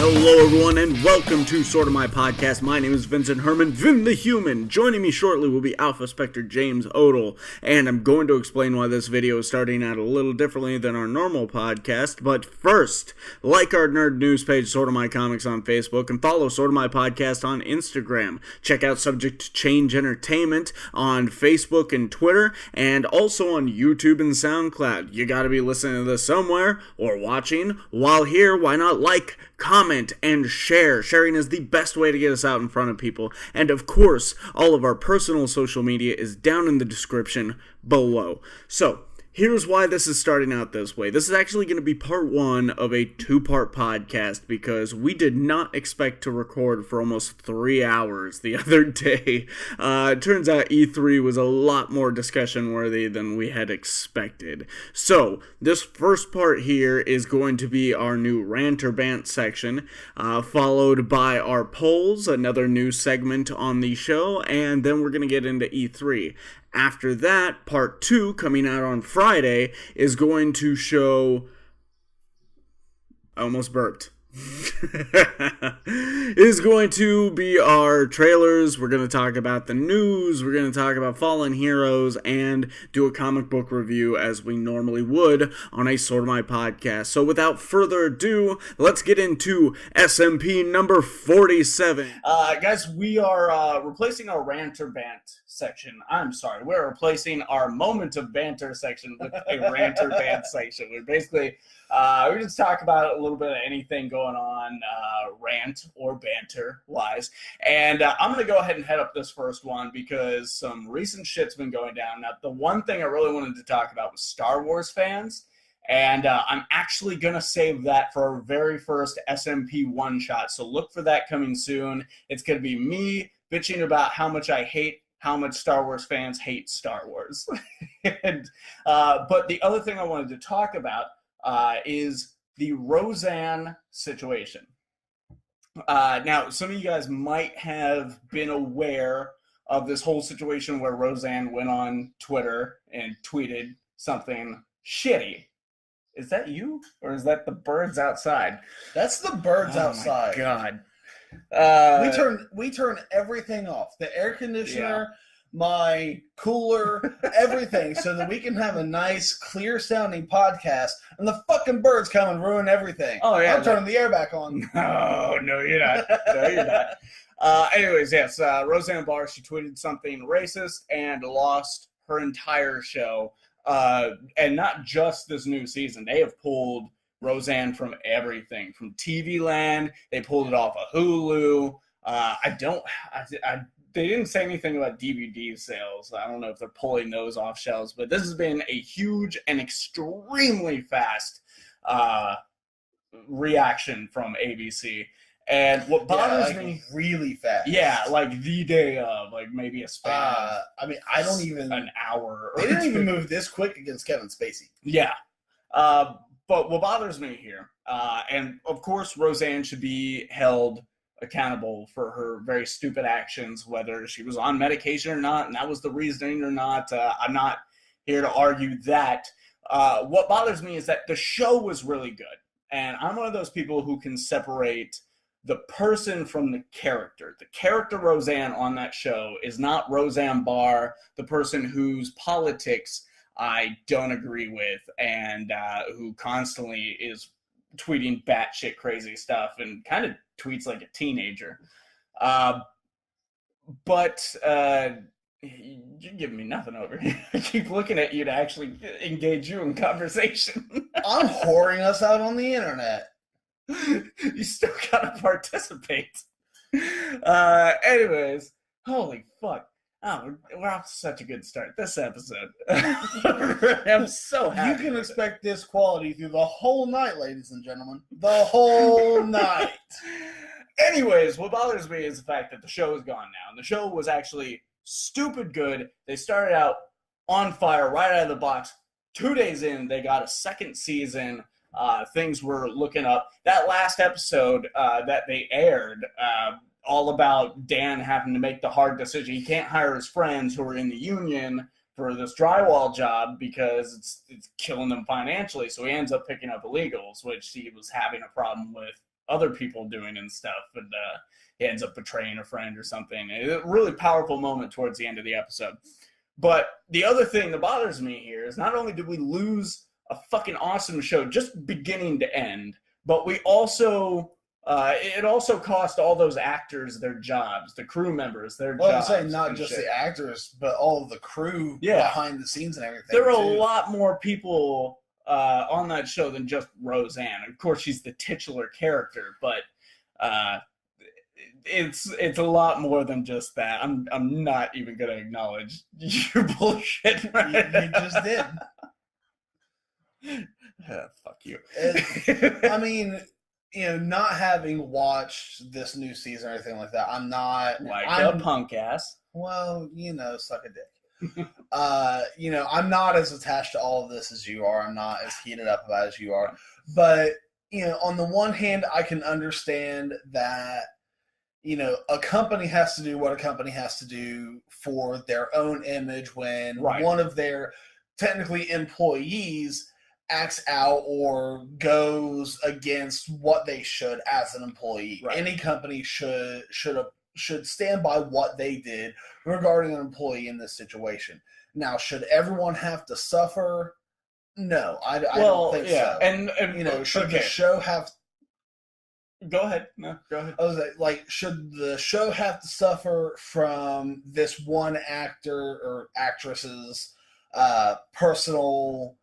Hello everyone and welcome to Sorta My Podcast. My name is Vincent Herman, Vin the Human. Joining me shortly will be Alpha Spectre James Odle, and I'm going to explain why this video is starting out a little differently than our normal podcast. But first, like our nerd news page, Sorta My Comics on Facebook, and follow Sorta My Podcast on Instagram. Check out Subject Change Entertainment on Facebook and Twitter, and also on YouTube and SoundCloud. You gotta be listening to this somewhere, or watching. While here, why not like, comment, and share. Sharing is the best way to get us out in front of people. And of course, all of our personal social media is down in the description below. So, here's why this is starting out this way. This is actually going to be part one of a two-part podcast because we did not expect to record for almost 3 hours the other day. It turns out E3 was a lot more discussion-worthy than we had expected. So, this first part here is going to be our new Rant or Bant section, followed by our polls, another new segment on the show, and then we're going to get into E3. After that, part 2, coming out on Friday, is going to show... I almost burped. Is going to be our trailers. We're going to talk about the news. We're going to talk about fallen heroes and do a comic book review as we normally would on a Sorta My Podcast. So without further ado, let's get into SMP number 47. Guys, we are replacing our Rant or Bant section. I'm sorry, we're replacing our Moment of Banter section with a Rant or Bant section. We're basically we just talk about a little bit of anything going on, rant or banter wise. And I'm going to go ahead and head up this first one because some recent shit's been going down. Now, the one thing I really wanted to talk about was Star Wars fans. And I'm actually going to save that for our very first SMP one-shot. So look for that coming soon. It's going to be me bitching about how much I hate how much Star Wars fans hate Star Wars. And, but the other thing I wanted to talk about is the Roseanne situation. Now, some of you guys might have been aware of this whole situation where Roseanne went on Twitter and tweeted something shitty. Is that you? Or is that the birds outside? That's the birds outside. Oh, my God. We turn everything off. The air conditioner, my cooler, everything, so that we can have a nice, clear-sounding podcast, and the fucking birds come and ruin everything. Oh, yeah. I'm turning the air back on. No, you're not. No, you're not. Anyways, yes, Roseanne Barr, she tweeted something racist and lost her entire show. And not just this new season. They have pulled Roseanne from everything. From TV Land, they pulled it off of Hulu. They didn't say anything about DVD sales. I don't know if they're pulling those off shelves, but this has been a huge and extremely fast reaction from ABC. And what bothers me... really fast. Yeah, like the day of, like maybe a span of, I don't even... an hour. They didn't even move this quick against Kevin Spacey. Yeah. But what bothers me here, and of course Roseanne should be held accountable for her very stupid actions, whether she was on medication or not, and that was the reasoning or not. I'm not here to argue that. What bothers me is that the show was really good, and I'm one of those people who can separate the person from the character. The character Roseanne on that show is not Roseanne Barr, the person whose politics I don't agree with and who constantly is tweeting batshit crazy stuff and kind of tweets like a teenager. But you're giving me nothing over here. I keep looking at you to actually engage you in conversation. I'm whoring us out on the internet. You still gotta participate. Anyways, holy fuck. Oh, we're off to such a good start this episode. I'm so happy. You can expect this quality through the whole night, ladies and gentlemen. The whole night. Anyways, what bothers me is the fact that the show is gone now. And the show was actually stupid good. They started out on fire right out of the box. 2 days in, they got a second season. Things were looking up. That last episode that they aired, all about Dan having to make the hard decision. He can't hire his friends who are in the union for this drywall job because it's killing them financially. So he ends up picking up illegals, which he was having a problem with other people doing and stuff, and he ends up betraying a friend or something. A really powerful moment towards the end of the episode. But the other thing that bothers me here is not only did we lose a fucking awesome show just beginning to end, but we also it also cost all those actors their jobs, the crew members their jobs. I'm saying not just the actors, but all of the crew behind the scenes and everything. There are a lot more people on that show than just Roseanne. Of course, she's the titular character, but it's a lot more than just that. I'm not even gonna acknowledge your bullshit. You just did. Fuck you. I mean, not having watched this new season or anything like that, I'm not a punk ass. Well, suck a dick. I'm not as attached to all of this as you are. I'm not as heated up about it as you are. But on the one hand, I can understand that a company has to do what a company has to do for their own image when one of their technically employees acts out or goes against what they should as an employee. Right. Any company should stand by what they did regarding an employee in this situation. Now, should everyone have to suffer? No, I don't think so. And should the show have... Go ahead. No, go ahead. I was like, should the show have to suffer from this one actor or actress's personal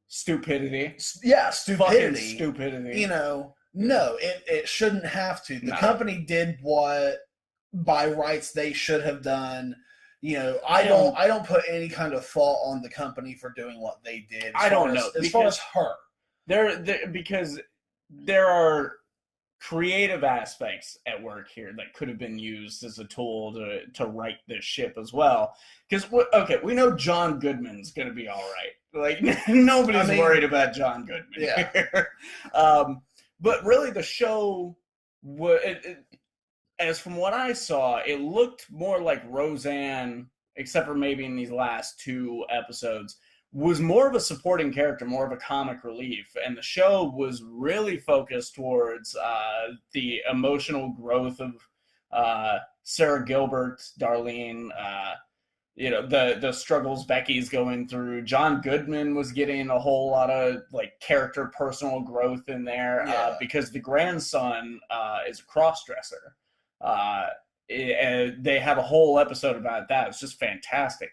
stupidity? Yeah, stupidity. Fucking stupidity. No, it shouldn't have to. The company did what by rights they should have done. I don't put any kind of fault on the company for doing what they did. I don't know. As far as her. Because there are creative aspects at work here that could have been used as a tool to right this ship as well. Because, we know John Goodman's going to be all right. Like, nobody's worried about John Goodman here. But really, the show, as from what I saw, it looked more like Roseanne, except for maybe in these last 2 episodes, was more of a supporting character, more of a comic relief. And the show was really focused towards the emotional growth of Sarah Gilbert, Darlene, the struggles Becky's going through. John Goodman was getting a whole lot of character personal growth in there because the grandson is a cross-dresser. And they have a whole episode about that. It's just fantastic.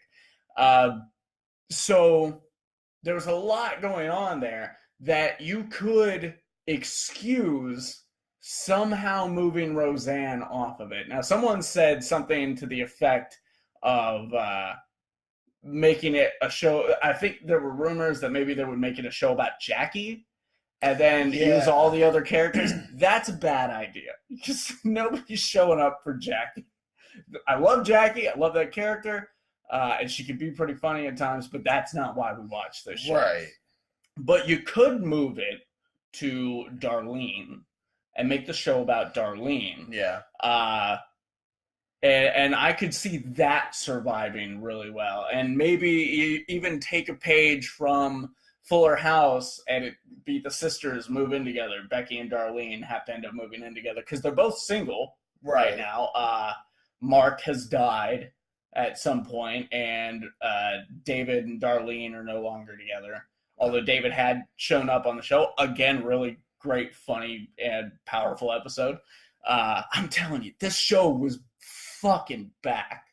So there was a lot going on there that you could excuse somehow moving Roseanne off of it. Now, someone said something to the effect of making it a show. I think there were rumors that maybe they would make it a show about Jackie and then use all the other characters. That's a bad idea because nobody's showing up for Jackie. I love Jackie. I love that character. And she can be pretty funny at times, but that's not why we watch this show. Right. But you could move it to Darlene and make the show about Darlene. Yeah. And I could see that surviving really well. And maybe even take a page from Fuller House and it be the sisters move in together. Becky and Darlene have to end up moving in together because they're both single right now. Mark has died at some point, and David and Darlene are no longer together. Although David had shown up on the show. Again, really great, funny, and powerful episode. I'm telling you, this show was fucking back.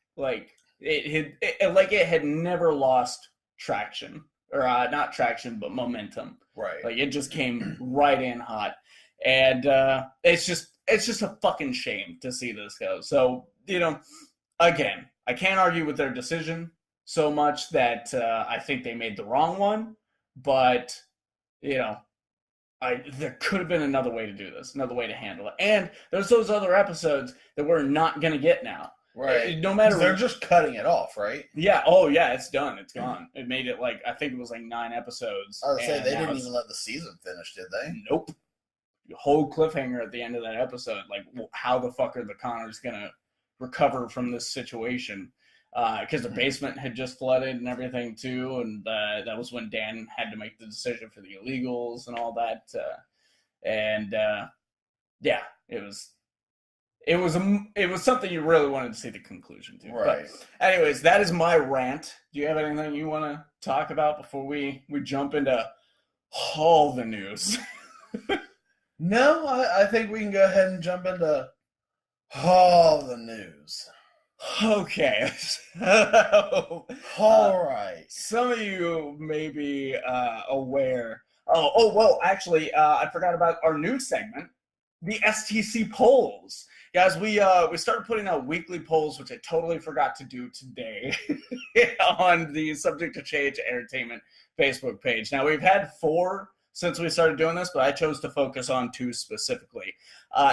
It had never lost traction. Or not traction, but momentum. Right. It just came right in hot. And it's just a fucking shame to see this go. So, again, I can't argue with their decision so much that I think they made the wrong one, but there could have been another way to do this, another way to handle it. And there's those other episodes that we're not going to get now. Right. No matter they're just cutting it off, right? Yeah. Oh, yeah. It's done. It's gone. It made it I think it was 9 episodes. I would say they didn't even let the season finish, did they? Nope. Whole cliffhanger at the end of that episode. How the fuck are the Connors gonna recover from this situation? Because the basement had just flooded and everything too, and that was when Dan had to make the decision for the illegals and all that. yeah, it was something you really wanted to see the conclusion to. Right. But anyways, that is my rant. Do you have anything you want to talk about before we jump into all the news? No, I think we can go ahead and jump into all the news. Okay. All right. Some of you may be aware. Well, actually, I forgot about our news segment, the STC Polls. Guys, we started putting out weekly polls, which I totally forgot to do today, on the Subject to Change Entertainment Facebook page. Now, we've had 4 since we started doing this, but I chose to focus on 2 specifically.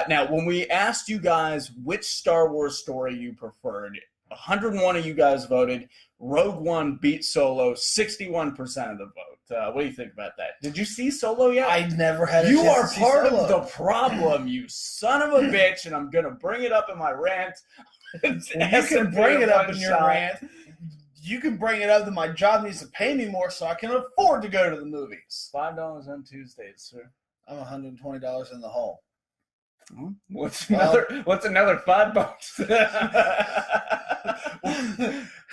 Now, when we asked you guys which Star Wars story you preferred, 101 of you guys voted. Rogue One beat Solo, 61% of the vote. What do you think about that? Did you see Solo yet? I never had a You chance are to see part Solo. of the problem, you son of a bitch, and I'm going to bring it up in my rant. You can bring it up in your rant. You can bring it up that my job needs to pay me more so I can afford to go to the movies. $5 on Tuesdays, sir. I'm $120 in the hole. What's another $5?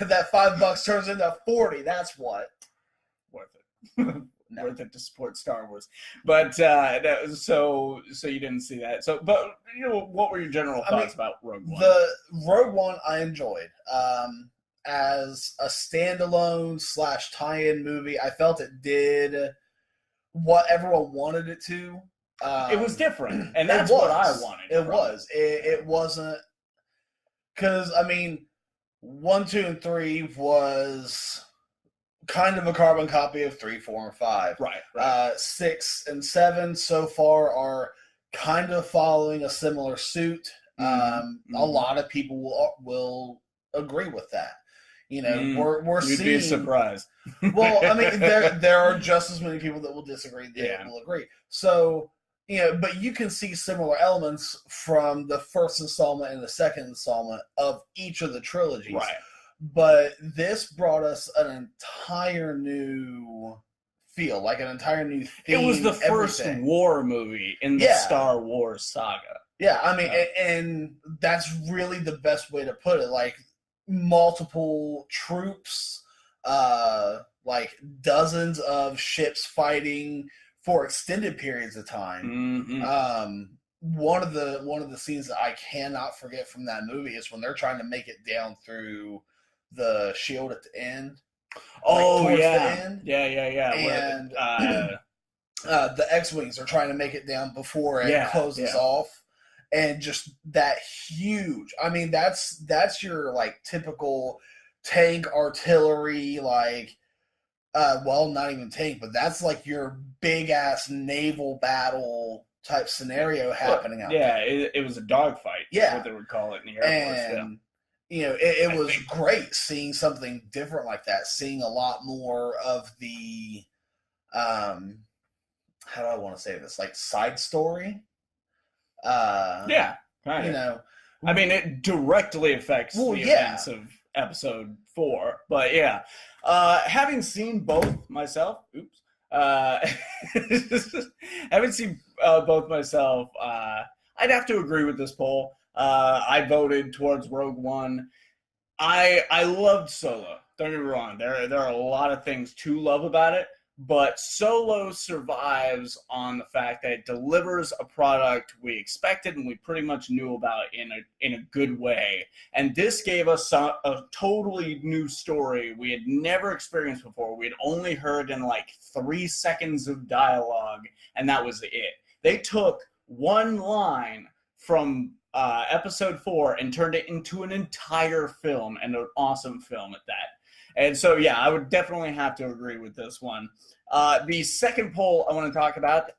That $5 turns into 40. That's what. Worth it. No. Worth it to support Star Wars. But so you didn't see that. So, but you know, what were your general thoughts about Rogue One? The Rogue One I enjoyed. As a standalone / tie-in movie, I felt it did what everyone wanted it to. It was different, and that's what I wanted. It wasn't, because I mean, 1, 2, and 3 was kind of a carbon copy of 3, 4, and 5. Right. 6 and 7 so far are kind of following a similar suit. A lot of people will agree with that. You know, we're You'd seeing. be surprised. Well, I mean, there are just as many people that will disagree that will agree. So, you know, but you can see similar elements from the first installment and the second installment of each of the trilogies. Right. But this brought us an entire new feel, like an entire new theme. It was the first war movie in the Star Wars saga. Yeah, I mean, and that's really the best way to put it. Like, multiple troops, like dozens of ships fighting for extended periods of time. One of the scenes that I cannot forget from that movie is when they're trying to make it down through the shield at the end. Yeah. And the X-Wings are trying to make it down before it closes off. And just that huge, I mean, that's your like typical tank artillery, like, well, not even tank, but that's like your big ass naval battle type scenario happening out there. It was a dogfight. Yeah, what they would call it in the Air Force. And you know, it was great seeing something different like that, seeing a lot more of the, how do I want to say this, like side story. Kind of. You know, I mean, it directly affects the events of episode 4, but having seen both myself, having seen both myself, I'd have to agree with this poll. I voted towards Rogue One. I loved Solo. Don't get me wrong. There are a lot of things to love about it. But Solo survives on the fact that it delivers a product we expected and we pretty much knew about in a good way. And this gave us a totally new story we had never experienced before. We had only heard in like 3 seconds of dialogue, and that was it. They took one line from episode 4 and turned it into an entire film, and an awesome film at that. And so, I would definitely have to agree with this one. The second poll I want to talk about,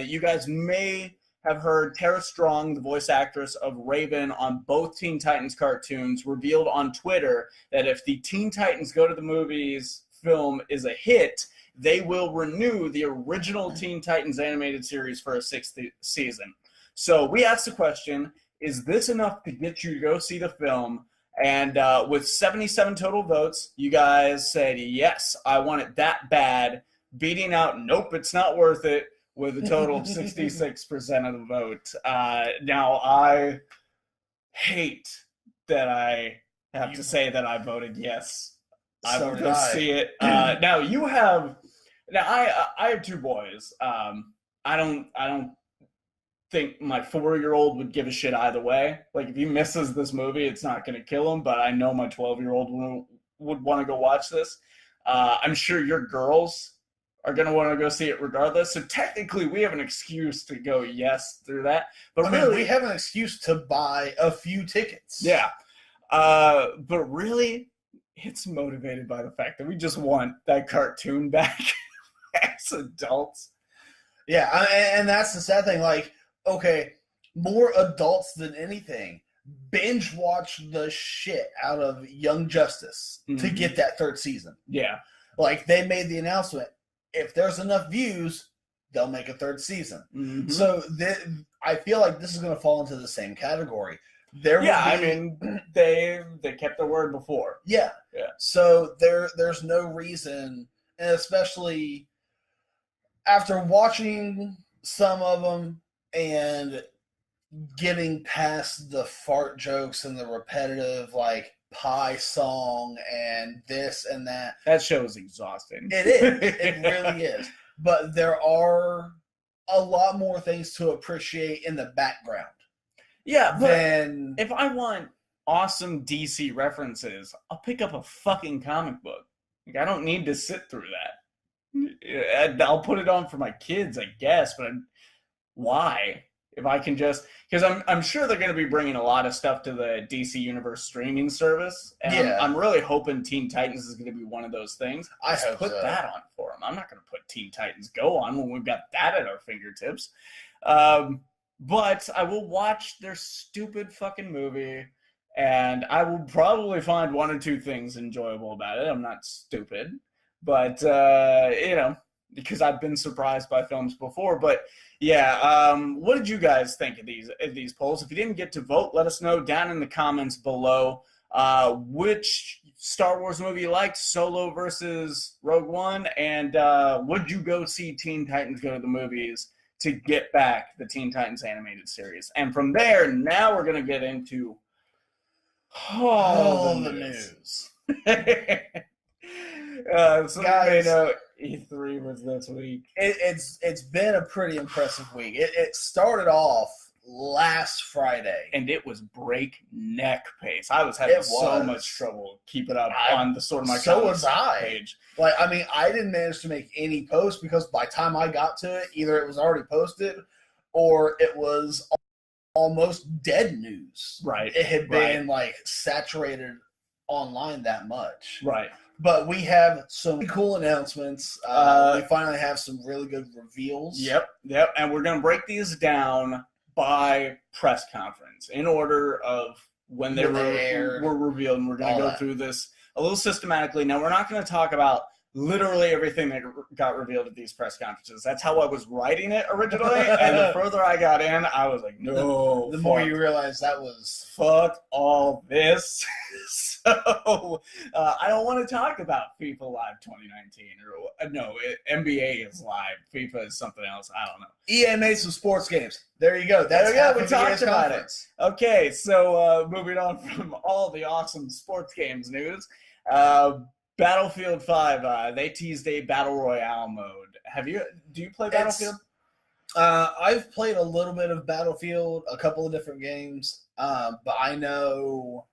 you guys may have heard Tara Strong, the voice actress of Raven on both Teen Titans cartoons, revealed on Twitter that if the Teen Titans Go to the Movies film is a hit, they will renew the original Teen Titans animated series for a 6th season. So we asked the question, is this enough to get you to go see the film? And with 77 total votes, you guys said, yes, I want it that bad, beating out, nope, it's not worth it, with a total of 66% of the vote. Now, I hate that I have to say that I voted yes. I will go see it. Now, I have two boys. I don't think my 4-year-old would give a shit either way. Like, if he misses this movie, it's not going to kill him, but I know my 12-year-old would want to go watch this. I'm sure your girls are going to want to go see it regardless. So technically, we have an excuse to go yes through that. But really, we have an excuse to buy a few tickets. Yeah. But really, it's motivated by the fact that we just want that cartoon back as adults. Yeah, and that's the sad thing. Like, okay, more adults than anything binge watch the shit out of Young Justice to get that third season. Yeah. Like, they made the announcement, if there's enough views, they'll make a third season. Mm-hmm. So I feel like this is going to fall into the same category. I mean, they kept their word before. Yeah. So there's no reason, and especially after watching some of them and getting past the fart jokes and the repetitive, like, pie song and this and that. That show is exhausting. It is. It really is. But there are a lot more things to appreciate in the background. Yeah, but if I want awesome DC references, I'll pick up a fucking comic book. Like, I don't need to sit through that. I'll put it on for my kids, I guess, but why? If I can just, because I'm sure they're going to be bringing a lot of stuff to the DC Universe streaming service, and I'm really hoping Teen Titans is going to be one of those things. I hope put so. that on for them. I'm not going to put Teen Titans Go on when we've got that at our fingertips. But I will watch their stupid fucking movie, and I will probably find one or two things enjoyable about it. I'm not stupid, but because I've been surprised by films before. But yeah, what did you guys think of these polls? If you didn't get to vote, let us know down in the comments below which Star Wars movie you liked, Solo versus Rogue One, and would you go see Teen Titans Go to the movies to get back the Teen Titans animated series? And from there, now we're going to get into all the news. So guys, E3 was this week. It's been a pretty impressive week. It started off last Friday, and it was breakneck pace. I was having so much trouble keeping up on the Sorta My Podcast page. Like, I mean, I didn't manage to make any posts because by the time I got to it, either it was already posted or it was almost dead news. Right. It had been like saturated online that much. Right. But we have some cool announcements. We finally have some really good reveals. Yep. And we're going to break these down by press conference in order of when they were revealed. And we're going to go through this a little systematically. Now, we're not going to talk about literally everything that got revealed at these press conferences. That's how I was writing it originally. And the further I got in, I was like, no. The more you realize that was... Fuck all this. So, I don't want to talk about FIFA Live 2019. NBA is live. FIFA is something else. I don't know. EA made some sports games. There you go. That's we talked about it. Okay, so moving on from all the awesome sports games news. Battlefield 5, they teased a Battle Royale mode. Do you play Battlefield? I've played a little bit of Battlefield, a couple of different games, but I know,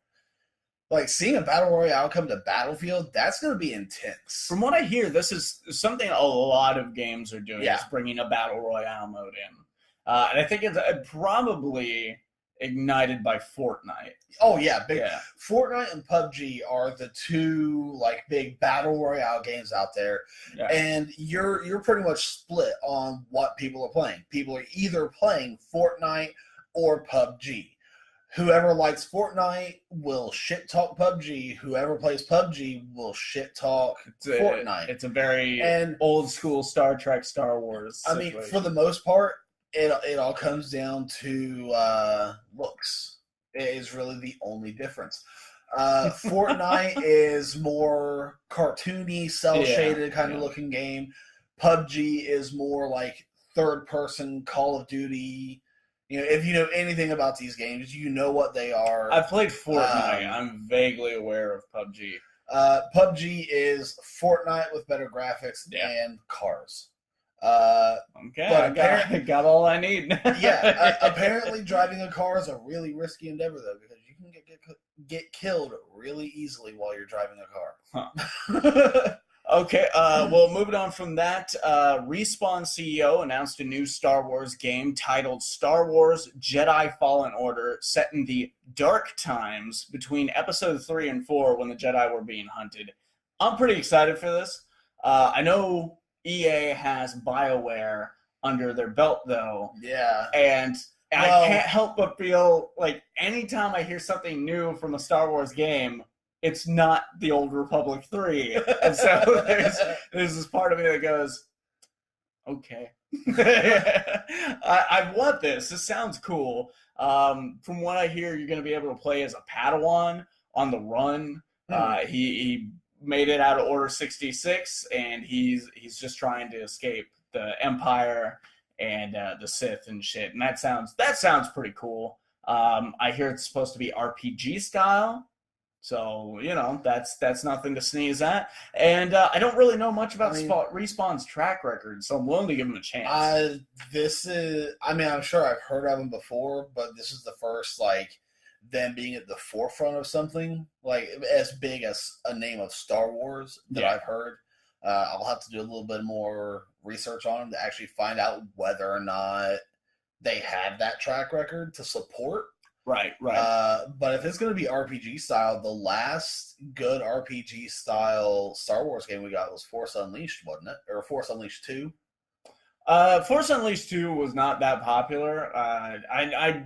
like, seeing a Battle Royale come to Battlefield, that's going to be intense. From what I hear, this is something a lot of games are doing, is bringing a Battle Royale mode in. And I think it's probably ignited by Fortnite. Oh yeah, Fortnite and PUBG are the two like big battle royale games out there, and you're pretty much split on what people are playing. People are either playing Fortnite or PUBG. Whoever likes Fortnite will shit talk PUBG. Whoever plays PUBG will shit talk Fortnite. It's a very old school Star Trek, Star Wars situation. I mean, for the most part, it all comes down to looks. It is really the only difference. Fortnite is more cartoony, cel-shaded kind of looking game. PUBG is more like third-person Call of Duty. If you know anything about these games, you know what they are. I've played Fortnite. I'm vaguely aware of PUBG. PUBG is Fortnite with better graphics and cars. Okay, I got all I need. Apparently driving a car is a really risky endeavor, though, because you can get killed really easily while you're driving a car. Huh. Okay, well, moving on from that, Respawn CEO announced a new Star Wars game titled Star Wars Jedi Fallen Order, set in the dark times between Episode 3 and 4 when the Jedi were being hunted. I'm pretty excited for this. I know EA has BioWare under their belt, though. Yeah. And I can't help but feel like anytime I hear something new from a Star Wars game, it's not the Old Republic 3. And so there's this part of me that goes, okay. I want this. This sounds cool. From what I hear, you're going to be able to play as a Padawan on the run. He made it out of Order 66, and he's just trying to escape the Empire and the Sith and shit. And that sounds pretty cool. I hear it's supposed to be RPG style. So, that's nothing to sneeze at. And I don't really know much about Respawn's track record, so I'm willing to give them a chance. I'm sure I've heard of them before, but this is the first, them being at the forefront of something, as big as a name of Star Wars that I've heard. I'll have to do a little bit more research on them to actually find out whether or not they have that track record to support. Right. But if it's going to be RPG style, the last good RPG style Star Wars game we got was Force Unleashed, wasn't it? Or Force Unleashed 2? Force Unleashed 2 was not that popular. I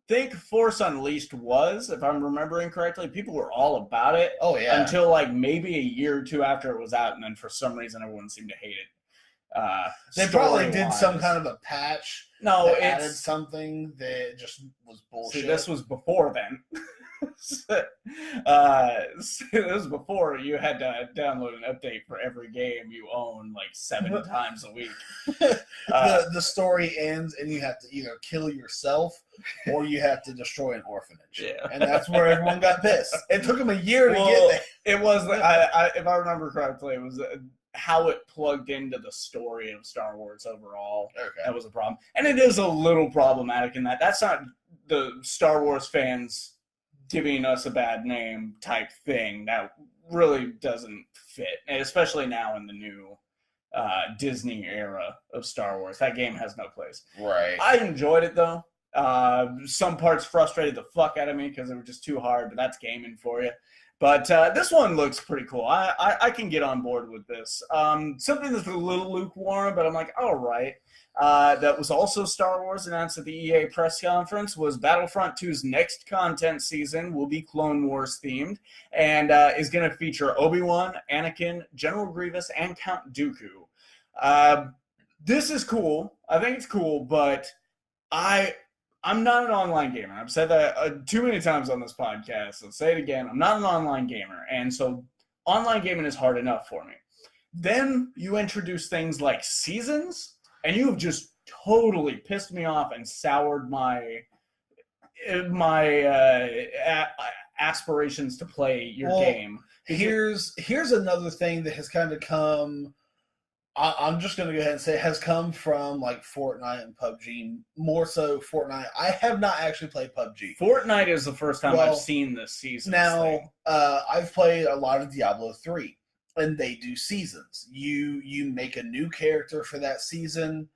think Force Unleashed was, if I'm remembering correctly. People were all about it. Oh, yeah. Until maybe a year or two after it was out, and then for some reason everyone seemed to hate it. They probably did some kind of a patch. No, it added something that just was bullshit. See, this was before then. This was before you had to download an update for every game you own 7 times a week. The story ends, and you have to either kill yourself or you have to destroy an orphanage. Yeah. And that's where everyone got pissed. It took them a year to get there. It was, if I remember correctly, it was how it plugged into the story of Star Wars overall. Okay. That was a problem. And it is a little problematic in that. That's not the Star Wars fans giving us a bad name type thing. That really doesn't fit, and especially now in the new Disney era of Star Wars. That game has no place. Right. I enjoyed it, though. Some parts frustrated the fuck out of me because they were just too hard, but that's gaming for you. But this one looks pretty cool. I can get on board with this. Something that's a little lukewarm, but I'm like, all right. That was also Star Wars announced at the EA press conference was Battlefront 2's next content season will be Clone Wars themed and is going to feature Obi-Wan, Anakin, General Grievous, and Count Dooku. This is cool. I think it's cool, but I'm not an online gamer. I've said that too many times on this podcast. I'll say it again. I'm not an online gamer. And so online gaming is hard enough for me. Then you introduce things like seasons, and you have just totally pissed me off and soured my aspirations to play your game. Here's another thing that has kind of come. I'm just going to go ahead and say it has come from Fortnite and PUBG, more so Fortnite. I have not actually played PUBG. Fortnite is the first time I've seen this season. Now, I've played a lot of Diablo 3, and they do seasons. You make a new character for that season.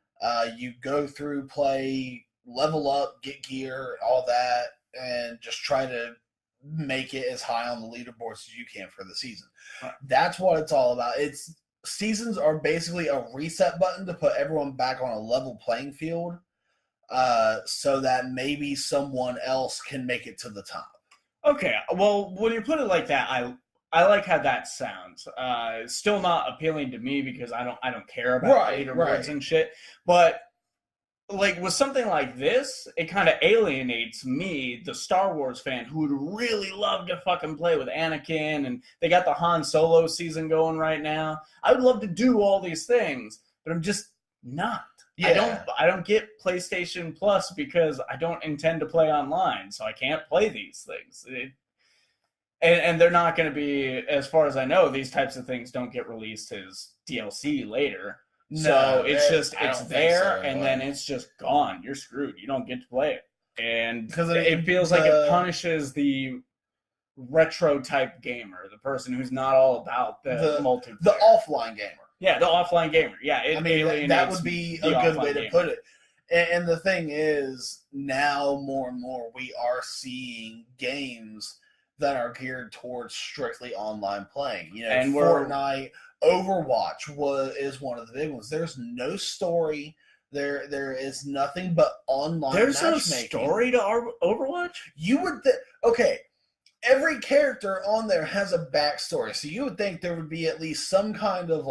You go through, play, level up, get gear, all that, and just try to make it as high on the leaderboards as you can for the season. Right. That's what it's all about. Seasons are basically a reset button to put everyone back on a level playing field so that maybe someone else can make it to the top. Okay, well, when you put it like that, I like how that sounds. It's still not appealing to me because I don't care about leaderboards and shit. But with something like this, it kind of alienates me, the Star Wars fan, who would really love to fucking play with Anakin, and they got the Han Solo season going right now. I would love to do all these things, but I'm just not. Yeah. I don't get PlayStation Plus because I don't intend to play online, so I can't play these things. And they're not going to be, as far as I know, these types of things don't get released as DLC later. So it's there, and then it's just gone. You're screwed. You don't get to play it. And because it feels like it punishes the retro type gamer, the person who's not all about the multiplayer. The offline gamer. Yeah, the offline gamer. Yeah, that would be a good way to put it. And the thing is, now more and more we are seeing games that are geared towards strictly online playing. And Fortnite, Overwatch is one of the big ones. There's no story. There is nothing but online There's matchmaking. No story to Overwatch? You would okay. Every character on there has a backstory, so you would think there would be at least some kind of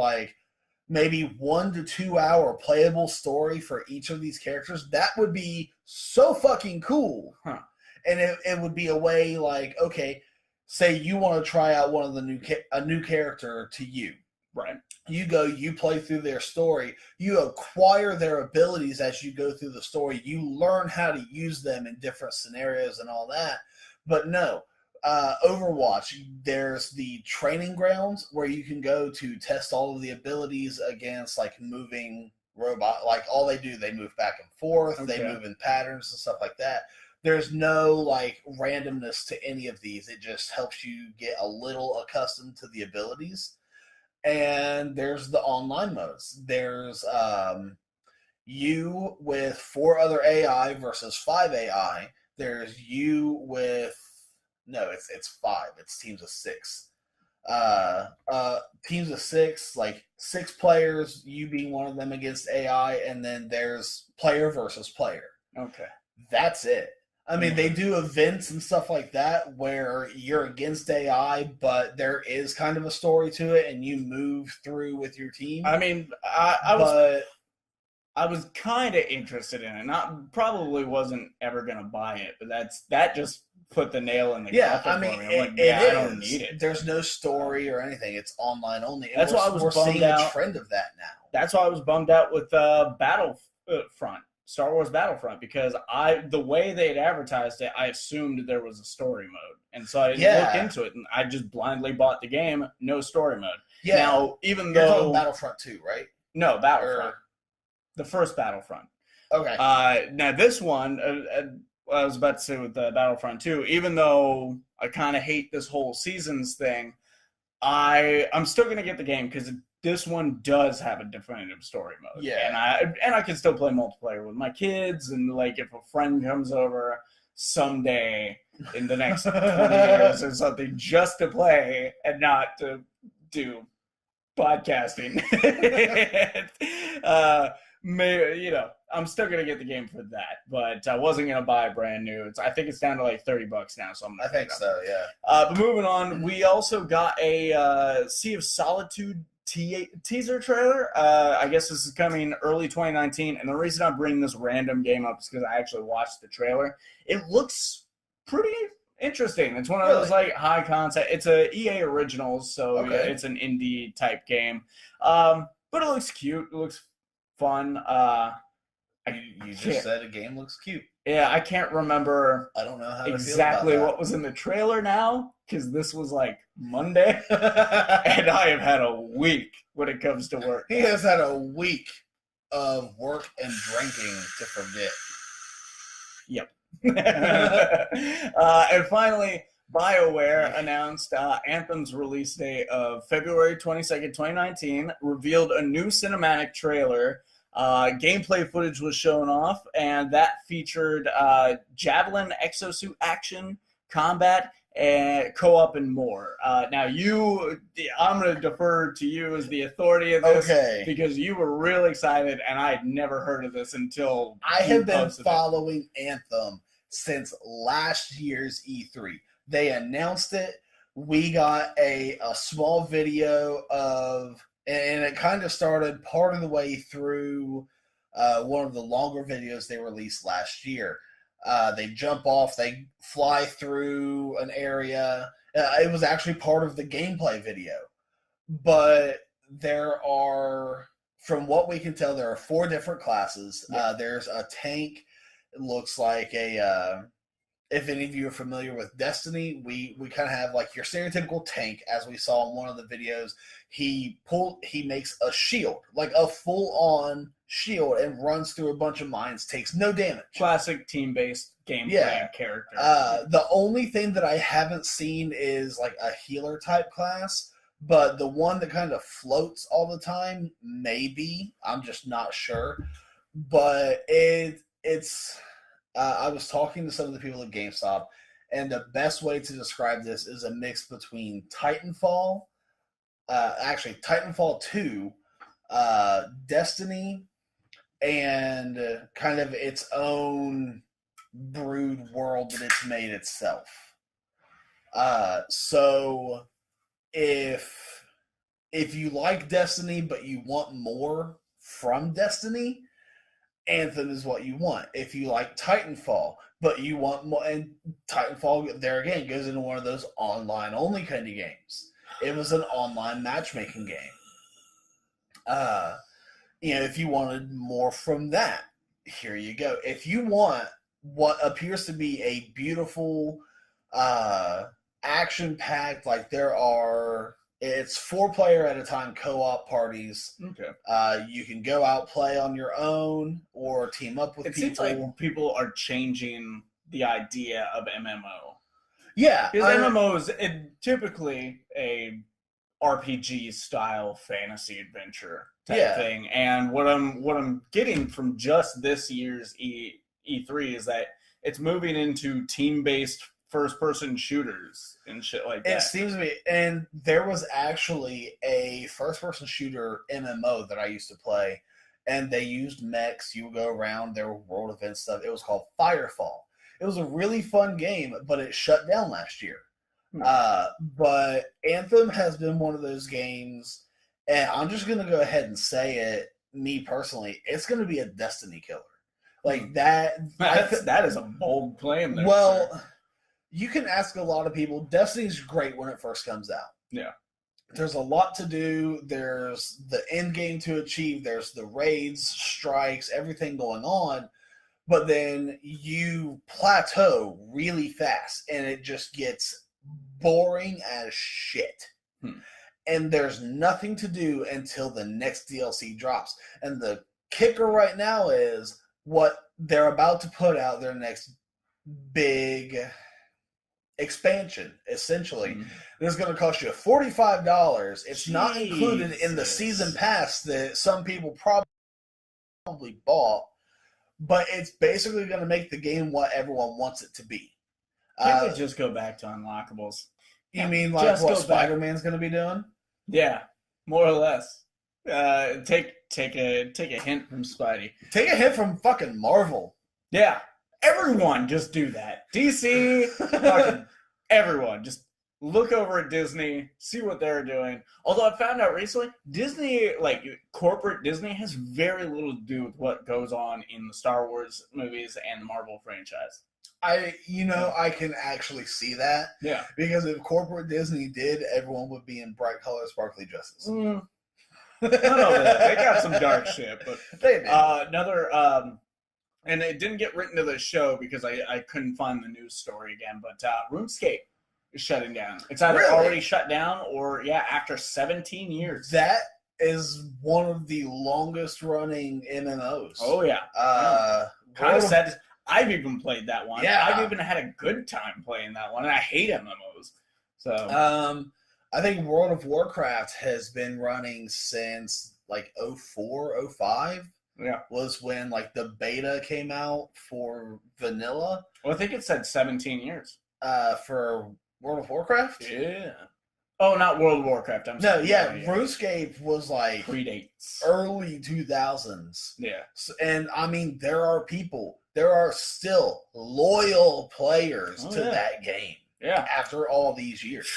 maybe 1 to 2 hour playable story for each of these characters. That would be so fucking cool. Huh. And it would be a way okay, say you want to try out one of a new character to you. Right. You play through their story, you acquire their abilities as you go through the story, you learn how to use them in different scenarios and all that. But no, Overwatch, there's the training grounds where you can go to test all of the abilities against moving robot. All they do, they move back and forth, They move in patterns and stuff like that. There's no randomness to any of these. It just helps you get a little accustomed to the abilities. And there's the online modes. There's you with 4 other AI versus 5 AI. There's you with it's 5. It's teams of 6. Teams of 6, 6 players, you being one of them against AI, and then there's player versus player. Okay. That's it. I mean, they do events and stuff like that where you're against AI, but there is kind of a story to it, and you move through with your team. I mean, I was kind of interested in it. Probably wasn't ever going to buy it, but that just put the nail in the coffin for me. I'm I don't need it. There's no story or anything. It's online only. And that's why I was bummed seeing a trend of that now. That's why I was bummed out with Battlefront. Star Wars Battlefront, because the way they had advertised it, I assumed there was a story mode. And so I didn't look into it, and I just blindly bought the game, no story mode. Yeah. Now, even You're though... talking Battlefront 2, right? No, Battlefront. The first Battlefront. Okay. Now, this one, I was about to say with Battlefront 2, even though I kind of hate this whole seasons thing, I'm still going to get the game because this one does have a definitive story mode. Yeah. And I can still play multiplayer with my kids, and if a friend comes over someday in the next 20 years or something just to play and not to do podcasting. Maybe, I'm still going to get the game for that, but I wasn't going to buy brand new. I think it's down to $30 now, so I think so, yeah. But moving on, we also got a Sea of Solitude teaser trailer. I guess this is coming early 2019, and the reason I bring this random game up is because I actually watched the trailer. It looks pretty interesting. It's one of those high concept. It's a EA Originals, so it's an indie type game. But it looks cute. It looks fun. You just said a game looks cute. Yeah, I can't remember. I don't know how exactly what was in the trailer now, because this was Monday, and I have had a week when it comes to work. He has had a week of work and drinking to forget. Yep. And finally, BioWare announced Anthem's release date of February 22nd, 2019, revealed a new cinematic trailer. Gameplay footage was shown off, and that featured javelin, exosuit action, combat, and co-op, and more. Now, I'm going to defer to you as the authority of this, because you were really excited, and I had never heard of this until I have been following Anthem since last year's E3. They announced it. We got a small video of... And it kind of started part of the way through one of the longer videos they released last year. They jump off, they fly through an area. It was actually part of the gameplay video. But there are from what we can tell, there are 4 different classes. Yeah. There's a tank. It looks like a. If any of you are familiar with Destiny, we kind of have like your stereotypical tank, as we saw in one of the videos. He makes a shield, like a full-on shield, and runs through a bunch of mines, takes no damage. Classic team-based gameplay character. The only thing that I haven't seen is like a healer type class, but the one that kind of floats all the time, maybe. I'm just not sure. But it's. I was talking to some of the people at GameStop, and the best way to describe this is a mix between Titanfall, Titanfall 2, Destiny, and kind of its own brood world that it's made itself. So if you like Destiny but you want more from Destiny, Anthem is what you want. If you like Titanfall, but you want more, and Titanfall, there again, goes into one of those online-only kind of games. It was an online matchmaking game. If you wanted more from that, here you go. If you want what appears to be a beautiful, action-packed, like it's 4-player at a time co-op parties. Okay. You can go out, play on your own, or team up with people. It seems like people are changing the idea of MMO. Yeah. Because MMO is typically a RPG-style fantasy adventure type thing. And what I'm getting from just this year's E3 is that it's moving into team-based first-person shooters and shit like that. It seems to be, and there was actually a first-person shooter MMO that I used to play, and they used mechs. You would go around, there were world event stuff. It was called Firefall. It was a really fun game, but it shut down last year. But Anthem has been one of those games, and I'm just going to go ahead and say it, me personally, it's going to be a Destiny killer. Like that. That is a bold claim there. Well, sir. You can ask a lot of people. Destiny's great when it first comes out. Yeah. There's a lot to do. There's the end game to achieve. There's the raids, strikes, everything going on. But then you plateau really fast, and it just gets boring as shit. And there's nothing to do until the next DLC drops. And the kicker right now is what they're about to put out, their next big expansion, essentially. This is going to cost you $45. It's not included in the season pass that some people probably bought, but it's basically going to make the game what everyone wants it to be. Can't we just go back to unlockables? You mean like what Spider-Man's going to be doing? Yeah, more or less. Take a hint from Spidey. Take a hint from fucking Marvel. Yeah. Everyone just do that. DC, fucking everyone. Just look over at Disney, see what they're doing. Although I found out recently, Disney, like corporate Disney, has very little to do with what goes on in the Star Wars movies and the Marvel franchise. I can actually see that. Yeah. Because if corporate Disney did, everyone would be in bright color, sparkly dresses. I don't know that. They got some dark shit, but they did. And it didn't get written to the show because I couldn't find the news story again, but RuneScape is shutting down. It's either already shut down or, after 17 years. That is one of the longest running MMOs. Oh, yeah. Kind of sad. I've even played that one. Yeah. I've even had a good time playing that one, and I hate MMOs. So, I think World of Warcraft has been running since like 04, 05. Yeah. Was when like the beta came out for vanilla. Well, I think it said 17 years. For World of Warcraft? Yeah. Oh, not World of Warcraft. RuneScape was like predates early 2000s. Yeah. And I mean, there are still loyal players to that game. Yeah. After all these years.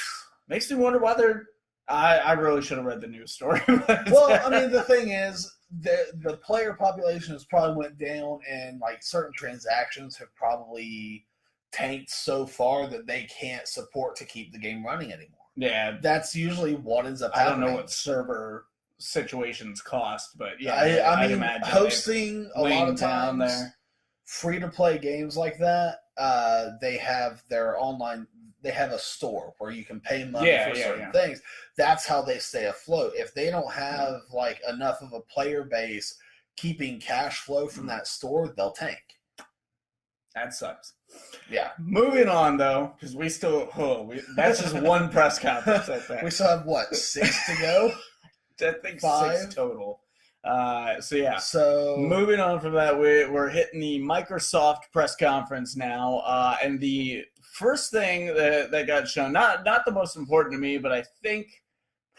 Makes me wonder why they're. I really should have read the news story. Well, I mean, the thing is, the player population has probably went down, and like certain transactions have probably tanked so far that they can't support to keep the game running anymore. Yeah, that's usually what ends up happening. I don't know what server situations cost, but yeah, I I'd mean, imagine hosting a lot of down times there. free-to-play games like that, they have their online. They have a store where you can pay money for certain things. That's how they stay afloat. If they don't have like enough of a player base keeping cash flow from that store, they'll tank. That sucks. Yeah. Moving on though, because that's just one press conference. I think we still have what, 6 to go? I think 5 6 total. So So moving on from that, we're hitting the Microsoft press conference now, and the first thing that got shown, not the most important to me, but I think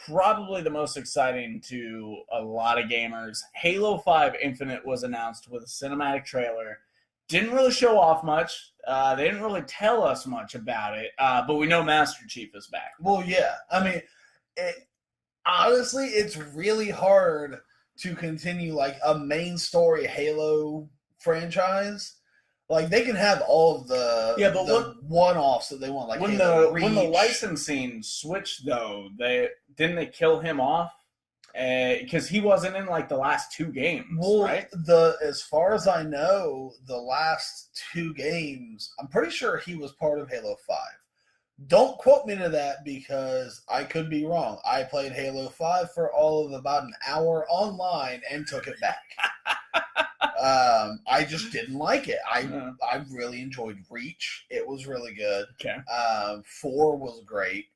probably the most exciting to a lot of gamers, Halo 5 Infinite was announced with a cinematic trailer. Didn't really show off much. They didn't really tell us much about it, but we know Master Chief is back. Well, yeah. I mean, honestly, it's really hard to continue like a main story Halo franchise. Like they can have all of the one-offs that they want. Like when the licensing switched, though, didn't they kill him off because he wasn't in like the last 2 games, right? As far as I know, the last 2 games, I'm pretty sure he was part of Halo 5. Don't quote me to that because I could be wrong. I played Halo 5 for all of about an hour online and took it back. I just didn't like it. I really enjoyed Reach. It was really good. Okay. 4 was great.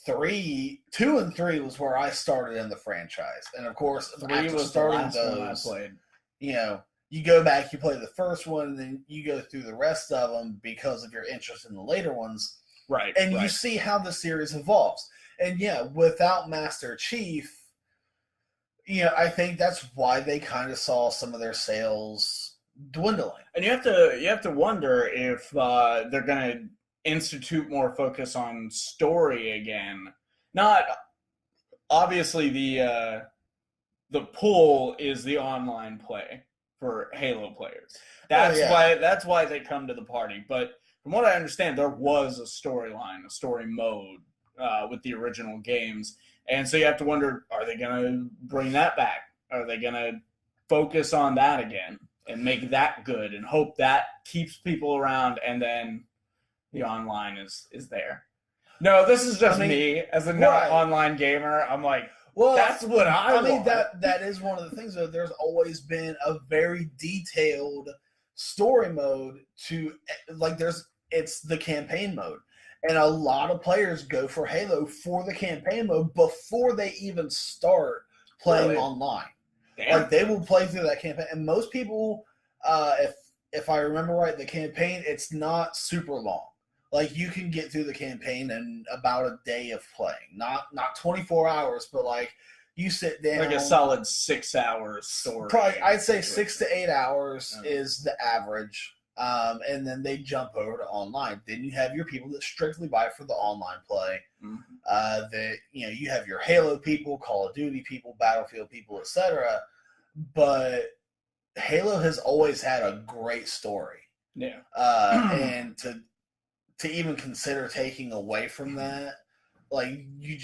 2 and 3 was where I started in the franchise. And of course, 3 was starting the last one I played. You know, you go back, you play the first one, and then you go through the rest of them because of your interest in the later ones. Right. And you see how the series evolves. And yeah, without Master Chief, I think that's why they kind of saw some of their sales dwindling. And you have to wonder if they're going to institute more focus on story again. Not obviously the pull is the online play for Halo players. That's why they come to the party. But from what I understand, there was a storyline, a story mode with the original games. And so you have to wonder, are they going to bring that back? Are they going to focus on that again and make that good and hope that keeps people around and then the online is there? No, this is just me as a non-online gamer. I'm like, well, that's what I want. mean, that is one of the things, though. There's always been a very detailed story mode to, like, it's the campaign mode. And a lot of players go for Halo for the campaign mode before they even start playing online. Damn. Like, they will play through that campaign. And most people, if I remember right, the campaign, it's not super long. Like, you can get through the campaign in about a day of playing. Not 24 hours, but, like, you sit down. Like a solid 6 hours story. Probably, I'd say 6 to 8 hours is the average. And then they jump over to online. Then you have your people that strictly buy for the online play. Mm-hmm. You have your Halo people, Call of Duty people, Battlefield people, etc. But Halo has always had a great story. Yeah. And to even consider taking away from that, like you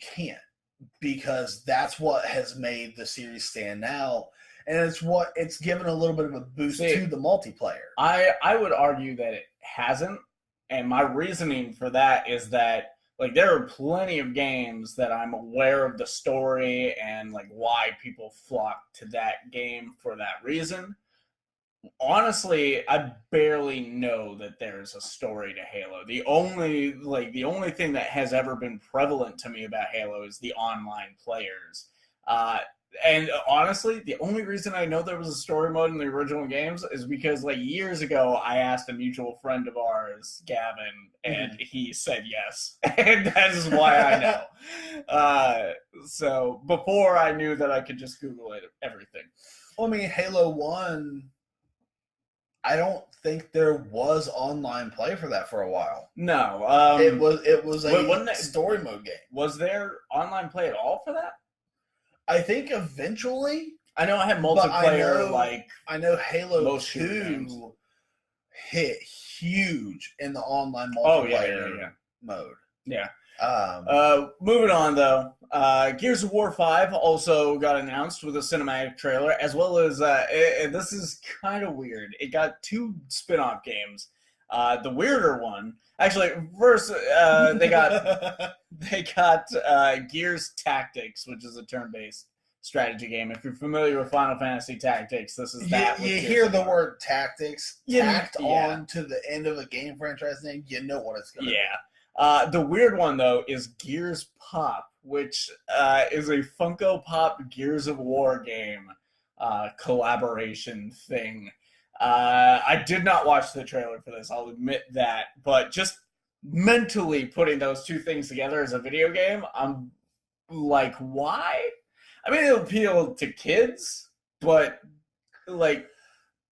can't, because that's what has made the series stand out. And it's given a little bit of a boost to the multiplayer. I would argue that it hasn't. And my reasoning for that is that, like, there are plenty of games that I'm aware of the story and, like, why people flock to that game for that reason. Honestly, I barely know that there's a story to Halo. The only thing that has ever been prevalent to me about Halo is the online players. And honestly, the only reason I know there was a story mode in the original games is because, like, years ago, I asked a mutual friend of ours, Gavin, and he said yes. And that is why I know. So before I knew that I could just Google everything. Well, I mean, Halo 1, I don't think there was online play for that for a while. No. It was a story mode game. Was there online play at all for that? I think eventually. I know I had multiplayer. I know Halo 2 hit huge in the online multiplayer mode. Yeah. Moving on, though. Gears of War 5 also got announced with a cinematic trailer, as well as, this is kind of weird. It got 2 spin-off games. The weirder one, actually, first, they got Gears Tactics, which is a turn-based strategy game. If you're familiar with Final Fantasy Tactics, this is that. You hear the word tactics tacked on to the end of a game franchise name, you know what it's going to be. The weird one, though, is Gears Pop, which is a Funko Pop Gears of War game collaboration thing. I did not watch the trailer for this, I'll admit that, but just mentally putting those two things together as a video game, I'm like, why? I mean, it'll appeal to kids, but like,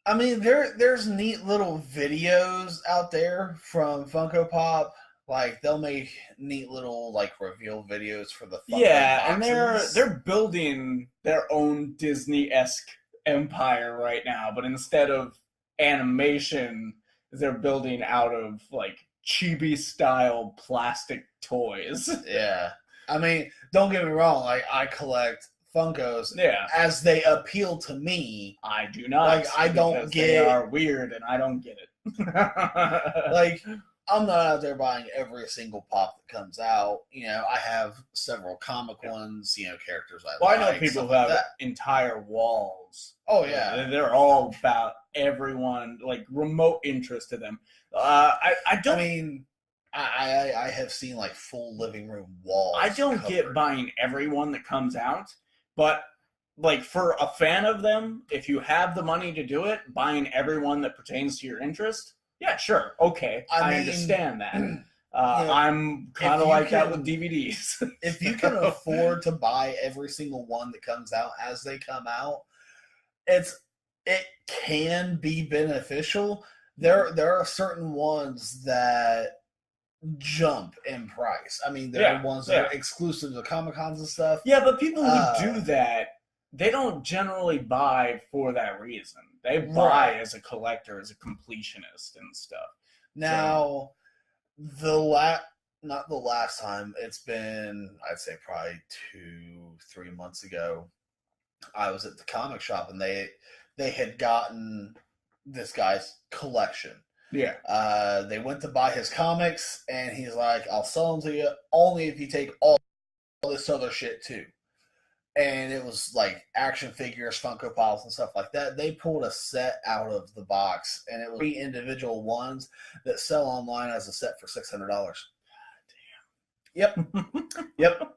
I mean, there's neat little videos out there from Funko Pop. Like, they'll make neat little, like, reveal videos for the Funko and boxes. they're building their own Disney-esque empire right now, but instead of animation, they're building out of, like, chibi-style plastic toys. Yeah. I mean, don't get me wrong, like, I collect Funkos as they appeal to me. I do not. Like, I don't get... They are weird, and I don't get it. Like... I'm not out there buying every single pop that comes out. You know, I have several comic ones, you know, characters I like. I know people who have entire walls. Oh, yeah. They're all about everyone, like, remote interest to them. I have seen, like, full living room walls. I don't get buying everyone that comes out, but, like, for a fan of them, if you have the money to do it, buying everyone that pertains to your interest, yeah, sure. Okay. I understand that. I'm kind of like that with DVDs. If you can afford to buy every single one that comes out as they come out, it can be beneficial. There are certain ones that jump in price. I mean, there are ones that are exclusive to Comic-Cons and stuff. Yeah, but people who do that, they don't generally buy for that reason. They buy as a collector, as a completionist and stuff. Now, not the last time, it's been, I'd say probably 2-3 months ago, I was at the comic shop and they had gotten this guy's collection. Yeah. They went to buy his comics and he's like, I'll sell them to you only if you take all this other shit too. And it was like action figures, Funko Pops, and stuff like that. They pulled a set out of the box, and it was 3 individual ones that sell online as a set for $600. God damn. Yep.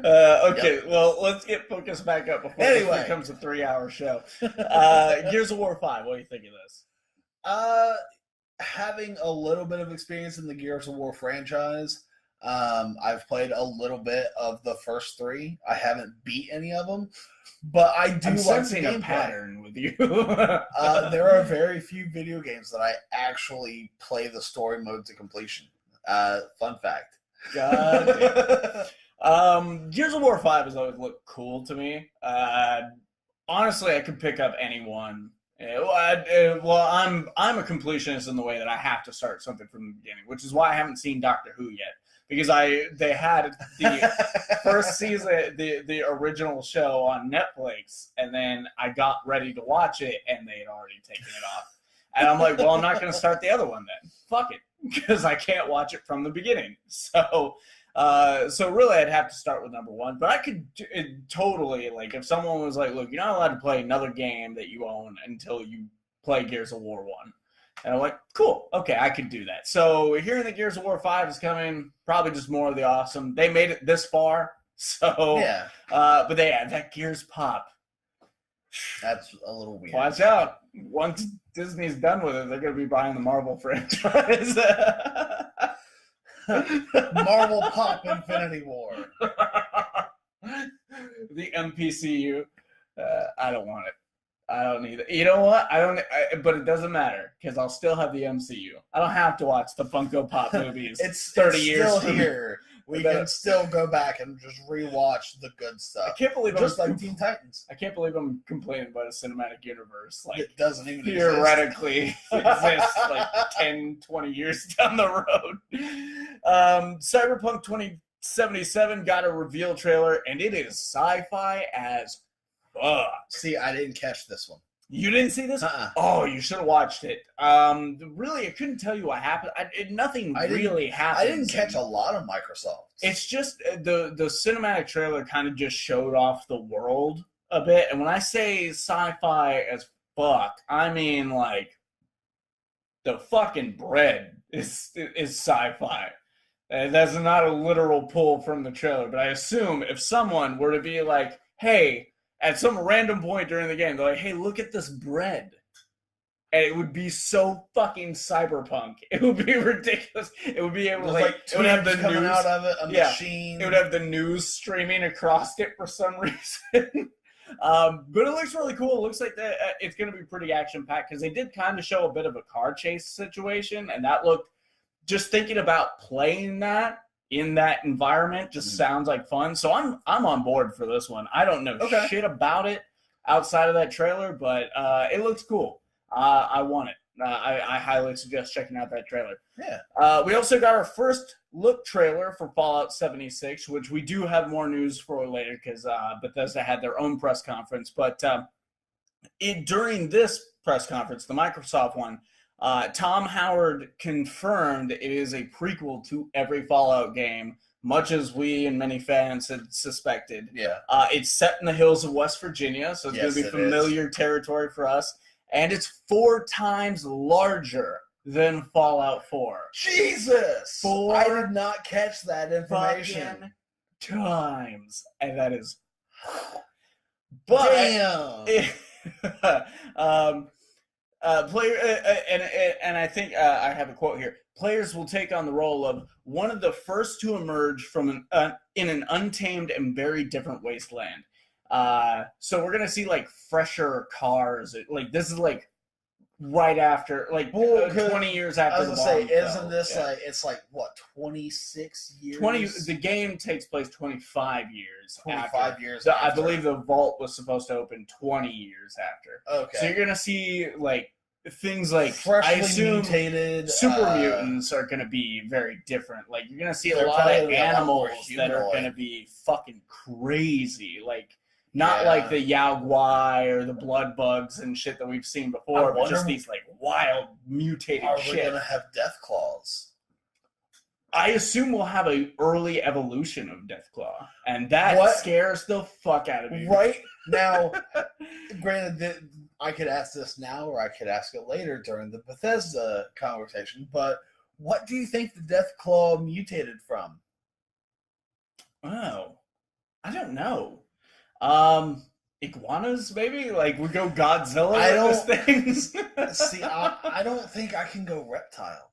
Okay, well, let's get focused back up before this becomes a 3-hour show. Gears of War 5, what do you think of this? Having a little bit of experience in the Gears of War franchise, I've played a little bit of the first 3. I haven't beat any of them, but I do like the gameplay. A pattern with you. There are very few video games that I actually play the story mode to completion. Fun fact. God damn. Gears of War 5 has always looked cool to me. Honestly, I could pick up anyone. Well, I'm a completionist in the way that I have to start something from the beginning, which is why I haven't seen Doctor Who yet. Because they had the first season, the original show on Netflix, and then I got ready to watch it, and they had already taken it off. And I'm like, well, I'm not going to start the other one then. Fuck it, because I can't watch it from the beginning. So really, I'd have to start with number 1. But I could totally, like, if someone was like, look, you're not allowed to play another game that you own until you play Gears of War 1. And I'm like, cool, okay, I could do that. So hearing that Gears of War 5 is coming, probably just more of the awesome. They made it this far, so yeah. But they had that Gears Pop. That's a little weird. Watch out! Once Disney's done with it, they're going to be buying the Marvel franchise. Marvel Pop Infinity War. The MPCU. I don't want it. I don't need it. You know what? But it doesn't matter because I'll still have the MCU. I don't have to watch the Funko Pop movies. It's 30 years still here. we can still go back and just rewatch the good stuff. I can't believe just like Teen Titans. I can't believe I'm complaining about a cinematic universe. Like, it doesn't even theoretically exist like 10, 20 years down the road. Cyberpunk 2077 got a reveal trailer, and it is sci-fi as fuck. See, I didn't catch this one. You didn't see this? Oh, you should have watched it. Really, I couldn't tell you what happened. Nothing really happened. I didn't catch a lot of Microsoft. It's just the cinematic trailer kind of just showed off the world a bit. And when I say sci-fi as fuck, I mean like the fucking bread is sci-fi. That's not a literal pull from the trailer, but I assume if someone were to be like, hey, at some random point during the game, they're like, hey, look at this bread. And it would be so fucking cyberpunk. It would be ridiculous. It would be able to, like it would have the coming news out of it, a machine. It would have the news streaming across it for some reason. But it looks really cool. It looks like it's going to be pretty action-packed because they did kind of show a bit of a car chase situation, and that looked, just thinking about playing that in that environment just sounds like fun. So I'm on board for this one. I don't know shit about it outside of that trailer, but it looks cool. I want it. I highly suggest checking out that trailer. Yeah. We also got our first look trailer for Fallout 76, which we do have more news for later because Bethesda had their own press conference. But during this press conference, the Microsoft one, Tom Howard confirmed it is a prequel to every Fallout game, much as we and many fans had suspected. Yeah. It's set in the hills of West Virginia, so it's going to be familiar territory for us. And it's 4 times larger than Fallout 4. Jesus! I did not catch that information. Times. And that is... But, damn! And I think I have a quote here. Players will take on the role of one of the first to emerge from in an untamed and very different wasteland. So we're gonna see like fresher cars. Like this is like right after, like 20 years after. I was gonna say, isn't this like it's like what 26 years? The game takes place 25 years. 25 years. I believe the vault was supposed to open 20 years after. Okay. So you're gonna see like things like freshly I assume mutated super mutants are gonna be very different. Like you're gonna see a lot of animals that are gonna be fucking crazy. Like. Not like the Yao Guai or the blood bugs and shit that we've seen before, but just these like wild mutated shit. Are we gonna have death claws? I assume we'll have an early evolution of Deathclaw, and that scares the fuck out of me. Right now, granted, I could ask this now or I could ask it later during the Bethesda conversation, but what do you think the Deathclaw mutated from? Oh, I don't know. Iguanas, maybe? Like, we go Godzilla with those things? See, I don't think I can go reptile.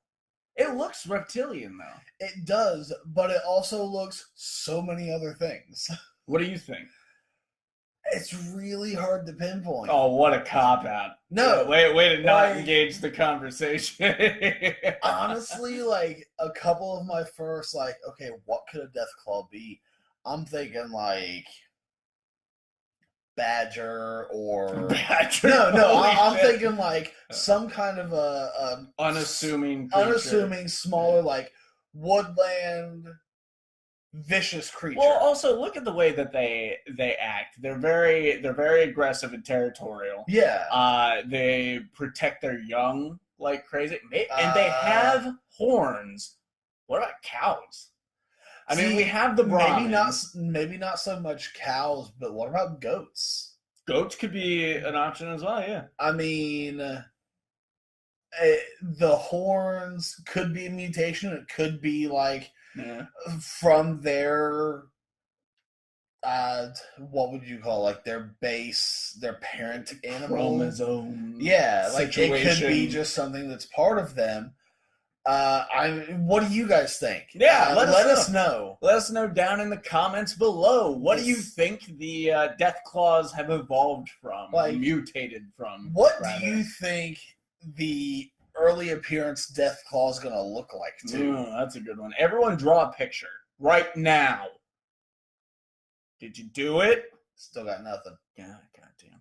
It looks reptilian, though. It does, but it also looks so many other things. What do you think? It's really hard to pinpoint. Oh, what a cop-out. No. Way to not engage the conversation. Honestly, like, a couple of my first, like, okay, what could a Deathclaw be? I'm thinking, like... Badger or I'm thinking like some kind of a unassuming smaller like woodland vicious creature. Well, also look at the way that they act. They're very aggressive and territorial. Yeah. They protect their young like crazy, and they have horns. What about cows? I mean, we have the Brahmins. Maybe not so much cows, but what about goats? Goats could be an option as well, yeah. I mean, the horns could be a mutation. It could be like from their, what would you call like their base, their parent animal? Chromosome. Yeah, like it could be just something that's part of them. What do you guys think? Yeah, let us know. Let us know down in the comments below. What do you think the Deathclaws have evolved from, like, mutated from? What do you think the early appearance Deathclaw is going to look like, too? That's a good one. Everyone draw a picture. right now. Did you do it? Still got nothing. Yeah, goddamn.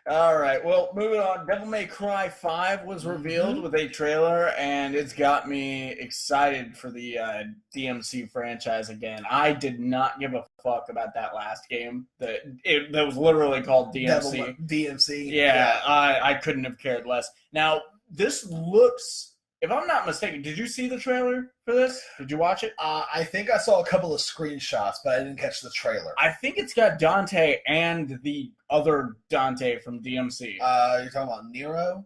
All right, well, moving on. Devil May Cry 5 was revealed with a trailer, and it's got me excited for the DMC franchise again. I did not give a fuck about that last game. That was literally called DMC. DMC. Yeah, I couldn't have cared less. Now, this looks, if I'm not mistaken, did you see the trailer for this? Did you watch it? I think I saw a couple of screenshots, but I didn't catch the trailer. I think it's got Dante and the other Dante from DMC. You're talking about Nero?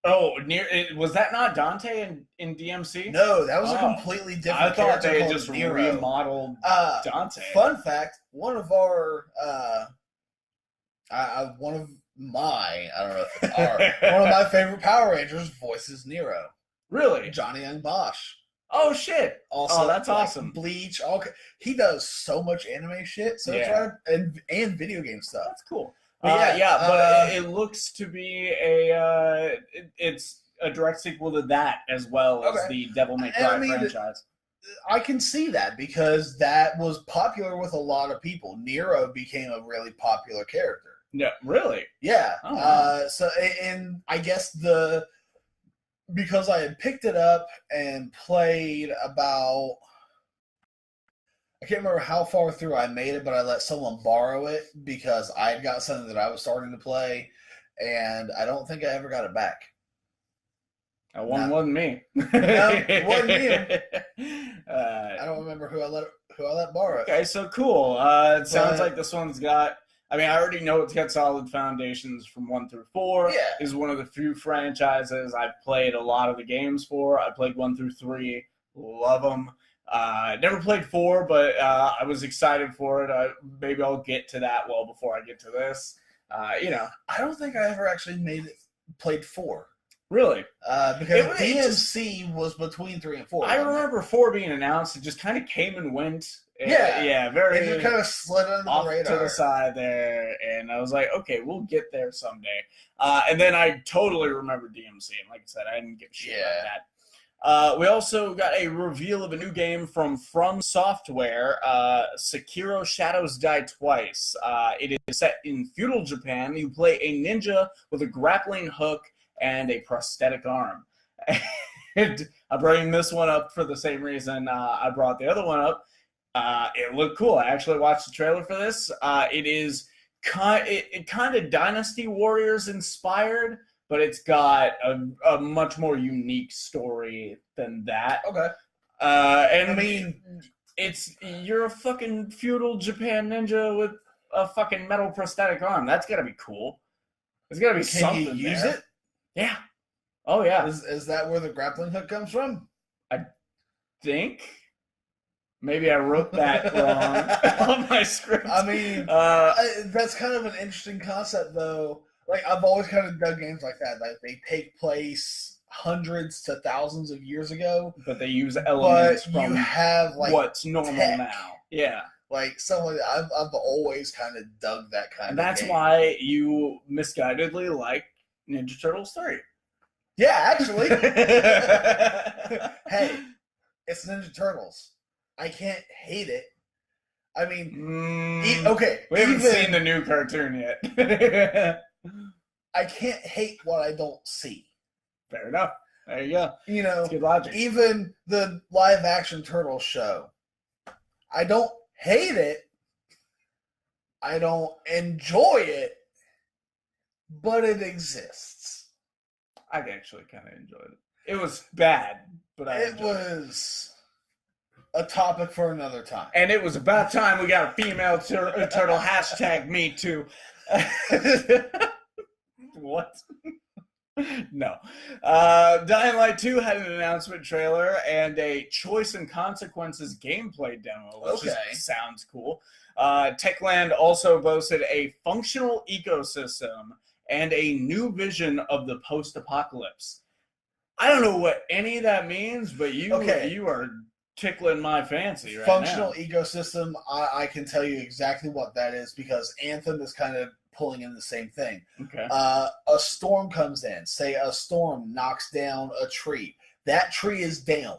Oh, was that not Dante in DMC? No, that was a completely different I thought character they called just Nero. remodeled Dante. Fun fact, one of our my favorite Power Rangers voices Nero. Really? Johnny Young Bosch. Oh shit! Also, that's awesome. Bleach. He does so much anime shit. So it's right, and video game stuff. That's cool. But but it looks to be it's a direct sequel to that as well as the Devil May Cry franchise. I can see that because that was popular with a lot of people. Nero became a really popular character. Yeah, really? Yeah. Oh, wow. And I guess because I had picked it up and played about, I can't remember how far through I made it, but I let someone borrow it because I had got something that I was starting to play, and I don't think I ever got it back. That one wasn't me. No, it wasn't you. I don't remember who I let borrow it. Okay, so cool. It sounds like this one's got, I mean, I already know it's got solid foundations from 1 through 4. Yeah. This is one of the few franchises I've played a lot of the games for. I played 1 through 3. Love them. Never played 4, but I was excited for it. Maybe I'll get to that well before I get to this. I don't think I ever actually played 4. Really? Because DMC was between 3 and 4. I remember 4 being announced. It just kind of came and went. Very. It just kind of slid under the radar. To the side there, and I was like, okay, we'll get there someday. And then I totally remember DMC, and like I said, I didn't give a shit about that. We also got a reveal of a new game from Software, Sekiro Shadows Die Twice. It is set in feudal Japan. You play a ninja with a grappling hook and a prosthetic arm. And I'm bringing this one up for the same reason I brought the other one up. It looked cool. I actually watched the trailer for this. It is kind of Dynasty Warriors inspired, but it's got a much more unique story than that. Okay. And I mean, you're a fucking feudal Japan ninja with a fucking metal prosthetic arm. That's gotta be cool. There's gotta be something. Can you use there. it? Yeah. Oh yeah. Is that where the grappling hook comes from? I think. Maybe I wrote that wrong on my script. I mean, that's kind of an interesting concept, though. Like, I've always kind of dug games like that. Like, they take place hundreds to thousands of years ago. But they use elements from you have, like, what's normal tech. now. Yeah. Like, stuff like that. I've always kind of dug that kind and of that's game. why you misguidedly like Ninja Turtles 3. Yeah, actually. Hey, it's Ninja Turtles. I can't hate it. I mean, okay. We haven't seen the new cartoon yet. I can't hate what I don't see. Fair enough. There you go. That's good logic. Even the live action Turtles show, I don't hate it. I don't enjoy it, but it exists. I actually kind of enjoyed it. It was bad, but it was a topic for another time. And it was about time we got a female turtle hashtag me too. What? No. Dying Light 2 had an announcement trailer and a Choice and Consequences gameplay demo, which sounds cool. Techland also boasted a functional ecosystem and a new vision of the post-apocalypse. I don't know what any of that means, but you are tickling my fancy right functional now. Ecosystem, I can tell you exactly what that is because Anthem is kind of pulling in the same thing. Okay. A storm comes in. Say a storm knocks down a tree. That tree is down.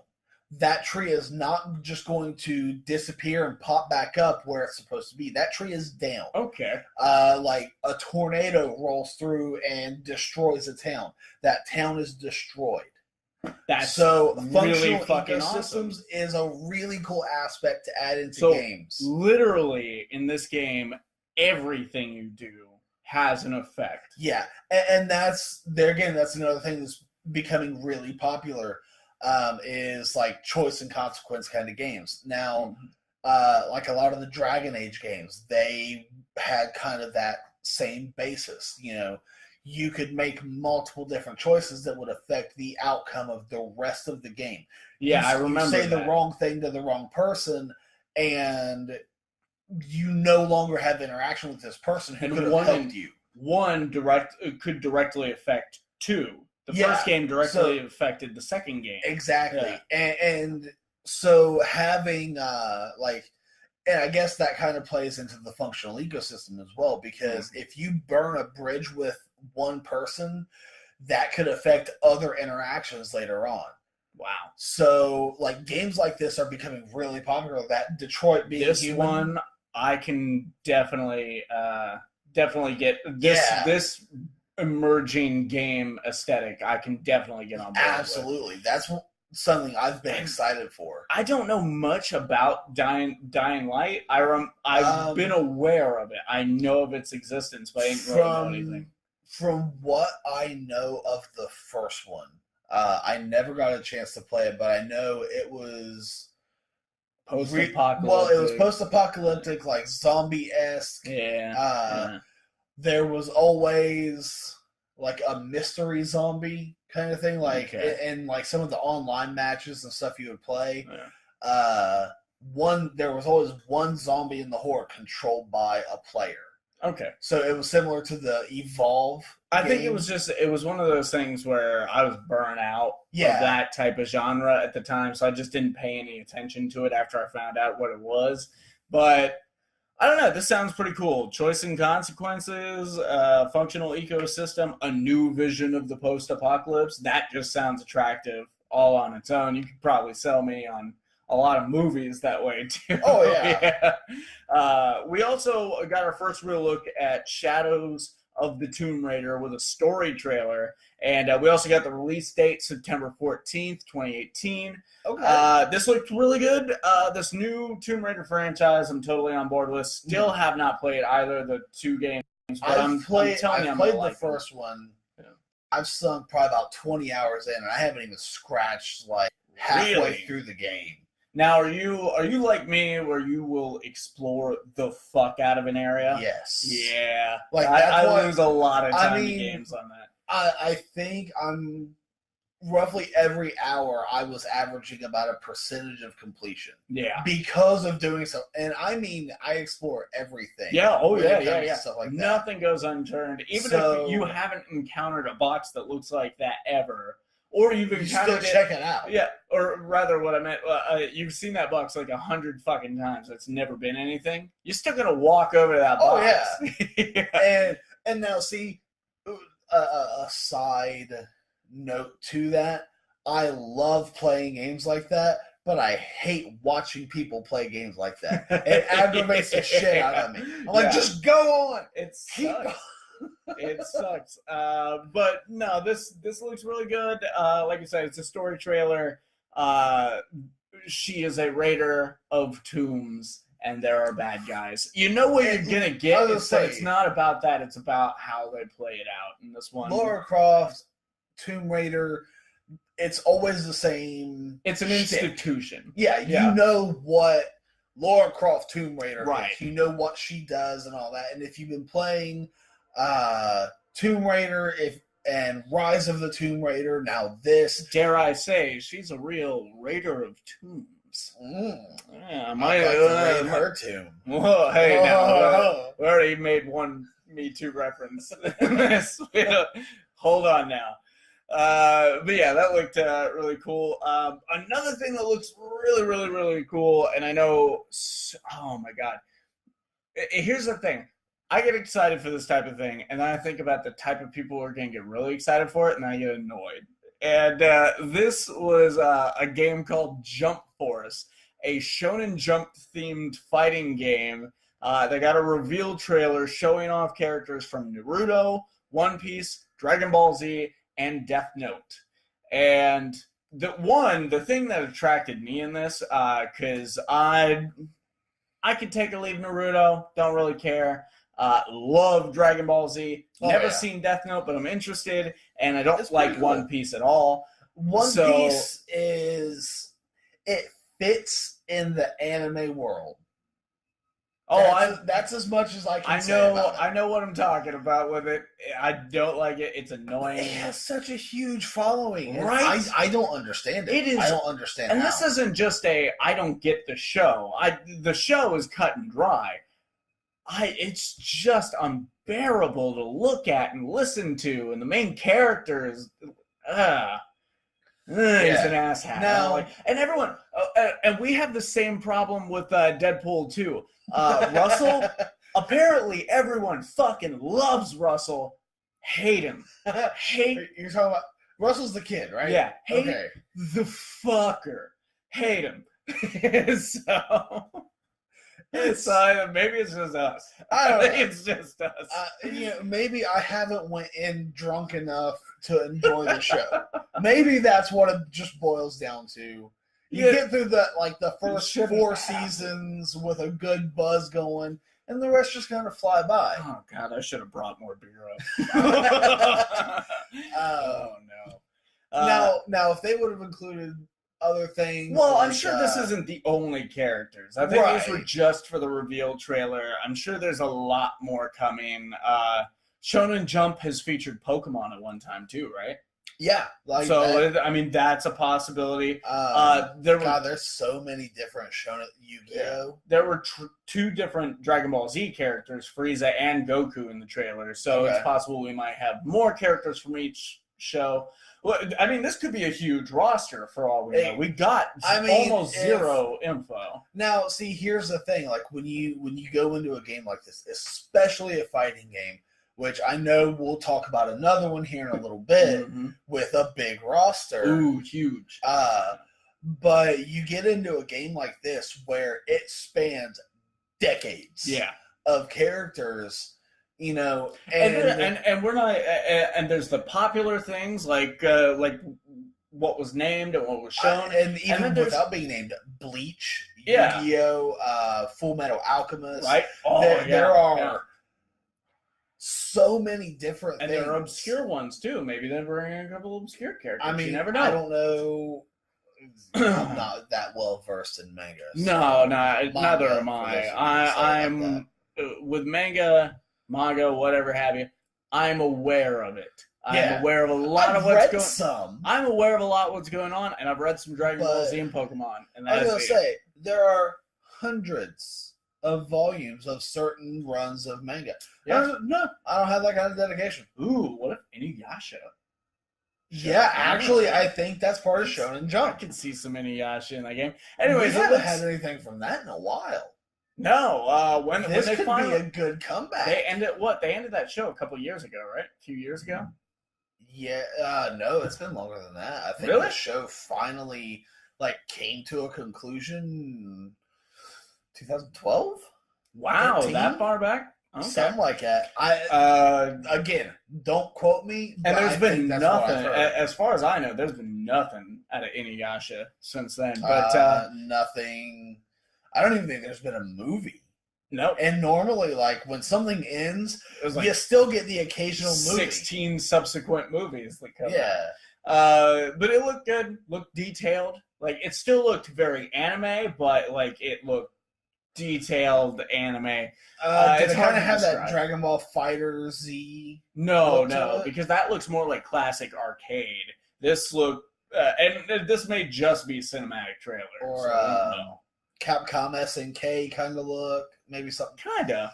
that tree is not just going to disappear and pop back up where it's supposed to be. That tree is down. Okay. Like a tornado rolls through and destroys a town. That town is destroyed. That's so really functional fucking ecosystems awesome. is a really cool aspect to add into games. Literally in this game, everything you do has an effect. Yeah, and that's that's another thing that's becoming really popular. Is like choice and consequence kind of games. Now, like a lot of the Dragon Age games, they had kind of that same basis. You know, you could make multiple different choices that would affect the outcome of the rest of the game. Yeah, I remember You say the wrong thing to the wrong person, and you no longer have interaction with this person who could have helped you. One could directly affect two. The first game directly affected the second game. Exactly. Yeah. And so having, and I guess that kind of plays into the functional ecosystem as well, because if you burn a bridge with one person, that could affect other interactions later on. Wow. So, like, games like this are becoming really popular. That Detroit Being this Human. One, I can definitely get this emerging game aesthetic. I can definitely get on board. Absolutely. That's something I've been excited for. I don't know much about Dying Light. I've been aware of it. I know of its existence, but I didn't really know anything. From what I know of the first one, I never got a chance to play it, but I know it was post-apocalyptic. Well, it was post-apocalyptic, like zombie-esque. Yeah. There was always like a mystery zombie kind of thing, like in like some of the online matches and stuff you would play. Yeah. There was always one zombie in the horde controlled by a player. Okay. So it was similar to the Evolve. I think it was one of those things where I was burnt out of that type of genre at the time, so I just didn't pay any attention to it after I found out what it was. But I don't know. This sounds pretty cool. Choice and consequences, functional ecosystem, a new vision of the post-apocalypse. That just sounds attractive all on its own. You could probably sell me on a lot of movies that way, too. Oh, yeah. We also got our first real look at Shadows of the Tomb Raider with a story trailer. And we also got the release date, September 14th, 2018. Okay. This looked really good. This new Tomb Raider franchise, I'm totally on board with. Still have not played either of the two games, but I've played the first one. Yeah. I've sunk probably about 20 hours in, and I haven't even scratched like halfway through the game. Now, are you like me, where you will explore the fuck out of an area? Yes. Yeah. Like I lose a lot of time in games on that. I think I'm roughly every hour I was averaging about a percentage of completion. Yeah. Because of doing so. And I mean, I explore everything. Yeah. Oh, yeah. Stuff like Nothing goes unturned. Even if you haven't encountered a box that looks like that ever. Or you've encountered it. Check it out. Yeah, or rather, what I meant, you've seen that box like 100 fucking times. It's never been anything. You're still gonna walk over to that box. Oh yeah. And now see, a side note to that. I love playing games like that, but I hate watching people play games like that. It aggravates the shit out of me. I'm like, just go on. Keep going. It sucks. But no, this looks really good. Like I said, it's a story trailer. She is a raider of tombs, and there are bad guys. You know what you're gonna get. It's not about that. It's about how they play it out in this one. Lara Croft, Tomb Raider. It's always the same. It's an institution. Yeah, you know what Lara Croft Tomb Raider right. is. You know what she does and all that. And if you've been playing Tomb Raider and Rise of the Tomb Raider, now this, dare I say, she's a real raider of tombs. Yeah, might raid her tomb. Whoa, hey, now we already made one Me Too reference. Hold on now. But yeah, that looked really cool. Another thing that looks really, really, really cool, and I know, oh my god, here's the thing. I get excited for this type of thing, and then I think about the type of people who are going to get really excited for it, and I get annoyed. And this was a game called Jump Force, a Shonen Jump themed fighting game. They got a reveal trailer showing off characters from Naruto, One Piece, Dragon Ball Z, and Death Note. And the thing that attracted me in this, because I could take a leave Naruto, don't really care. Love Dragon Ball Z. Never seen Death Note, but I'm interested, and I don't like cool. One Piece at all. One Piece it fits in the anime world. That's as much as I can say about it. I know what I'm talking about with it. I don't like it. It's annoying. It has such a huge following. Right? I don't understand it. I don't understand and how. This isn't just I don't get the show. The show is cut and dry. It's just unbearable to look at and listen to, and the main character is he's an asshat. No. And everyone, and we have the same problem with Deadpool too. Russell, apparently everyone fucking loves Russell. Hate him. You're talking about Russell's the kid, right? Yeah. Hate the fucker. Hate him. So maybe it's just us. I think it's just us. Maybe I haven't went in drunk enough to enjoy the show. Maybe that's what it just boils down to. You get through the first 4 seasons with a good buzz going, and the rest just kind of fly by. Oh God, I should have brought more beer up. Oh no. Now, if they would have included other things. Well, I'm sure this isn't the only characters. I think these were just for the reveal trailer. I'm sure there's a lot more coming. Shonen Jump has featured Pokemon at one time too, right? Yeah. I mean, that's a possibility. There's so many different Shonen Yu-Gi-Oh! Yeah. There were 2 different Dragon Ball Z characters, Frieza and Goku, in the trailer. So it's possible we might have more characters from each show. Well, I mean, this could be a huge roster for all we know. We got almost zero info. Now, see, here's the thing: when you go into a game like this, especially a fighting game, which I know we'll talk about another one here in a little bit with a big roster. Ooh, huge. But you get into a game like this where it spans decades. Of characters. And we're not, and there's the popular things like what was named and what was shown, and even without being named, Bleach, Yu-Gi-Oh, Full Metal Alchemist, right? There are so many different things. And there are obscure ones too. Maybe they're bringing a couple of obscure characters. I mean, you never know. I don't know. I'm not that well versed in manga. So neither am I. I'm with manga, whatever have you. I'm aware of it. I'm aware of a lot of what's going on. I'm aware of a lot of what's going on, and I've read some Dragon Ball Z and Pokemon. And I was going to say, there are hundreds of volumes of certain runs of manga. Yeah. No, I don't have that kind of dedication. Ooh, what if Inuyasha? Yeah, actually, I think that's part of Shonen Jump. I can see some Inuyasha in that game. Anyways, we haven't had anything from that in a while. No, when this they could finally be a good comeback. They ended that show a couple years ago, right? A few years ago. Yeah, no, it's been longer than that. I think the show finally came to a conclusion. 2012. Wow, 13? that far back. Okay. Something like that. Again, don't quote me. And there's been nothing, as far as I know. There's been nothing out of Inuyasha since then. But nothing. I don't even think there's been a movie. No. And normally, when something ends, you still get the occasional movie. 16 subsequent movies that come out. But it looked good, looked detailed. It still looked very anime, but it looked detailed anime. Did it kind of have that Dragon Ball Fighter Z? No, because that looks more like classic arcade. This looked, and this may just be cinematic trailer. Or Capcom SNK kind of look. Maybe something. Kinda.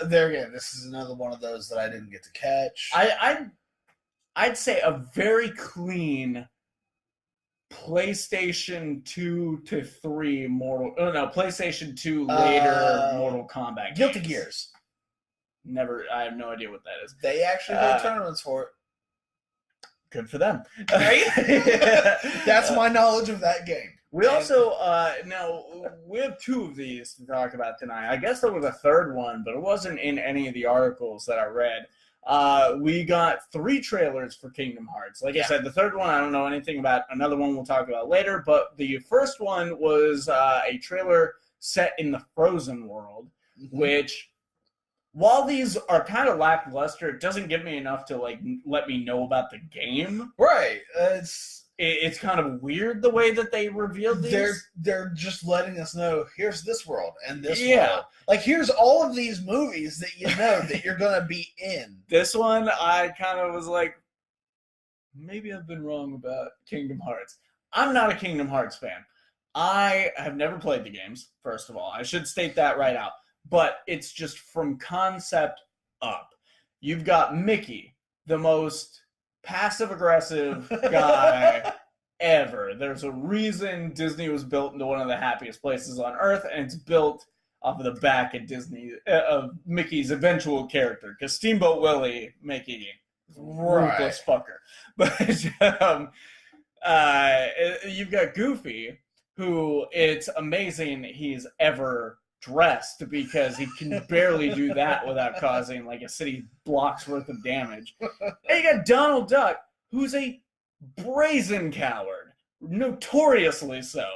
There again, this is another one of those that I didn't get to catch. I'd say a very clean PlayStation 2 to 3 PlayStation 2 later Mortal Kombat games. Guilty Gears. I have no idea what that is. They actually did tournaments for it. good for them. Right? That's my knowledge of that game. We also, now, we have 2 of these to talk about tonight. I guess there was a third one, but it wasn't in any of the articles that I read. We got 3 trailers for Kingdom Hearts. Like I said, the third one I don't know anything about. Another one we'll talk about later. But the first one was a trailer set in the Frozen world, which, while these are kind of lackluster, it doesn't give me enough to like let me know about the game. Right. It's kind of weird the way that they revealed these. They're just letting us know, here's this world and this world. Like, here's all of these movies that you know that you're going to be in. This one, I kind of was like, maybe I've been wrong about Kingdom Hearts. I'm not a Kingdom Hearts fan. I have never played the games, first of all. I should state that right out. But it's just from concept up. You've got Mickey, the most passive-aggressive guy ever. There's a reason Disney was built into one of the happiest places on Earth, and it's built off of the back of Mickey's eventual character. Because Steamboat Willie, Mickey, ruthless fucker. But you've got Goofy, who it's amazing he's ever dressed, because he can barely do that without causing like a city block's worth of damage. And you got Donald Duck, who's a brazen coward, notoriously so.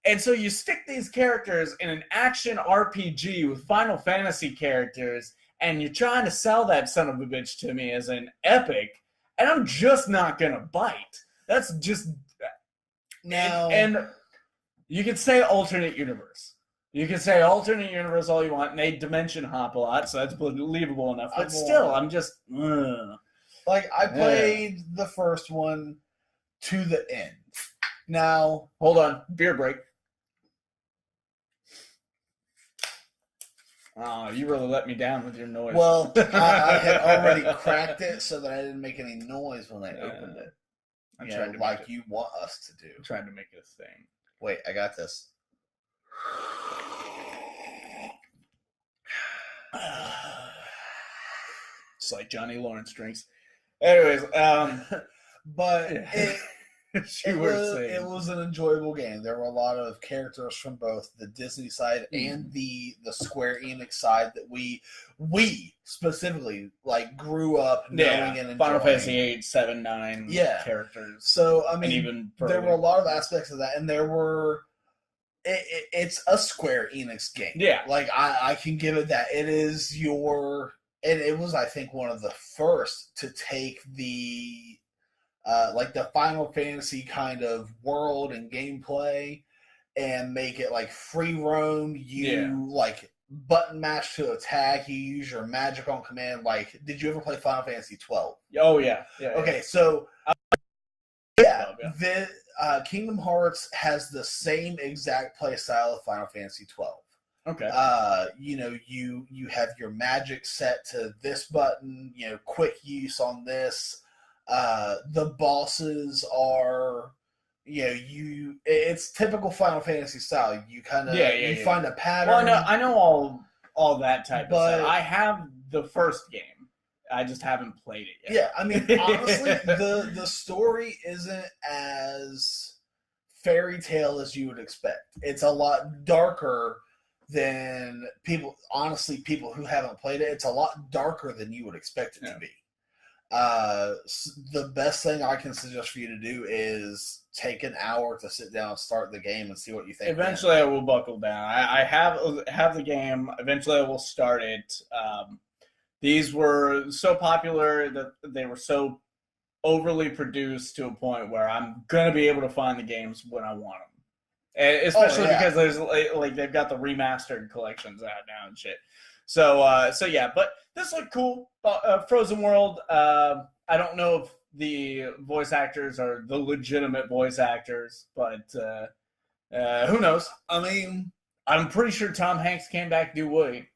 And so you stick these characters in an action RPG with Final Fantasy characters, and you're trying to sell that son of a bitch to me as an epic, and I'm just not gonna bite. That's just... Now... And you could say alternate universe. You can say alternate universe all you want, and they dimension hop a lot, so that's believable enough. But still, I'm just... Like, I played the first one to the end. Now... Hold on. Beer break. Oh, you really let me down with your noise. Well, I had already cracked it so that I didn't make any noise when I opened it. I'm trying to like you want us to do. I'm trying to make it a thing. Wait, I got this. It's like Johnny Lawrence drinks. Anyways, but it was an enjoyable game. There were a lot of characters from both the Disney side and the Square Enix side that we specifically like grew up knowing and enjoying. Final Fantasy 8, 7, 9 characters. So I mean, even there were a lot of aspects of that, and there were. It's a Square Enix game. Yeah. Like, I can give it that. It is your... And it was, I think, one of the first to take the... like, the Final Fantasy kind of world and gameplay and make it, like, free roam. Like, button mash to attack. You use your magic on command. Like, did you ever play Final Fantasy 12? Oh, yeah. Okay, so... Kingdom Hearts has the same exact play style of Final Fantasy 12. Okay. You have your magic set to this button, quick use on this. The bosses are, it's typical Final Fantasy style. You kind of you find a pattern. Well, I know all that type of stuff. I have the first game. I just haven't played it yet. Yeah, I mean, honestly, the story isn't as fairy tale as you would expect. It's a lot darker than people who haven't played it. It's a lot darker than you would expect it to be. The best thing I can suggest for you to do is take an hour to sit down and start the game and see what you think. Eventually, I will buckle down. I have the game. Eventually, I will start it. These were so popular that they were so overly produced to a point where I'm going to be able to find the games when I want them. And especially because there's like they've got the remastered collections out now and shit. So yeah, but this looked cool. Frozen World, I don't know if the voice actors are the legitimate voice actors, but who knows? I mean, I'm pretty sure Tom Hanks came back to do Woody.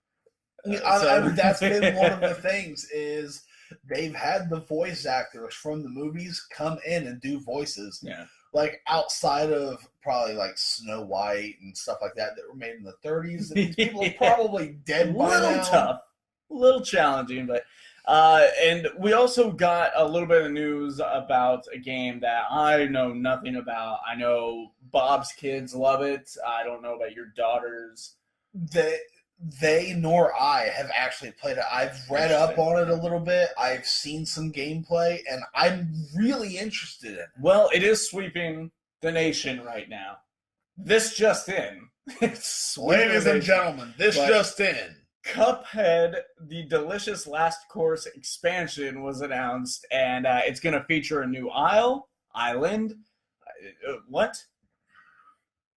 That's been one of the things is they've had the voice actors from the movies come in and do voices. Yeah. Like outside of probably like Snow White and stuff like that were made in the 30s. These people are probably dead by now. A little tough. A little challenging, but And we also got a little bit of news about a game that I know nothing about. I know Bobb's kids love it. I don't know about your daughters. They nor I have actually played it. I've read up on it a little bit. I've seen some gameplay, and I'm really interested in it. Well, it is sweeping the nation right now. This just in. Ladies and gentlemen, this just in. Cuphead, the Delicious Last Course expansion was announced, and it's going to feature a new island. What?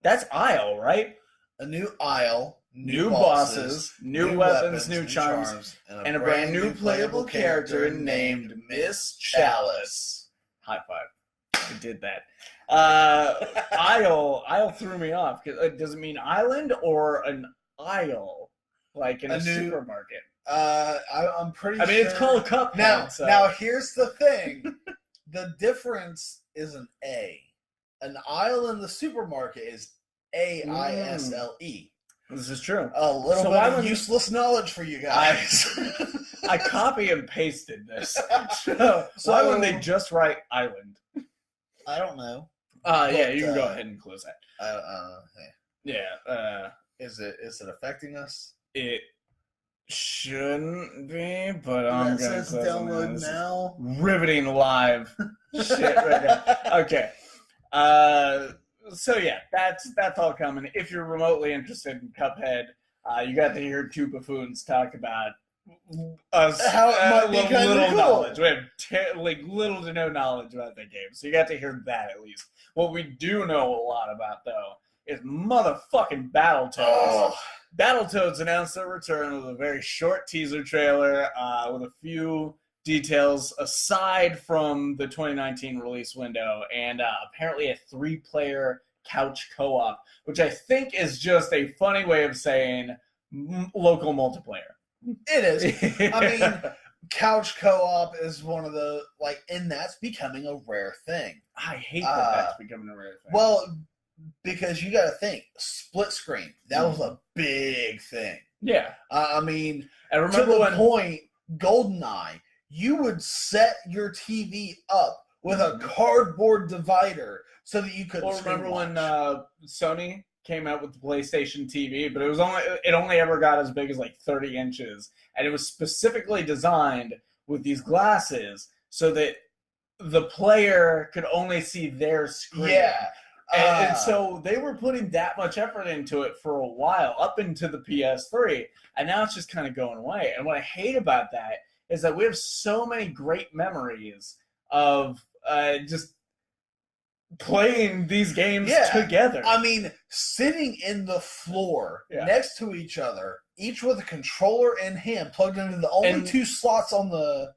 That's Isle, right? A new Isle. New bosses, new weapons, new charms, and a brand new playable character named Miss Chalice. High five. I did that. Isle threw me off. Does it mean island or an aisle? Like in a supermarket? I'm pretty sure. I mean, it's called Cuphead. Now, here's the thing. The difference is an A. An aisle in the supermarket is AISLE. This is true. A little bit of useless knowledge for you guys. I copy and pasted this. So why wouldn't they just write island? I don't know. Yeah, you can go ahead and close that. Hey. Yeah. Is it affecting us? It shouldn't be, but I'm going to close download now. Riveting live shit right now. Okay. So yeah, that's all coming. If you're remotely interested in Cuphead, you got to hear two buffoons talk about us. How it might be kind of cool. Knowledge. We have little to no knowledge about the game, so you got to hear that at least. What we do know a lot about though is motherfucking Battletoads. Oh. Battletoads announced their return with a very short teaser trailer with a few details aside from the 2019 release window, and apparently a 3-player couch co-op, which I think is just a funny way of saying local multiplayer. It is. I mean, couch co-op is one of the, and that's becoming a rare thing. I hate that that's becoming a rare thing. Well, because you got to think, split screen, that was a big thing. Yeah. I mean, I remember to the point, GoldenEye, you would set your TV up with a cardboard divider so that you could. Well, remember when Sony came out with the PlayStation TV, but it only ever got as big as 30 inches, and it was specifically designed with these glasses so that the player could only see their screen. Yeah. And so they were putting that much effort into it for a while, up into the PS3, and now it's just kind of going away. And what I hate about that is that we have so many great memories of just playing these games together. I mean, sitting in the floor next to each other, each with a controller in hand, plugged into the only 2 slots on the...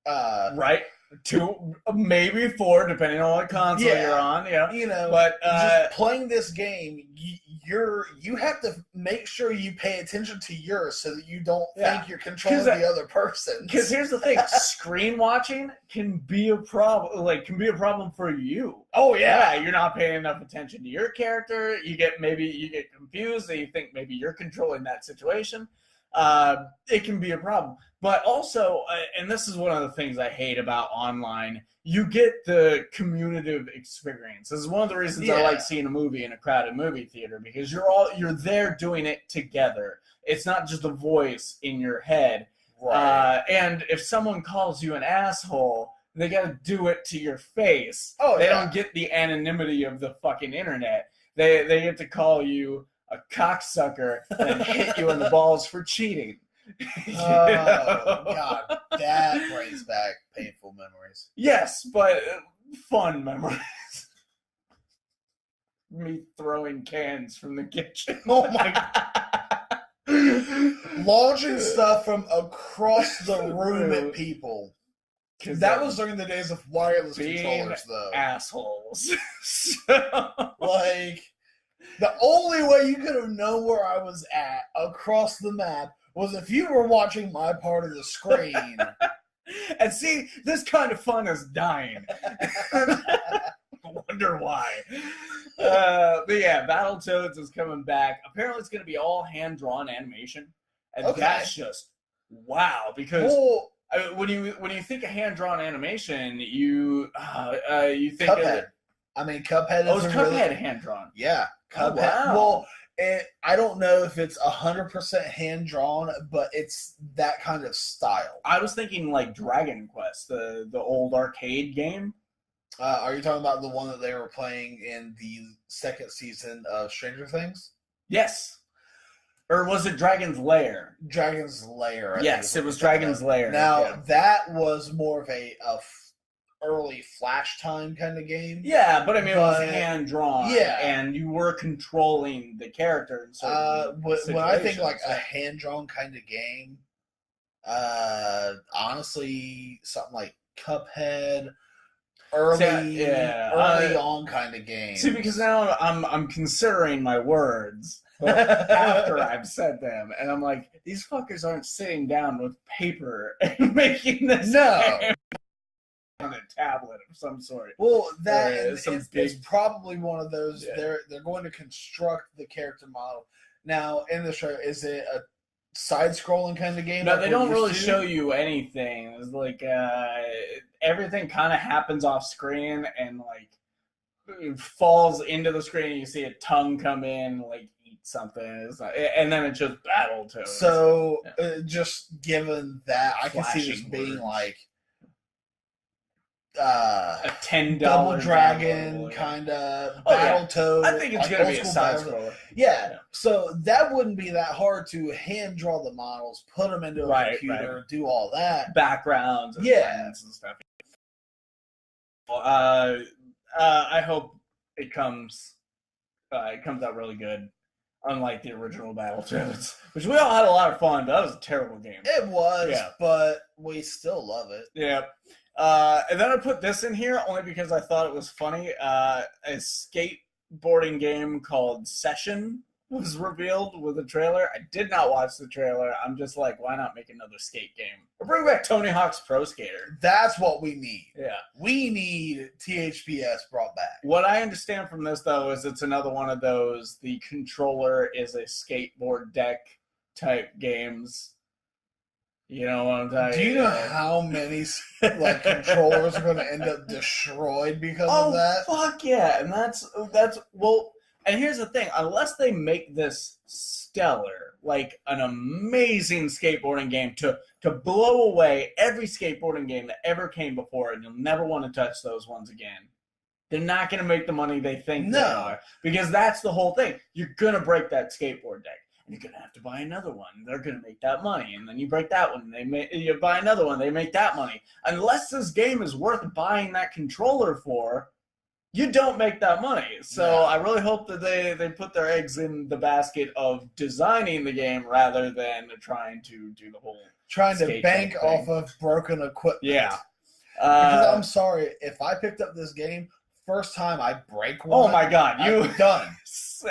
right. 2, maybe 4, depending on what console you're on. Yeah, but just playing this game, you have to make sure you pay attention to yours so that you don't think you're controlling the other person. Because here's the thing: screen watching can be a problem. Can be a problem for you. Oh yeah, you're not paying enough attention to your character. You get confused, and you think maybe you're controlling that situation. It can be a problem. But also, and this is one of the things I hate about online, you get the communicative experience. This is one of the reasons I like seeing a movie in a crowded movie theater, because you're there doing it together. It's not just a voice in your head. Right. And if someone calls you an asshole, they got to do it to your face. They don't get the anonymity of the fucking internet. They get to call you a cocksucker and hit you in the balls for cheating. Oh, God. That brings back painful memories. Yes, but fun memories. Me throwing cans from the kitchen. Oh, my God. Launching stuff from across the room at people. That was during the days of wireless controllers, though. Assholes. The only way you could have known where I was at across the map was if you were watching my part of the screen. And see, this kind of fun is dying. I wonder why. But yeah, Battletoads is coming back. Apparently it's going to be all hand-drawn animation. And that's just wow, because When you think of hand-drawn animation, you think Cuphead. Cuphead is Cuphead hand-drawn. Yeah, Cuphead. Oh, wow. Well, I don't know if it's 100% hand-drawn, but it's that kind of style. I was thinking like Dragon Quest, the old arcade game. Are you talking about the one that they were playing in the second season of Stranger Things? Yes. Or was it Dragon's Lair? Dragon's Lair. Yes, it was Dragon's Lair. Now, that was more of a early Flash time kind of game. Yeah, but it was hand-drawn. Yeah. And you were controlling the character in certain when I think like a hand-drawn kind of game, honestly, something like Cuphead, early on kind of game. See, because now I'm considering my words after I've said them, and I'm like, these fuckers aren't sitting down with paper and making this game on a tablet of some sort. Well, that is probably one of those. Yeah. They're going to construct the character model. Now, in the show, is it a side-scrolling kind of game? No, they don't really show you anything. It's like everything kind of happens off screen and like it falls into the screen. And you see a tongue come in, like eat something, and then it just battle to it. So, just given that, I can see this being like a $10 Double Dragon kind of Battletoad. I think it's going to be a side scroller. Yeah, so that wouldn't be that hard to hand draw the models, put them into a computer, do all that backgrounds, and and stuff. Well, I hope it comes out really good. Unlike the original Battletoads, which we all had a lot of fun, but that was a terrible game. It was, but we still love it. Yeah. And then I put this in here only because I thought it was funny. A skateboarding game called Session was revealed with a trailer. I did not watch the trailer. I'm just like, why not make another skate game? Or bring back Tony Hawk's Pro Skater. That's what we need. Yeah. We need THPS brought back. What I understand from this, though, is it's another one of those, the controller is a skateboard deck type games. You know what I'm talking about? Do you know how many controllers are going to end up destroyed because of that? Oh, fuck yeah. And that's well, and here's the thing. Unless they make this stellar, like an amazing skateboarding game to blow away every skateboarding game that ever came before, and you'll never want to touch those ones again, they're not going to make the money they think they are. Because that's the whole thing. You're going to break that skateboard deck. You're going to have to buy another one. They're going to make that money. And then you break that one. You buy another one. They make that money. Unless this game is worth buying that controller for, you don't make that money. So I really hope that they put their eggs in the basket of designing the game rather than trying to do the whole trying to bank off of broken equipment. Yeah. Because I'm sorry, if I picked up this game, first time I break one. Oh my God. I'm done.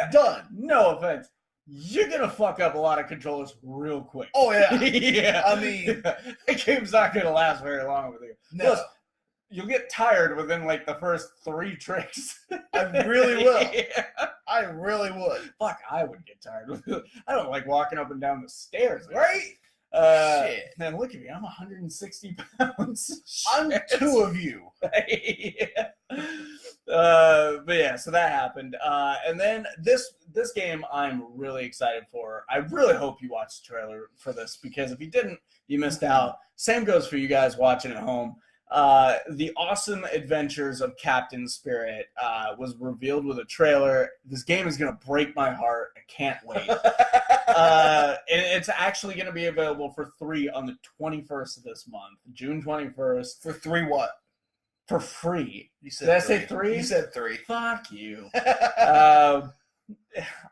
Done. No offense. You're going to fuck up a lot of controllers real quick. Oh, yeah. Yeah. I mean, the game's not going to last very long with you. No. Plus, you'll get tired within, like, the first 3 tricks. I really will. Yeah. I really would. Fuck, I would get tired. I don't like walking up and down the stairs. Right? Shit. Man, look at me. I'm 160 pounds. I'm 2 of you. Yeah. But yeah, so that happened. And then this game I'm really excited for. I really hope you watched the trailer for this, because if you didn't, you missed out. Same goes for you guys watching at home. The Awesome Adventures of Captain Spirit was revealed with a trailer. This game is going to break my heart. I can't wait. And it's actually going to be available for free on the 21st of this month, June 21st. For 3 what? For free. You said Did I say 3? You said 3. Fuck you.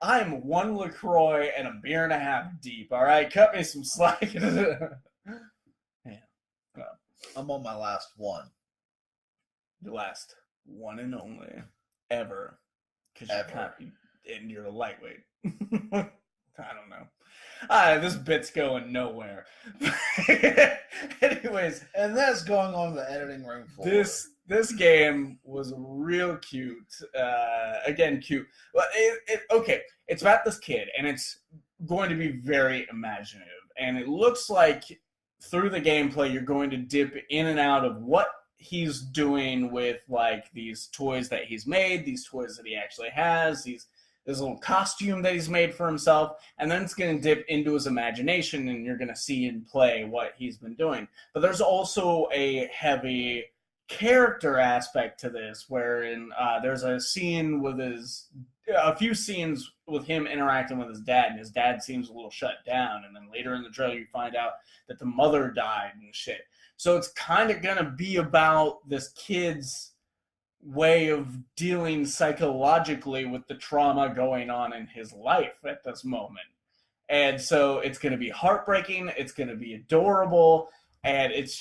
I'm 1 LaCroix and a beer and a half deep, all right? Cut me some slack. Yeah. I'm on my last one. The last one and only. Ever. Because you're a lightweight. I don't know. This bit's going nowhere. Anyways. And that's going on in the editing room floor. This game was real cute. Again, cute. Well, okay, it's about this kid, and it's going to be very imaginative. And it looks like through the gameplay, you're going to dip in and out of what he's doing with like these toys that he's made, these toys that he actually has, this little costume that he's made for himself, and then it's going to dip into his imagination, and you're going to see and play what he's been doing. But there's also a heavy character aspect to this, wherein there's a few scenes with him interacting with his dad, and his dad seems a little shut down, and then later in the trailer you find out that the mother died and shit. So it's kind of going to be about this kid's way of dealing psychologically with the trauma going on in his life at this moment. And so it's going to be heartbreaking, it's going to be adorable, and it's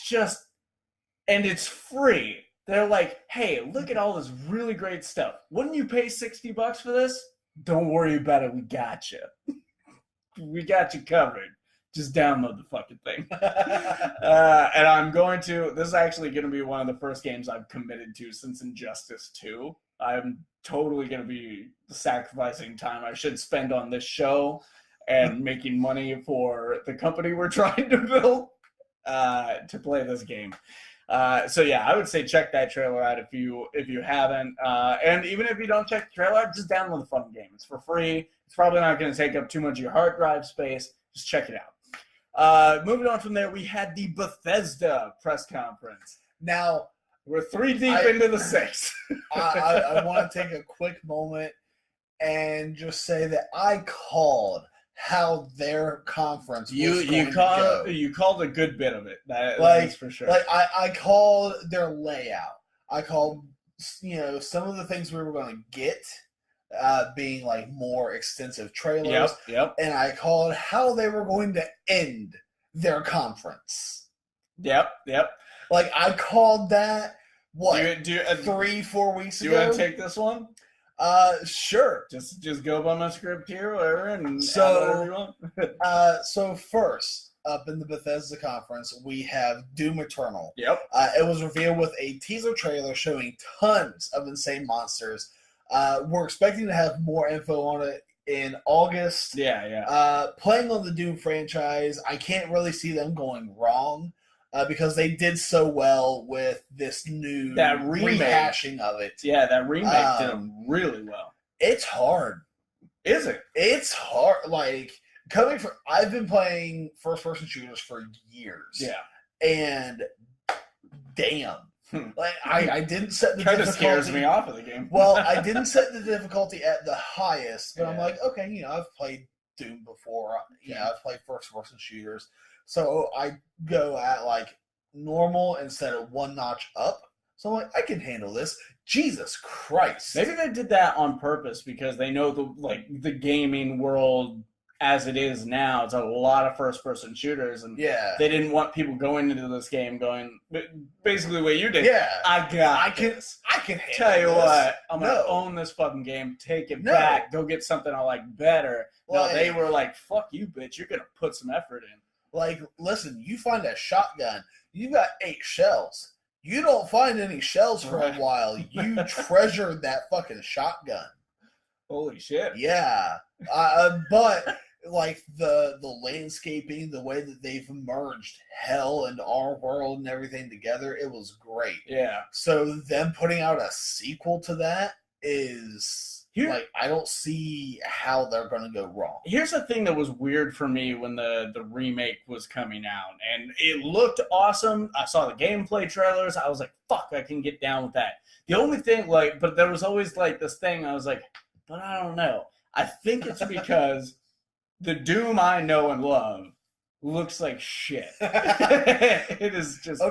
free. They're like, hey, look at all this really great stuff. Wouldn't you pay $60 for this? Don't worry about it, we got you. We got you covered. Just download the fucking thing. And this is actually going to be one of the first games I've committed to since Injustice 2. I'm totally going to be sacrificing time I should spend on this show and making money for the company we're trying to build to play this game. So yeah, I would say check that trailer out if you haven't. And even if you don't check the trailer out, just download the fucking game. It's for free. It's probably not going to take up too much of your hard drive space. Just check it out. Moving on from there, we had the Bethesda press conference. Now, we're 3 deep into the 6. I want to take a quick moment and just say that I called how their conference was going to go. You called a good bit of it. That's for sure. Like I called their layout. I called some of the things we were going to get. Being like more extensive trailers. Yep. And I called how they were going to end their conference. Yep. Like I called that 3-4 weeks ago. Do you want to take this one? Sure. Just go by my script here, whatever, and so you want. So first up in the Bethesda conference, we have Doom Eternal. Yep. It was revealed with a teaser trailer showing tons of insane monsters. We're expecting to have more info on it in August. Yeah. Playing on the Doom franchise, I can't really see them going wrong because they did so well with this new rehashing of it. Yeah, that remake did them really well. It's hard. Is it? It's hard. Like, I've been playing first-person shooters for years. Yeah. And damn. Like I didn't set the kind difficulty. Of scares me off of the game. Well, I didn't set the difficulty at the highest, but Yeah. I'm like, okay, I've played Doom before. I've played first-person shooters, so I go at like normal instead of one notch up. So I'm like, I can handle this. Jesus Christ! Maybe they did that on purpose because they know the gaming world as it is now. It's a lot of first-person shooters, and they didn't want people going into this game going basically what you did. Yeah, I can handle tell you this. what, I'm gonna own this fucking game, take it back, go get something I like better. No, they were like, "Fuck you, bitch! You're gonna put some effort in." Like, listen, you find a shotgun, you got 8 shells. You don't find any shells for a while. You treasure that fucking shotgun. Holy shit! Yeah, but. Like the landscaping, the way that they've merged hell and our world and everything together, it was great. Yeah. So them putting out a sequel to that is like, I don't see how they're going to go wrong. Here's the thing that was weird for me when the remake was coming out, and it looked awesome. I saw the gameplay trailers. I was like, fuck, I can get down with that. The only thing, but there was always this thing. I was like, but I don't know. I think it's because the Doom I know and love looks like shit. It is just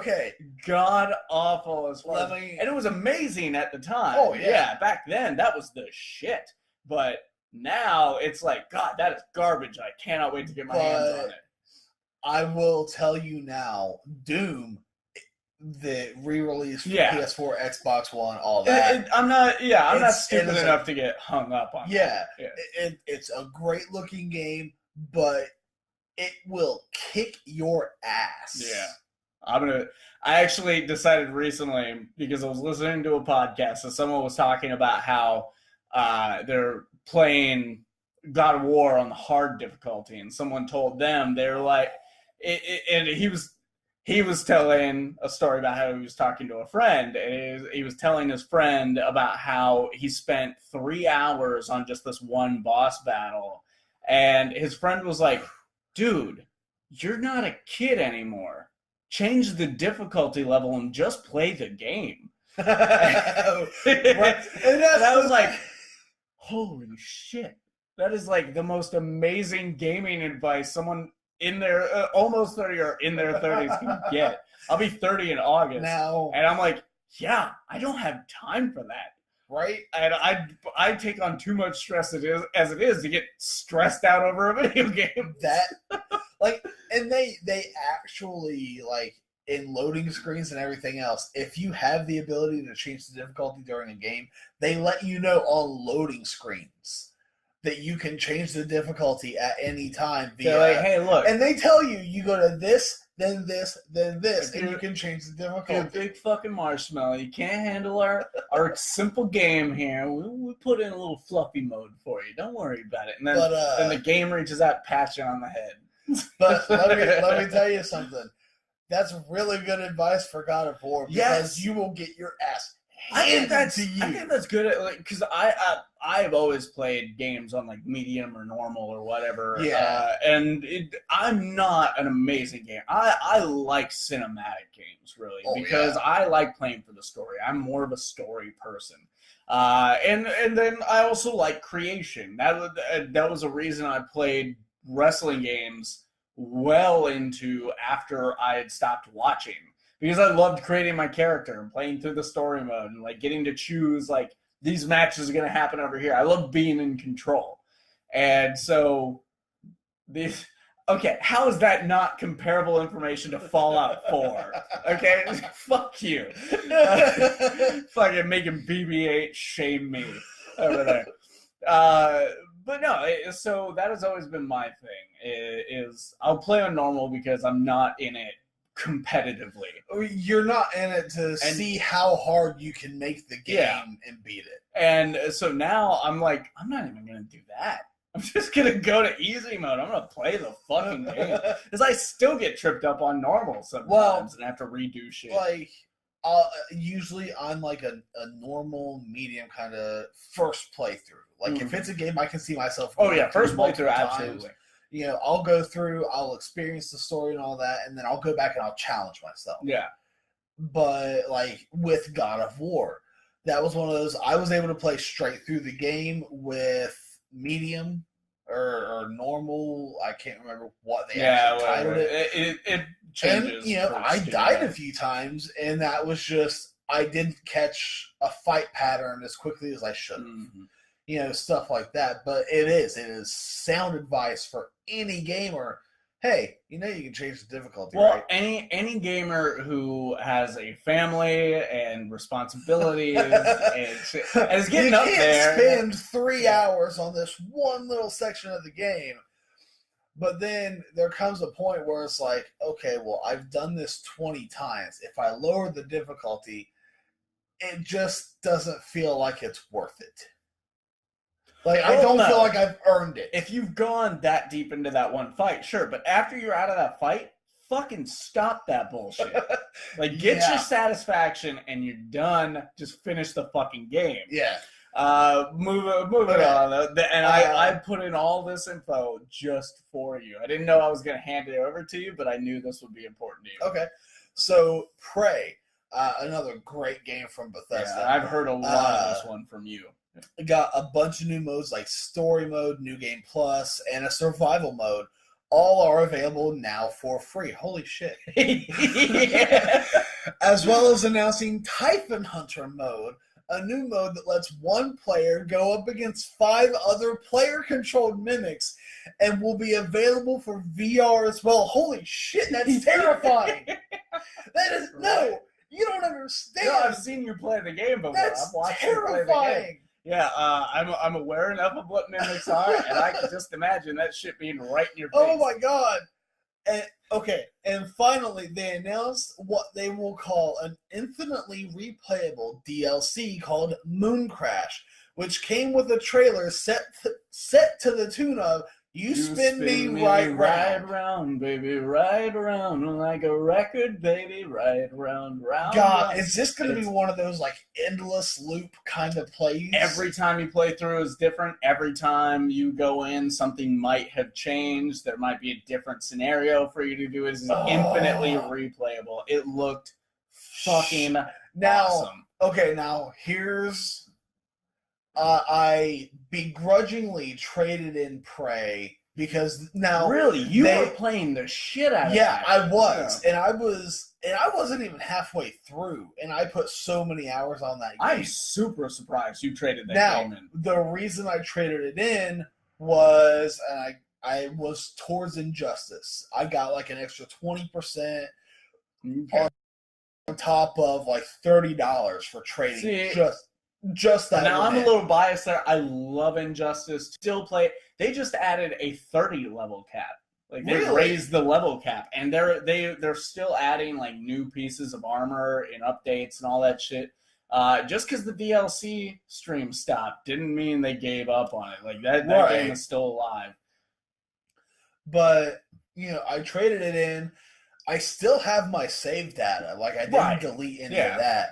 god awful as far and it was amazing at the time. Oh yeah, back then that was the shit. But now it's like, God, that is garbage. I cannot wait to get my hands on it. I will tell you now, Doom, the re-release for PS4, Xbox One, all that. I'm not stupid enough to get hung up on. It's a great looking game, but it will kick your ass. Yeah, I actually decided recently, because I was listening to a podcast and someone was talking about how they're playing God of War on the hard difficulty, and someone told them, they're like, and he was he was telling a story about how he was talking to a friend, and he was telling his friend about how he spent 3 hours on just this one boss battle, and his friend was like, dude, you're not a kid anymore. Change the difficulty level and just play the game. Right. And I was like, holy shit. That is like the most amazing gaming advice someone in their almost 30 or in their 30s can get. I'll be 30 in August. Now, and I'm like, yeah, I don't have time for that. right? And I take on too much stress as it is to get stressed out over a video game. That, like, and they actually, like, in loading screens and everything else, if you have the ability to change the difficulty during a game, they let you know on loading screens that you can change the difficulty at any time via. They're like, hey, look. And they tell you, you go to this, then this, then this, and you can change the You're a difficulty. big fucking marshmallow. You can't handle our simple game here. We put in a little fluffy mode for you. Don't worry about it. And then, then the game reaches out, pats you on the head. But let me tell you something. That's really good advice for God of War, because Yes. you will get your ass I think handed to you. I think that's good. Because I've always played games on like medium or normal or whatever. Yeah. And I'm not an amazing game. I like cinematic games really because I like playing for the story. I'm more of a story person. And then I also like creation. That was a reason I played wrestling games well into after I had stopped watching. Because I loved creating my character and playing through the story mode and like getting to choose like these matches are going to happen over here. I love being in control. And so how is that not comparable information to Fallout 4? Okay, fuck you. Fucking making BB-8 shame me over there. But no, so that has always been my thing. Is I'll play on normal because I'm not in it competitively. You're not in it to see how hard you can make the game and beat it. And so now I'm like, I'm not even going to do that. I'm just going to go to easy mode. I'm going to play the fucking game. Because I still get tripped up on normal sometimes and have to redo shit. Like, usually I'm like a normal, medium kind of first playthrough. Like, if it's a game I can see myself first playthrough, times, absolutely. You know, I'll go through, I'll experience the story and all that, and then I'll go back and I'll challenge myself. Yeah. But, like, with God of War, that was one of those, I was able to play straight through the game with medium or normal. I can't remember what they actually titled it. It changes. And, you know, I died a few times, and that was just, I didn't catch a fight pattern as quickly as I should have. Mm-hmm. You know, stuff like that. But it is sound advice for any gamer. Hey, you know you can change the difficulty, right? Any gamer who has a family and responsibilities and is getting up there. You can't spend 3 hours on this one little section of the game. But then there comes a point where it's like, okay, well, I've done this 20 times. If I lower the difficulty, it just doesn't feel like it's worth it. Like, I don't feel like I've earned it. If you've gone that deep into that one fight, sure. But after you're out of that fight, fucking stop that bullshit. Like, get your satisfaction and you're done. Just finish the fucking game. Yeah. Moving on. And I put in all this info just for you. I didn't know I was going to hand it over to you, but I knew this would be important to you. Okay. So, Prey, another great game from Bethesda. Yeah, I've heard a lot of this one from you. Got a bunch of new modes like Story Mode, New Game Plus, and a Survival Mode. All are available now for free. Holy shit. As well as announcing Typhon Hunter Mode, a new mode that lets one player go up against 5 other player-controlled mimics and will be available for VR as well. Holy shit, that's terrifying. That is, no, you don't understand. No, I've seen you play the game before. That's I've watched terrifying. You play the game. Yeah, I'm aware enough of what mimics are, and I can just imagine that shit being right in your face. Oh my god! And finally, they announced what they will call an infinitely replayable DLC called Moon Crash, which came with a trailer set to the tune of You spin me right round, baby, right around like a record, baby, right round. God, is this going to be one of those like endless loop kind of plays? Every time you play through is different. Every time you go in, something might have changed. There might be a different scenario for you to do. It's infinitely replayable. It looked fucking awesome. Okay, now here's... I begrudgingly traded in Prey because now really you were playing the shit out of it. Yeah, I was, and I wasn't even halfway through, and I put so many hours on that game. I'm super surprised you traded that game in. The reason I traded it in was, and I was towards Injustice. I got like an extra 20% on top of like $30 for trading. Just that. Now I'm a little biased there. I love Injustice. Still play it. They just added a 30 level cap. Like they raised the level cap, and they're still adding like new pieces of armor and updates and all that shit. Just because the DLC stream stopped didn't mean they gave up on it. Like that game is still alive. But I traded it in. I still have my save data. Like I didn't delete any of that.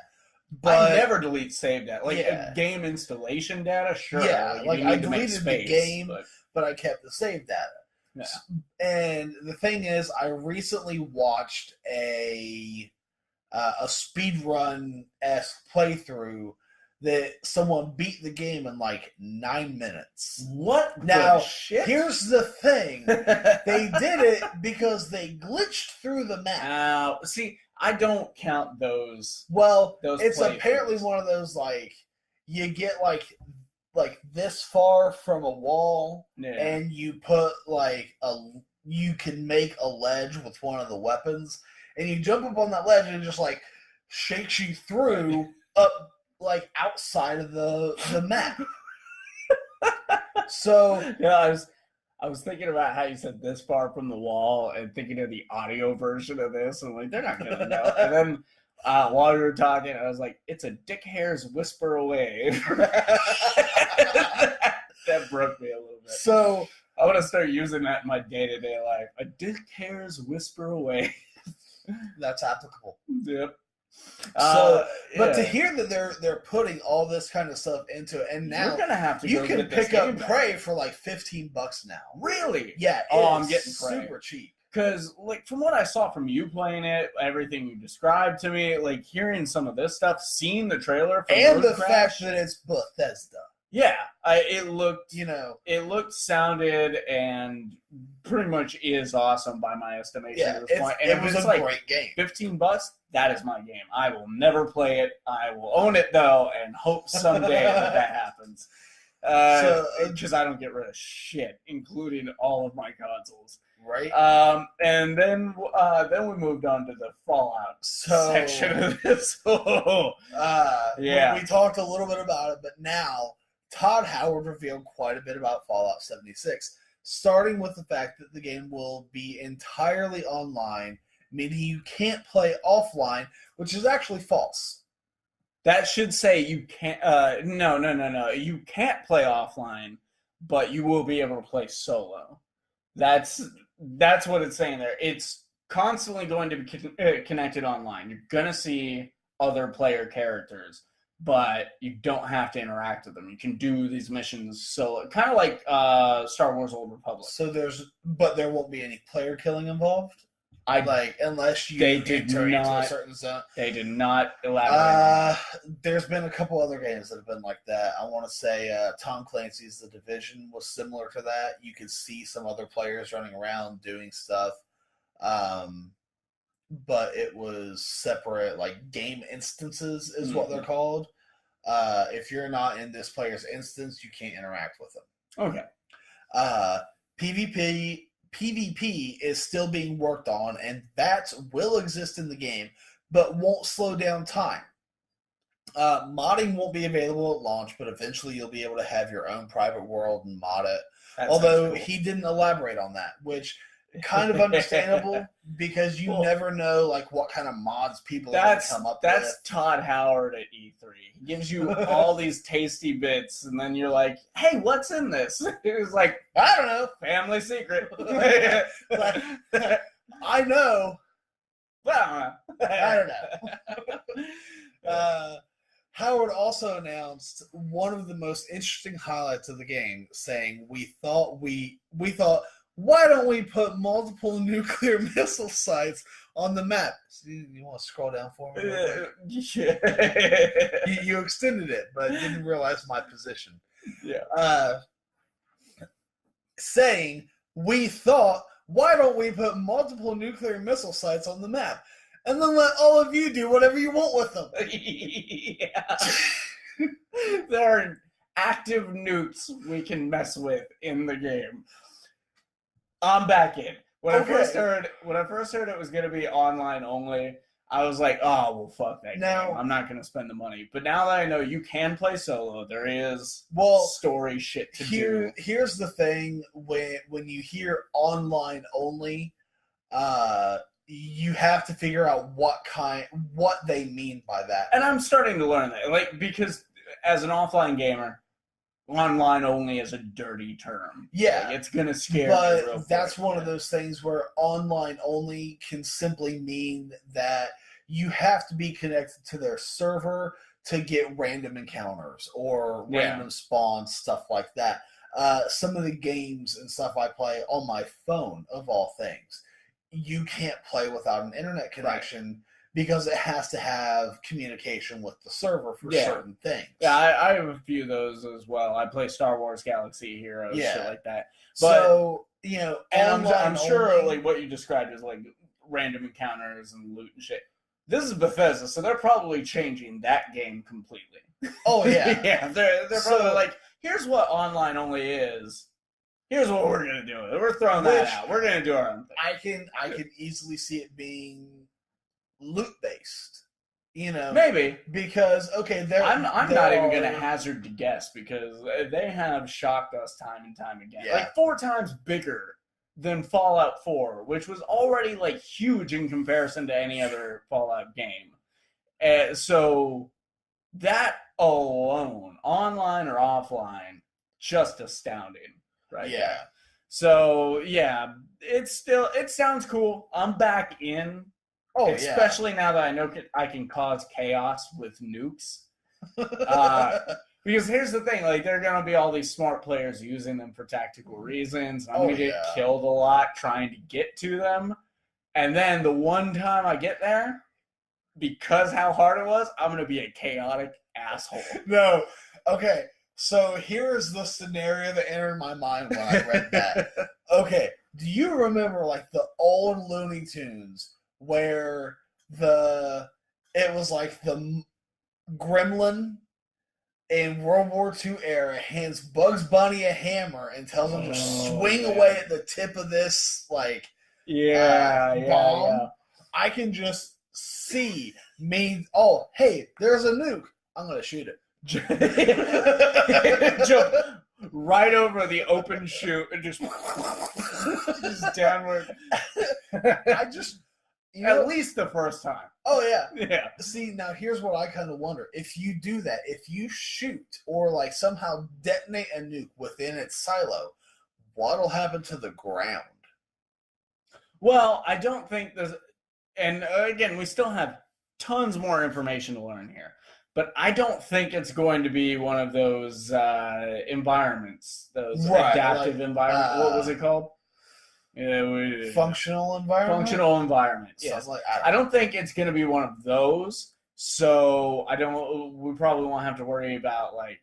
But I never delete save data. Like game installation data, sure. Yeah, like I deleted the game, but I kept the save data. Yeah. And the thing is, I recently watched a speedrun-esque playthrough that someone beat the game in like 9 minutes. What? Now, shit? Here's the thing. They did it because they glitched through the map. See, I don't count those. Well, those it's apparently one of those like you get like this far from a wall, and you put like you can make a ledge with one of the weapons, and you jump up on that ledge and it just like shakes you through up like outside of the map. So yeah, I was thinking about how you said this far from the wall and thinking of the audio version of this, and like, they're not going to know. And then while we were talking, I was like, it's a dick hair's whisper away. That broke me a little bit. So I want to start using that in my day-to-day life. A dick hair's whisper away. That's applicable. Yep. But to hear that they're putting all this kind of stuff into it, and now you're gonna have to you can pick up Prey for like $15 now. Really? Yeah. I'm getting Prey super cheap. Because like from what I saw from you playing it, everything you described to me, like hearing some of this stuff, seeing the trailer, and the fact that it's Bethesda. Yeah, it looked, it looked, sounded, and pretty much is awesome by my estimation at this point. And it was a great game. $15, that is my game. I will never play it. I will own it though, and hope someday that happens. Because I don't get rid of shit, including all of my consoles. Right. And then we moved on to the Fallout section of this. We talked a little bit about it, but now Todd Howard revealed quite a bit about Fallout 76, starting with the fact that the game will be entirely online, meaning you can't play offline, which is actually false. That should say you can't. No. You can't play offline, but you will be able to play solo. That's what it's saying there. It's constantly going to be connected online. You're gonna see other player characters, but you don't have to interact with them. You can do these missions solo, kind of like Star Wars: Old Republic. So there won't be any player killing involved. Unless you enter into a certain zone. They did not elaborate. There's been a couple other games that have been like that. I want to say Tom Clancy's The Division was similar to that. You could see some other players running around doing stuff, but it was separate, like game instances is what they're called. If you're not in this player's instance, you can't interact with them. Okay. PvP is still being worked on, and that will exist in the game, but won't slow down time. Modding won't be available at launch, but eventually you'll be able to have your own private world and mod it. Although he didn't elaborate on that, which kind of understandable because you never know like what kind of mods people are going to come up with. That's Todd Howard at E3. He gives you all these tasty bits, and then you're like, "Hey, what's in this?" It was like, I don't know, family secret. like, I know. Well, I don't know. Howard also announced one of the most interesting highlights of the game, saying, "We thought, why don't we put multiple nuclear missile sites on the map?" So you want to scroll down for me? You extended it, but didn't realize my position. Yeah. Saying, "We thought, why don't we put multiple nuclear missile sites on the map? And then let all of you do whatever you want with them." Yeah. There are active nukes we can mess with in the game. I'm back in. When I first heard it was going to be online only, I was like, "Oh, well, fuck that game. I'm not going to spend the money." But now that I know you can play solo, there is story shit to do. Here's the thing: when you hear online only, you have to figure out what they mean by that. And I'm starting to learn that, because as an offline gamer, online only is a dirty term. Yeah, it's gonna scare you. But that's one of those things where online only can simply mean that you have to be connected to their server to get random encounters or random spawns, stuff like that. Some of the games and stuff I play on my phone, of all things, you can't play without an internet connection because it has to have communication with the server for certain things. Yeah, I have a few of those as well. I play Star Wars Galaxy Heroes, shit like that. But, so, and I'm sure like what you described is like random encounters and loot and shit. This is Bethesda, so they're probably changing that game completely. Oh, yeah. Yeah, they're probably like, here's what online only is. Here's what we're going to do. We're throwing that out. We're going to do our own thing. I can easily see it being loot-based. Maybe. Because, I'm not even going to hazard to guess because they have shocked us time and time again. Yeah. Like 4 times bigger than Fallout 4, which was already like huge in comparison to any other Fallout game. So that alone, online or offline, just astounding. Right. Yeah. So it sounds cool. I'm back in. Oh, especially now that I know I can cause chaos with nukes. Because here's the thing, like there are gonna be all these smart players using them for tactical reasons. I'm gonna get killed a lot trying to get to them. And then the one time I get there, because how hard it was, I'm gonna be a chaotic asshole. No. Okay. So here's the scenario that entered my mind when I read that. Okay, do you remember like the old Looney Tunes where it was like the gremlin in World War II era hands Bugs Bunny a hammer and tells him to swing away at the tip of this like bomb? Yeah. I can just see me. Oh, hey, there's a nuke. I'm gonna shoot it. Jump right over the open chute and just downward. I just at least the first time. Oh yeah. Yeah. See, now here's what I kind of wonder. If you do that, if you shoot or like somehow detonate a nuke within its silo, what'll happen to the ground? Well, I don't think there's, and again, we still have tons more information to learn here. But I don't think it's going to be one of those environments, those adaptive environments. What was it called? Functional environment? Functional environment, yes. I don't think it's going to be one of those. So we probably won't have to worry about like,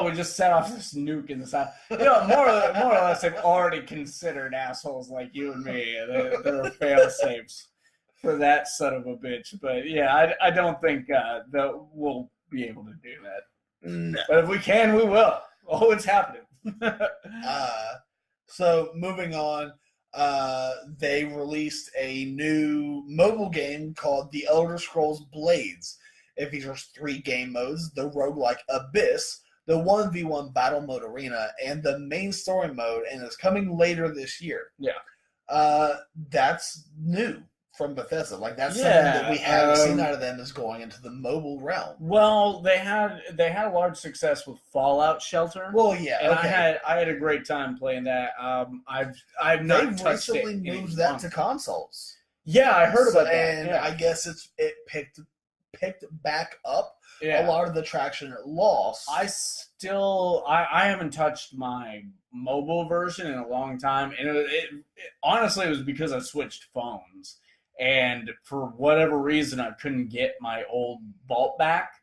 we just set off this nuke in the side. More or less they've already considered assholes like you and me. They're fail-safes for that son of a bitch. But yeah, I don't think that we'll be able to do that. No. But if we can, we will. Oh, it's happening. So moving on, they released a new mobile game called The Elder Scrolls Blades. It features 3 game modes: the roguelike Abyss, the 1v1 battle mode arena, and the main story mode, and is coming later this year. Yeah. That's new from Bethesda. Like that's something that we haven't seen out of them is going into the mobile realm. Well, they had a large success with Fallout Shelter. Well, yeah, and okay. I had a great time playing that. I've not touched it. They've recently moved that to consoles. Yeah, I heard about that. And I guess it picked back up a lot of the traction it lost. I haven't touched my mobile version in a long time, and it honestly it was because I switched phones, and for whatever reason I couldn't get my old vault back,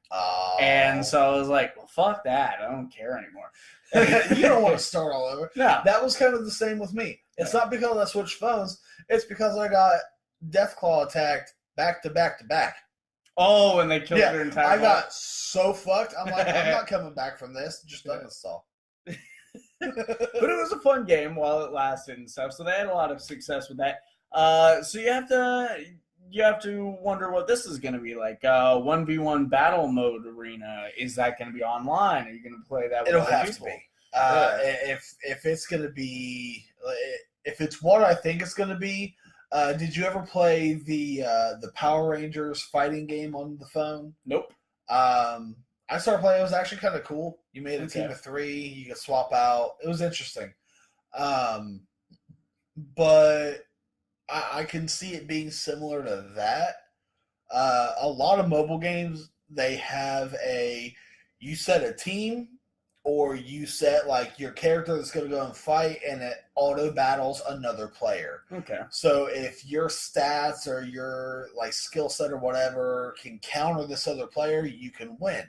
and so I was like, well, fuck that, I don't care anymore. You don't want to start all over. No, that was kind of the same with me. It's not because I switched phones; it's because I got Deathclaw attacked back to back to back. Oh, and they killed their entire I got so fucked. I'm like, I'm not coming back from this. Just uninstall. But it was a fun game while it lasted and stuff. So they had a lot of success with that. So you have to wonder what this is going to be like. 1v1 battle mode arena. Is that going to be online? Are you going to play that with It'll other have people? to be. If it's going to be, if it's what I think it's going to be. Did you ever play the Power Rangers fighting game on the phone? Nope. I started playing. It was actually kind of cool. You made a team of 3. You could swap out. It was interesting. But I can see it being similar to that. A lot of mobile games, they have you set a team, or you set like your character that's going to go and fight, and it auto battles another player. Okay. So if your stats or your like skill set or whatever can counter this other player, you can win.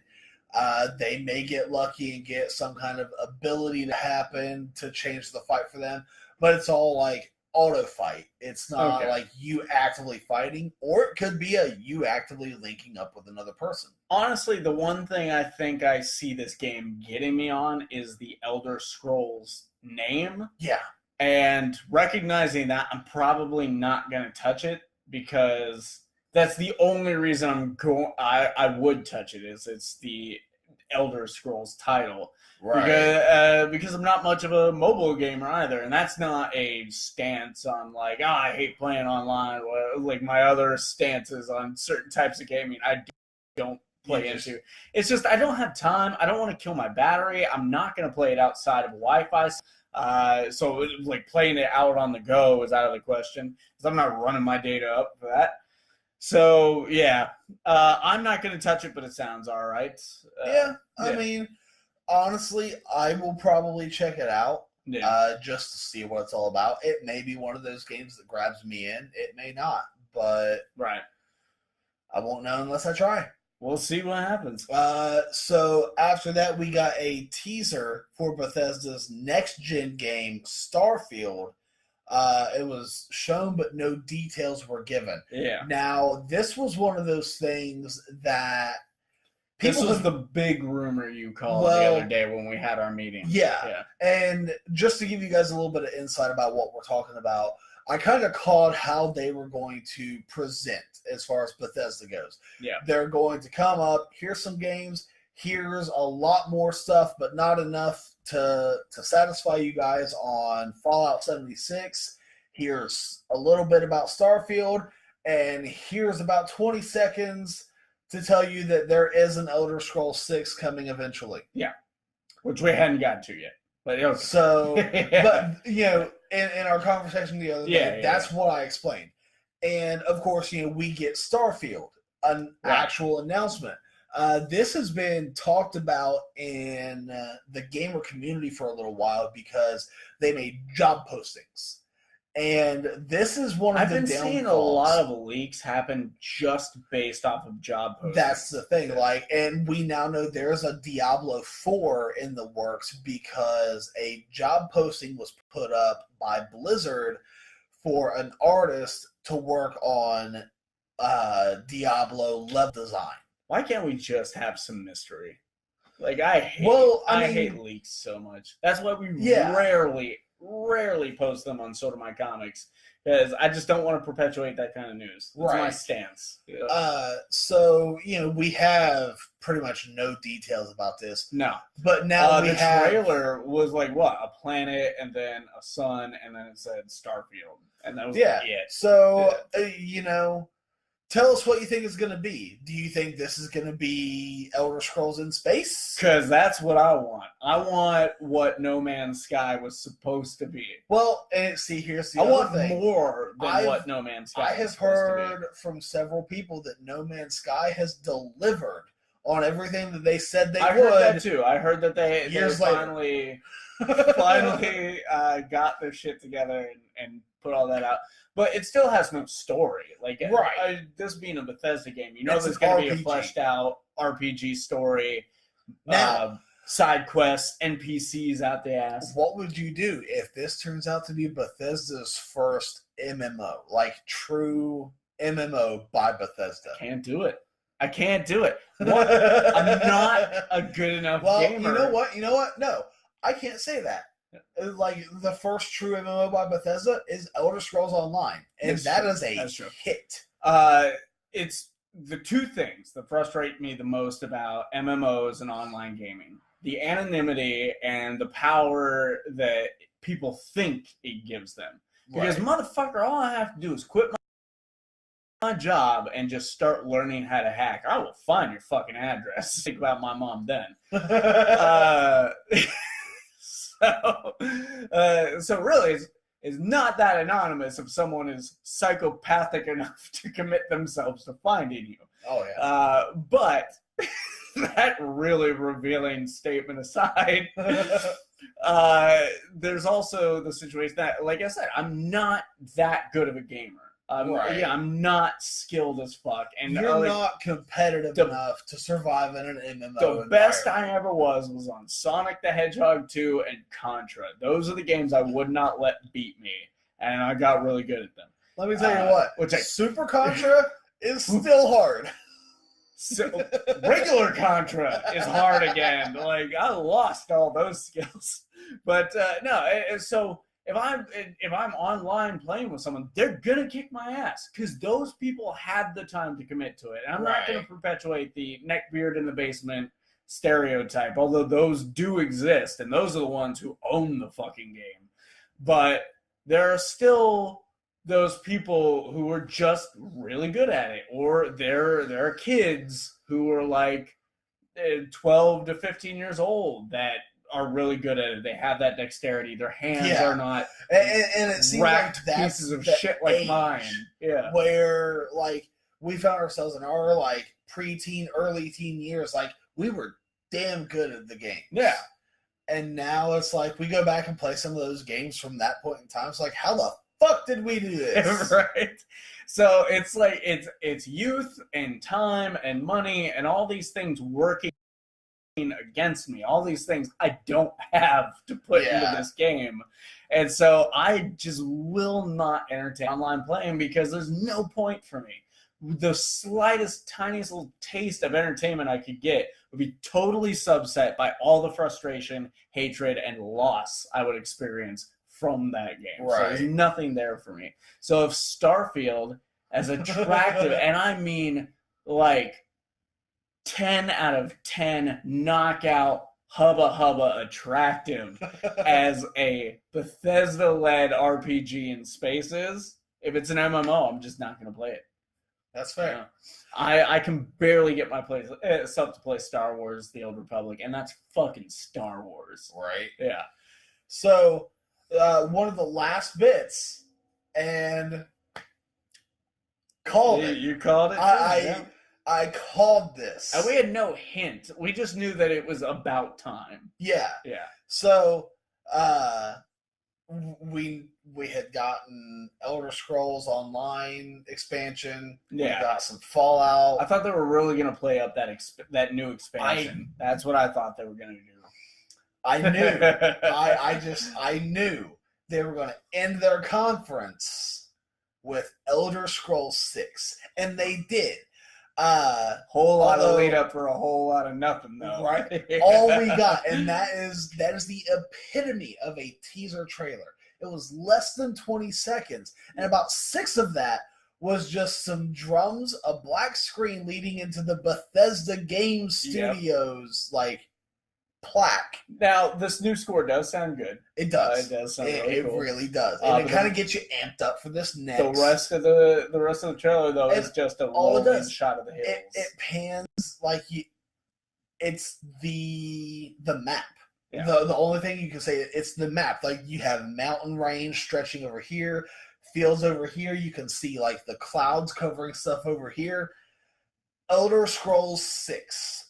They may get lucky and get some kind of ability to happen to change the fight for them, but it's all like auto fight. It's not like you actively fighting, or it could be you actively linking up with another person. Honestly, the one thing I think I see this game getting me on is the Elder Scrolls name. Yeah. And recognizing that, I'm probably not going to touch it, because that's the only reason I would touch it, is it's the Elder Scrolls title. Right. Because I'm not much of a mobile gamer either, and that's not a stance on like, I hate playing online, like my other stances on certain types of gaming I don't play into. It's just I don't have time. I don't want to kill my battery. I'm not going to play it outside of Wi-Fi. So like playing it out on the go is out of the question, because I'm not running my data up for that. So yeah, I'm not going to touch it, but it sounds all right. I mean, honestly, I will probably check it out just to see what it's all about. It may be one of those games that grabs me in. It may not, but I won't know unless I try. We'll see what happens. So after that, we got a teaser for Bethesda's next-gen game, Starfield. It was shown, but no details were given. Yeah. Now, this was one of those things that this was the big rumor you called the other day when we had our meeting. Yeah. And just to give you guys a little bit of insight about what we're talking about, I kind of called how they were going to present as far as Bethesda goes. Yeah. They're going to come up, here's some games, here's a lot more stuff, but not enough to satisfy you guys on Fallout 76. Here's a little bit about Starfield, and here's about 20 seconds to tell you that there is an Elder Scrolls 6 coming eventually. Yeah. Which we hadn't gotten to yet. But okay. So, but, you know, in our conversation the other day, that's what I explained. And, of course, you know, we get Starfield, an actual announcement. This has been talked about in the gamer community for a little while because they made job postings. And this is one of the downfalls. I've been seeing a lot of leaks happen just based off of job postings. That's the thing. And we now know there's a Diablo 4 in the works because a job posting was put up by Blizzard for an artist to work on Diablo level design. Why can't we just have some mystery? Like, I hate leaks so much. That's why we rarely rarely post them on Sorta My Comics because I just don't want to perpetuate that kind of news. That's my stance. So, we have pretty much no details about this. No. But now the trailer was like, what? A planet and then a sun and then it said Starfield. And that was it. So, tell us what you think it's going to be. Do you think this is going to be Elder Scrolls in space? Because that's what I want. I want what No Man's Sky was supposed to be. Well, and see, here's the I other want thing. more than what No Man's Sky I have heard from several people that No Man's Sky has delivered on everything that they said they would. I heard that too. I heard that they finally got their shit together and put all that out. But it still has no story. Like, this being a Bethesda game, there's going to be a fleshed out RPG story, now, side quests, NPCs out the ass. What would you do if this turns out to be Bethesda's first MMO, like true MMO by Bethesda? Can't do it. I can't do it. What? I'm not a good enough gamer. You know what? No, I can't say that. Like, the first true MMO by Bethesda is Elder Scrolls Online, and that is a hit. It's the two things that frustrate me the most about MMOs and online gaming: the anonymity and the power that people think it gives them. Because, motherfucker, all I have to do is quit my job and just start learning how to hack. I will find your fucking address. Think about my mom then. So really, it's not that anonymous if someone is psychopathic enough to commit themselves to finding you. Oh, yeah. But that really revealing statement aside, there's also the situation that, like I said, I'm not that good of a gamer. Yeah, I'm not skilled as fuck. And you're not competitive enough to survive in an MMO. The best I ever was on Sonic the Hedgehog 2 and Contra. Those are the games I would not let beat me, and I got really good at them. Let me tell you what, Super Contra is still hard. So, regular Contra is hard again. Like, I lost all those skills. But so if I'm online playing with someone, they're gonna kick my ass because those people had the time to commit to it. And I'm not gonna perpetuate the neckbeard in the basement stereotype, although those do exist, and those are the ones who own the fucking game. But there are still those people who are just really good at it, or there are kids who are like 12 to 15 years old that are really good at it. They have that dexterity. Their hands are not and it seems like that's pieces of shit like mine. Yeah, where like we found ourselves in our like preteen, early teen years, like we were damn good at the game. Yeah, and now it's like we go back and play some of those games from that point in time. It's like, how the fuck did we do this? Right. So it's like it's youth and time and money and all these things working against me, all these things I don't have to put into this game, and so I just will not entertain online playing because there's no point for me. The slightest, tiniest little taste of entertainment I could get would be totally subset by all the frustration, hatred, and loss I would experience from that game. So there's nothing there for me. So if Starfield, as attractive, and I mean like 10 out of 10 knockout hubba attractive as a Bethesda-led RPG in spaces, if it's an MMO, I'm just not going to play it. That's fair. You know, I can barely get myself to play Star Wars: The Old Republic, and that's fucking Star Wars. Right. Yeah. So, one of the last bits, and called it. You called it? I called this. And we had no hint. We just knew that it was about time. Yeah. Yeah. So, we had gotten Elder Scrolls Online expansion. Yeah. We got some Fallout. I thought they were really going to play up that new expansion. That's what I thought they were going to do. I knew. I knew they were going to end their conference with Elder Scrolls 6. And they did. Whole lot of lead up for a whole lot of nothing, though. Right? All we got, and that is the epitome of a teaser trailer. It was less than 20 seconds, and about 6 of that was just some drums, a black screen leading into the Bethesda Game Studios, plaque. Now, this new score does sound good. It does. It does sound really cool. It really does. And it kind of gets you amped up for this next. The rest of the trailer, though, is just a rolling shot of the hills. It pans it's the map. Yeah. The only thing you can say, it's the map. Like, you have mountain range stretching over here, fields over here. You can see, the clouds covering stuff over here. Elder Scrolls 6.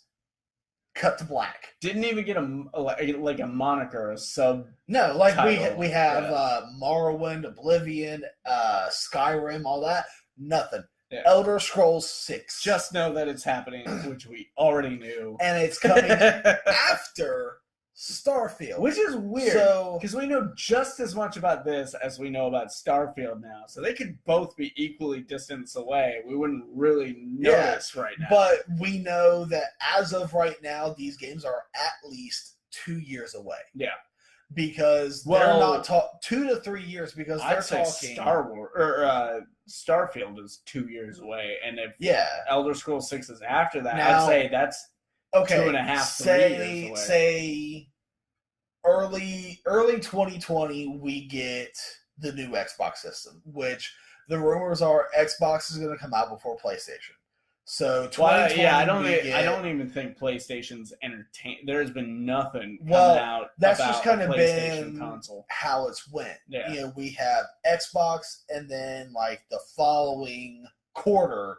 Cut to black. Didn't even get a moniker, a sub. No, we have Morrowind, Oblivion, Skyrim, all that. Nothing. Yeah. Elder Scrolls 6. Just know that it's happening, which we already knew, and it's coming after Starfield, which is weird because we know just as much about this as we know about Starfield now, so they could both be equally distance away. We wouldn't really notice right now, but we know that as of right now, these games are at least 2 years away. Yeah, because they're not 2 to 3 years, because they're talking Star Wars or Starfield is 2 years away, and if Elder Scrolls 6 is after that, I'd say that's 2.5, 3 years away. Say early 2020, we get the new Xbox system, which the rumors are Xbox is going to come out before PlayStation. So 2020, I don't even think PlayStation's entertained. There's been nothing coming out. That's about just kind of been console. How it's went. Yeah. We have Xbox, and then the following quarter,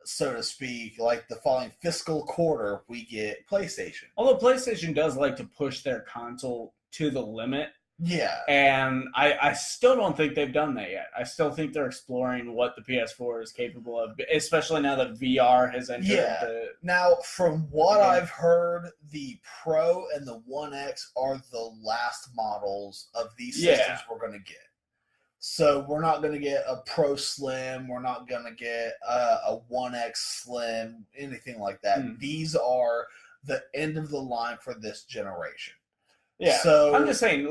so to speak, the following fiscal quarter, we get PlayStation. Although PlayStation does like to push their console to the limit. Yeah. And I still don't think they've done that yet. I still think they're exploring what the PS4 is capable of, especially now that VR has entered. Yeah. Now, from what I've heard, the Pro and the One X are the last models of these systems we're going to get. So we're not going to get a Pro Slim. We're not going to get a One X Slim, anything like that. These are the end of the line for this generation. Yeah, so I'm just saying,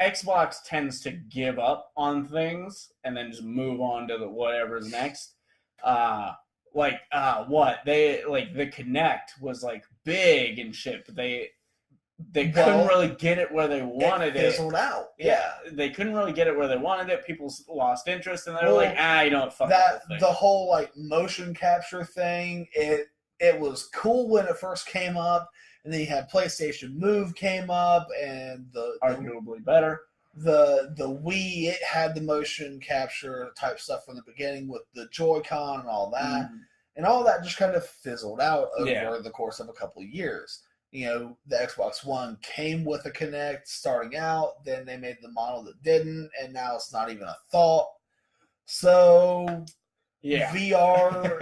Xbox tends to give up on things and then just move on to whatever's next. The Kinect was big and shit, but they couldn't really get it where they wanted it. Fizzled out. Yeah, they couldn't really get it where they wanted it. People lost interest, and they're fuck that. The whole motion capture thing. It was cool when it first came up. And then you had PlayStation Move came up, and arguably better. The Wii, it had the motion capture type stuff from the beginning with the Joy-Con and all that. And all that just kind of fizzled out over the course of a couple of years. The Xbox One came with a Kinect starting out, then they made the model that didn't, and now it's not even a thought. So VR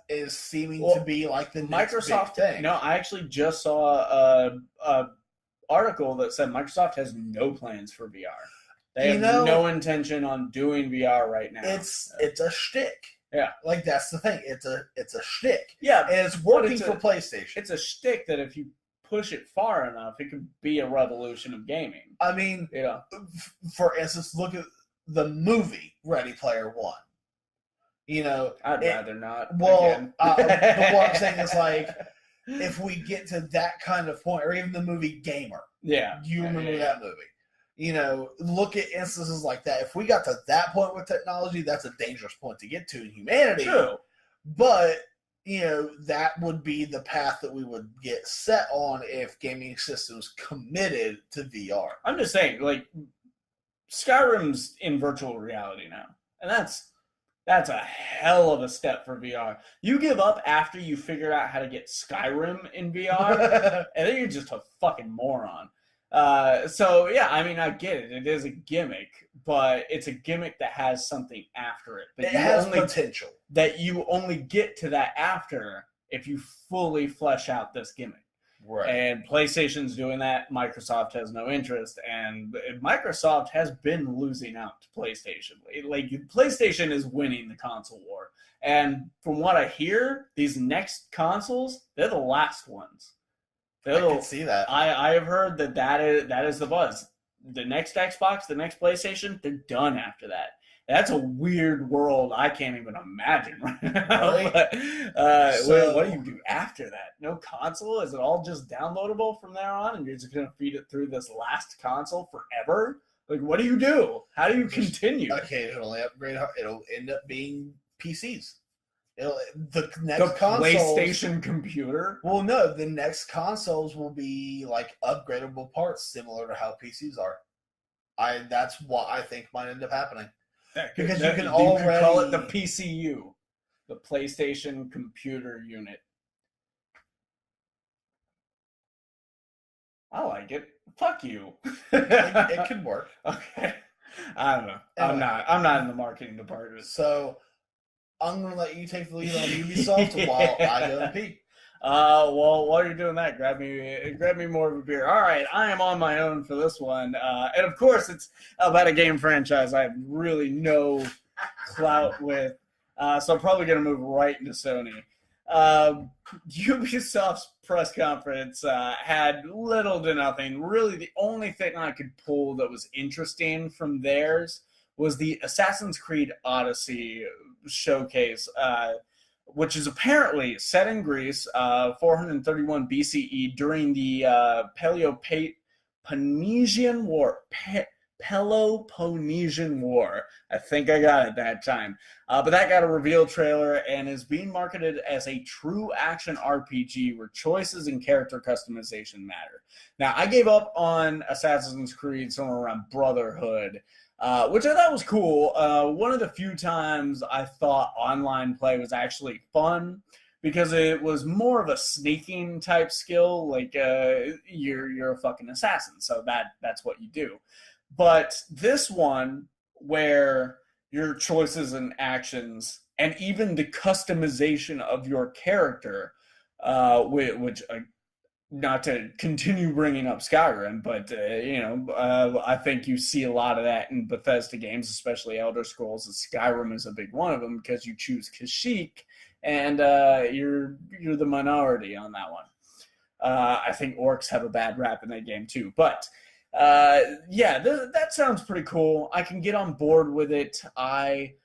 is seeming to be the next Microsoft big thing. No, I actually just saw a article that said Microsoft has no plans for VR. They have no intention on doing VR right now. It's a shtick. Yeah, that's the thing. It's a shtick. Yeah, and it's working for PlayStation. It's a shtick that if you push it far enough, it could be a revolution of gaming. I mean, for instance, look at the movie Ready Player One. I'd rather not. Well, but what I'm saying is if we get to that kind of point, or even the movie Gamer. Yeah. You remember that movie. Look at instances like that. If we got to that point with technology, that's a dangerous point to get to in humanity. True. But, that would be the path that we would get set on if gaming systems committed to VR. I'm just saying, Skyrim's in virtual reality now. And that's a hell of a step for VR. You give up after you figure out how to get Skyrim in VR, and then you're just a fucking moron. I get it. It is a gimmick, but it's a gimmick that has something after it. It has potential. That you only get to that after if you fully flesh out this gimmick. Right. And PlayStation's doing that. Microsoft has no interest. And Microsoft has been losing out to PlayStation. Like, PlayStation is winning the console war. And from what I hear, these next consoles, they're the last ones. I can see that. I have heard that is the buzz. The next Xbox, the next PlayStation, they're done after that. That's a weird world I can't even imagine right now. Really? But, what do you do after that? No console? Is it all just downloadable from there on, and you're just going to feed it through this last console forever? Like, what do you do? How do you continue? Occasionally upgrade. It'll end up being PCs. The PlayStation computer? Well, no. The next consoles will be like upgradable parts, similar to how PCs are. That's what I think might end up happening. Because you can already call it the PCU, the PlayStation Computer Unit. I like it. Fuck you. It could work. Okay. I don't know. Anyway, I'm not in the marketing department. So I'm gonna let you take the lead on Ubisoft while I go and pee. Well, while you're doing that, grab me more of a beer. All right, I am on my own for this one, and of course, it's about a game franchise I have really no clout with, so I'm probably gonna move right into Sony. Ubisoft's press conference had little to nothing. Really, the only thing I could pull that was interesting from theirs was the Assassin's Creed Odyssey showcase. Which is apparently set in Greece, 431 BCE during the Peloponnesian War. Peloponnesian War. I think I got it that time. But that got a reveal trailer and is being marketed as a true action RPG where choices and character customization matter. Now, I gave up on Assassin's Creed somewhere around Brotherhood, which I thought was cool. One of the few times I thought online play was actually fun because it was more of a sneaking type skill. Like you're a fucking assassin, so that's what you do. But this one, where your choices and actions and even the customization of your character, which not to continue bringing up Skyrim, but I think you see a lot of that in Bethesda games, especially Elder Scrolls. Skyrim is a big one of them because you choose Kashyyyk, and you're the minority on that one. I think orcs have a bad rap in that game too, but that sounds pretty cool. I can get on board with it. I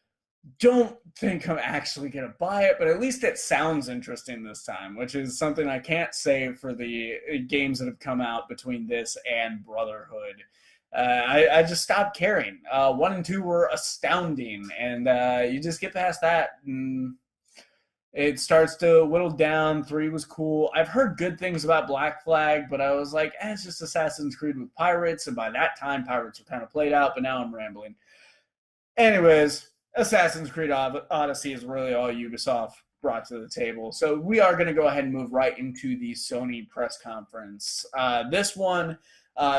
don't think I'm actually going to buy it, but at least it sounds interesting this time, which is something I can't say for the games that have come out between this and Brotherhood. I just stopped caring. 1 and 2 were astounding, and you just get past that, and it starts to whittle down. 3 was cool. I've heard good things about Black Flag, but I was like, it's just Assassin's Creed with pirates, and by that time, pirates were kind of played out, but now I'm rambling. Anyways, Assassin's Creed Odyssey is really all Ubisoft brought to the table. So we are going to go ahead and move right into the Sony press conference. This one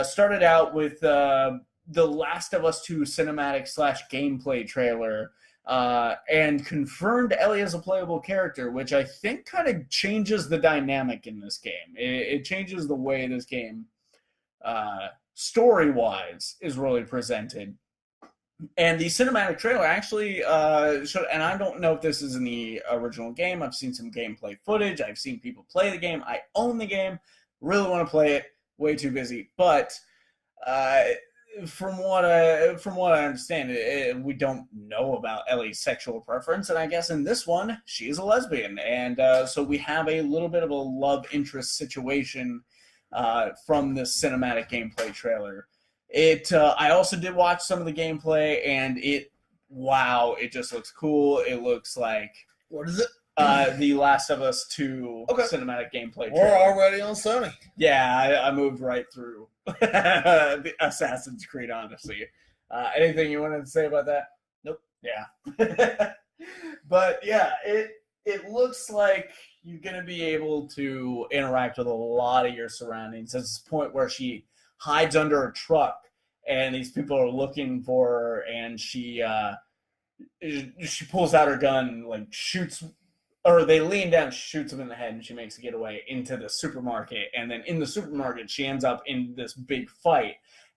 started out with the Last of Us 2 cinematic / gameplay trailer and confirmed Ellie as a playable character, which I think kind of changes the dynamic in this game. It changes the way this game, story-wise, is really presented. And the cinematic trailer actually showed, and I don't know if this is in the original game. I've seen some gameplay footage. I've seen people play the game. I own the game. Really want to play it. Way too busy. But from what I understand, we don't know about Ellie's sexual preference. And I guess in this one, she is a lesbian. And so we have a little bit of a love interest situation from this cinematic gameplay trailer. I also did watch some of the gameplay, and it just looks cool. It looks like... What is it? The Last of Us 2 cinematic gameplay trailer. We're already on Sony. Yeah, I moved right through the Assassin's Creed, honestly. Anything you wanted to say about that? Nope. Yeah. But yeah, it looks like you're going to be able to interact with a lot of your surroundings. There's this point where she hides under a truck, and these people are looking for her, and she pulls out her gun and like shoots or they lean down, shoots him in the head, and she makes a getaway into the supermarket. And then in the supermarket, she ends up in this big fight.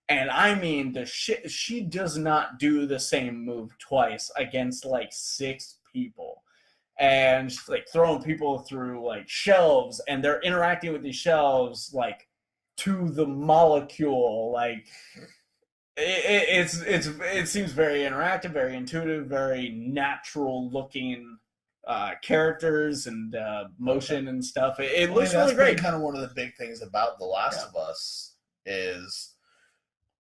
And I mean, she does not do the same move twice against like 6 people. And she's like throwing people through like shelves, and they're interacting with these shelves like to the molecule. Like it seems very interactive, very intuitive, very natural looking characters and motion and stuff. It looks really great. Kind of one of the big things about The Last of Us is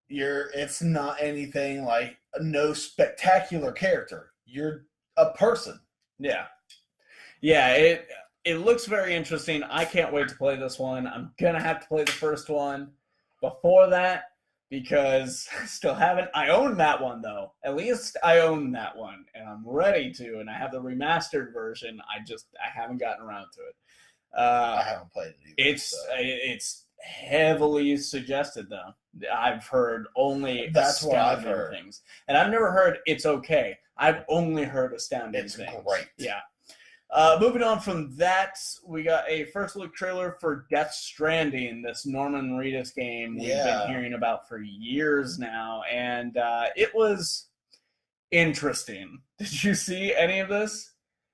it's not anything like no spectacular character. You're a person. Yeah. It looks very interesting. I can't wait to play this one. I'm gonna have to play the first one before that because I still haven't. I own that one though. At least I own that one, and I'm ready to. And I have the remastered version. I haven't gotten around to it. I haven't played it either. It's heavily suggested though. I've heard only that's what I've astounding heard. things, and I've never heard it's okay. I've only heard astounding things. It's great. Yeah. Moving on from that, we got a first look trailer for Death Stranding, this Norman Reedus game we've been hearing about for years now, and it was interesting. Did you see any of this?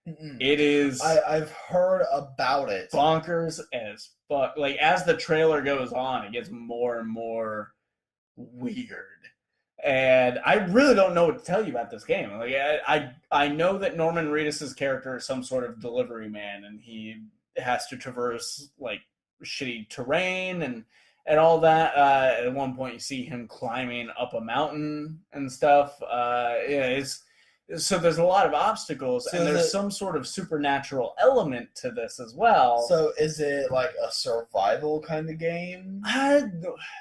Mm-mm. It is. I've heard about it. Bonkers as fuck. Like as the trailer goes on, it gets more and more weird. And I really don't know what to tell you about this game. Like I know that Norman Reedus' character is some sort of delivery man, and he has to traverse like shitty terrain and all that. At one point, you see him climbing up a mountain and stuff. So there's a lot of obstacles, and there's some sort of supernatural element to this as well. So is it like a survival kind of game?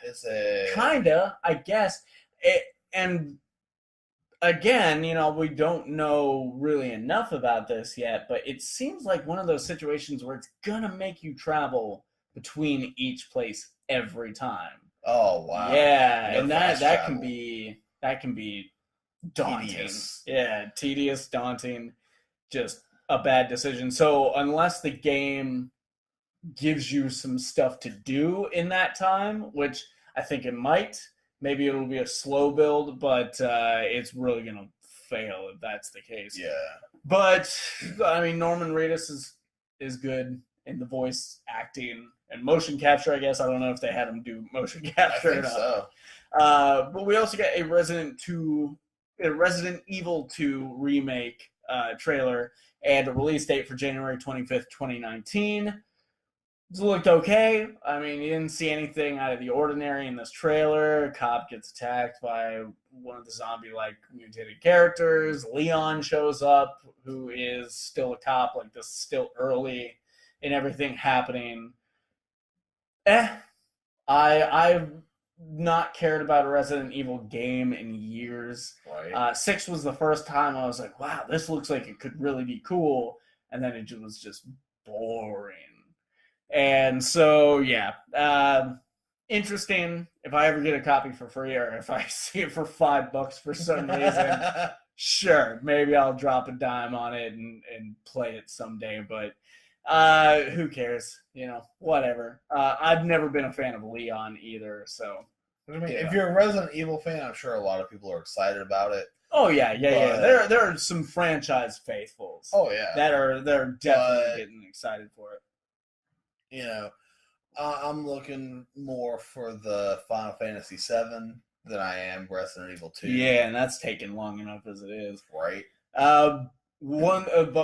Is it kinda? I guess. And again, we don't know really enough about this yet, but it seems like one of those situations where it's gonna make you travel between each place every time. Oh wow! Yeah, and that can be daunting. Tedious. Yeah, tedious, daunting, just a bad decision. So unless the game gives you some stuff to do in that time, which I think it might. Maybe it'll be a slow build, but it's really going to fail if that's the case. Yeah. But, I mean, Norman Reedus is good in the voice acting and motion capture, I guess. I don't know if they had him do motion capture. I think so. But we also got a Resident Evil 2 remake trailer and a release date for January 25th, 2019. It looked okay. I mean, you didn't see anything out of the ordinary in this trailer. A cop gets attacked by one of the zombie-like mutated characters. Leon shows up, who is still a cop. Like, this is still early in everything happening. I've not cared about a Resident Evil game in years. Right. 6 was the first time I was like, wow, this looks like it could really be cool. And then it was just boring. And so, yeah, interesting. If I ever get a copy for free, or if I see it for $5 for some reason, sure, maybe I'll drop a dime on it and play it someday. But who cares? Whatever. I've never been a fan of Leon either. So, I mean, if you're a Resident Evil fan, I'm sure a lot of people are excited about it. Oh yeah. There are some franchise faithfuls. Oh yeah, they're definitely getting excited for it. I'm looking more for the Final Fantasy VII than I am Resident Evil 2. Yeah, and that's taken long enough as it is. Right. But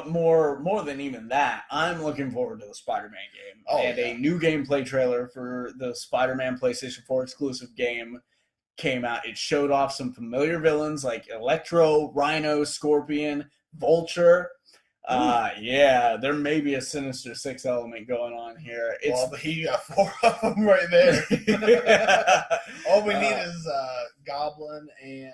more than even that, I'm looking forward to the Spider-Man game. A new gameplay trailer for the Spider-Man PlayStation 4 exclusive game came out. It showed off some familiar villains like Electro, Rhino, Scorpion, Vulture. There may be a Sinister Six element going on here. But he got 4 of them right there. All we need is Goblin and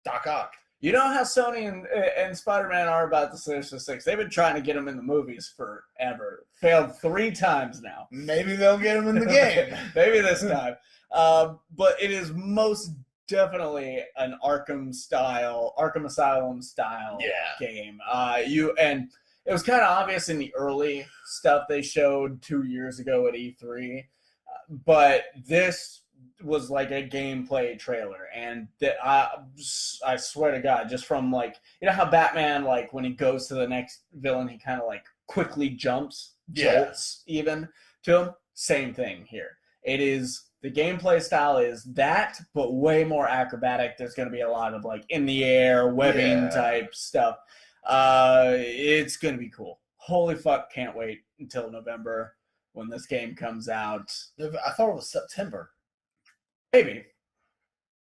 Doc Ock. You know how Sony and Spider-Man are about the Sinister Six? They've been trying to get them in the movies forever. Failed 3 times now. Maybe they'll get them in the game. Maybe this time. But it is most definitely an Arkham Asylum style game. it was kind of obvious in the early stuff they showed 2 years ago at E3, but this was like a gameplay trailer, and I swear to God, just from like, you know how Batman, like when he goes to the next villain, he kind of like quickly jolts even to him. Same thing here. It is, the gameplay style is that, but way more acrobatic. There's going to be a lot of like in the air webbing type stuff. It's going to be cool. Holy fuck, can't wait until November when this game comes out. I thought it was September. Maybe.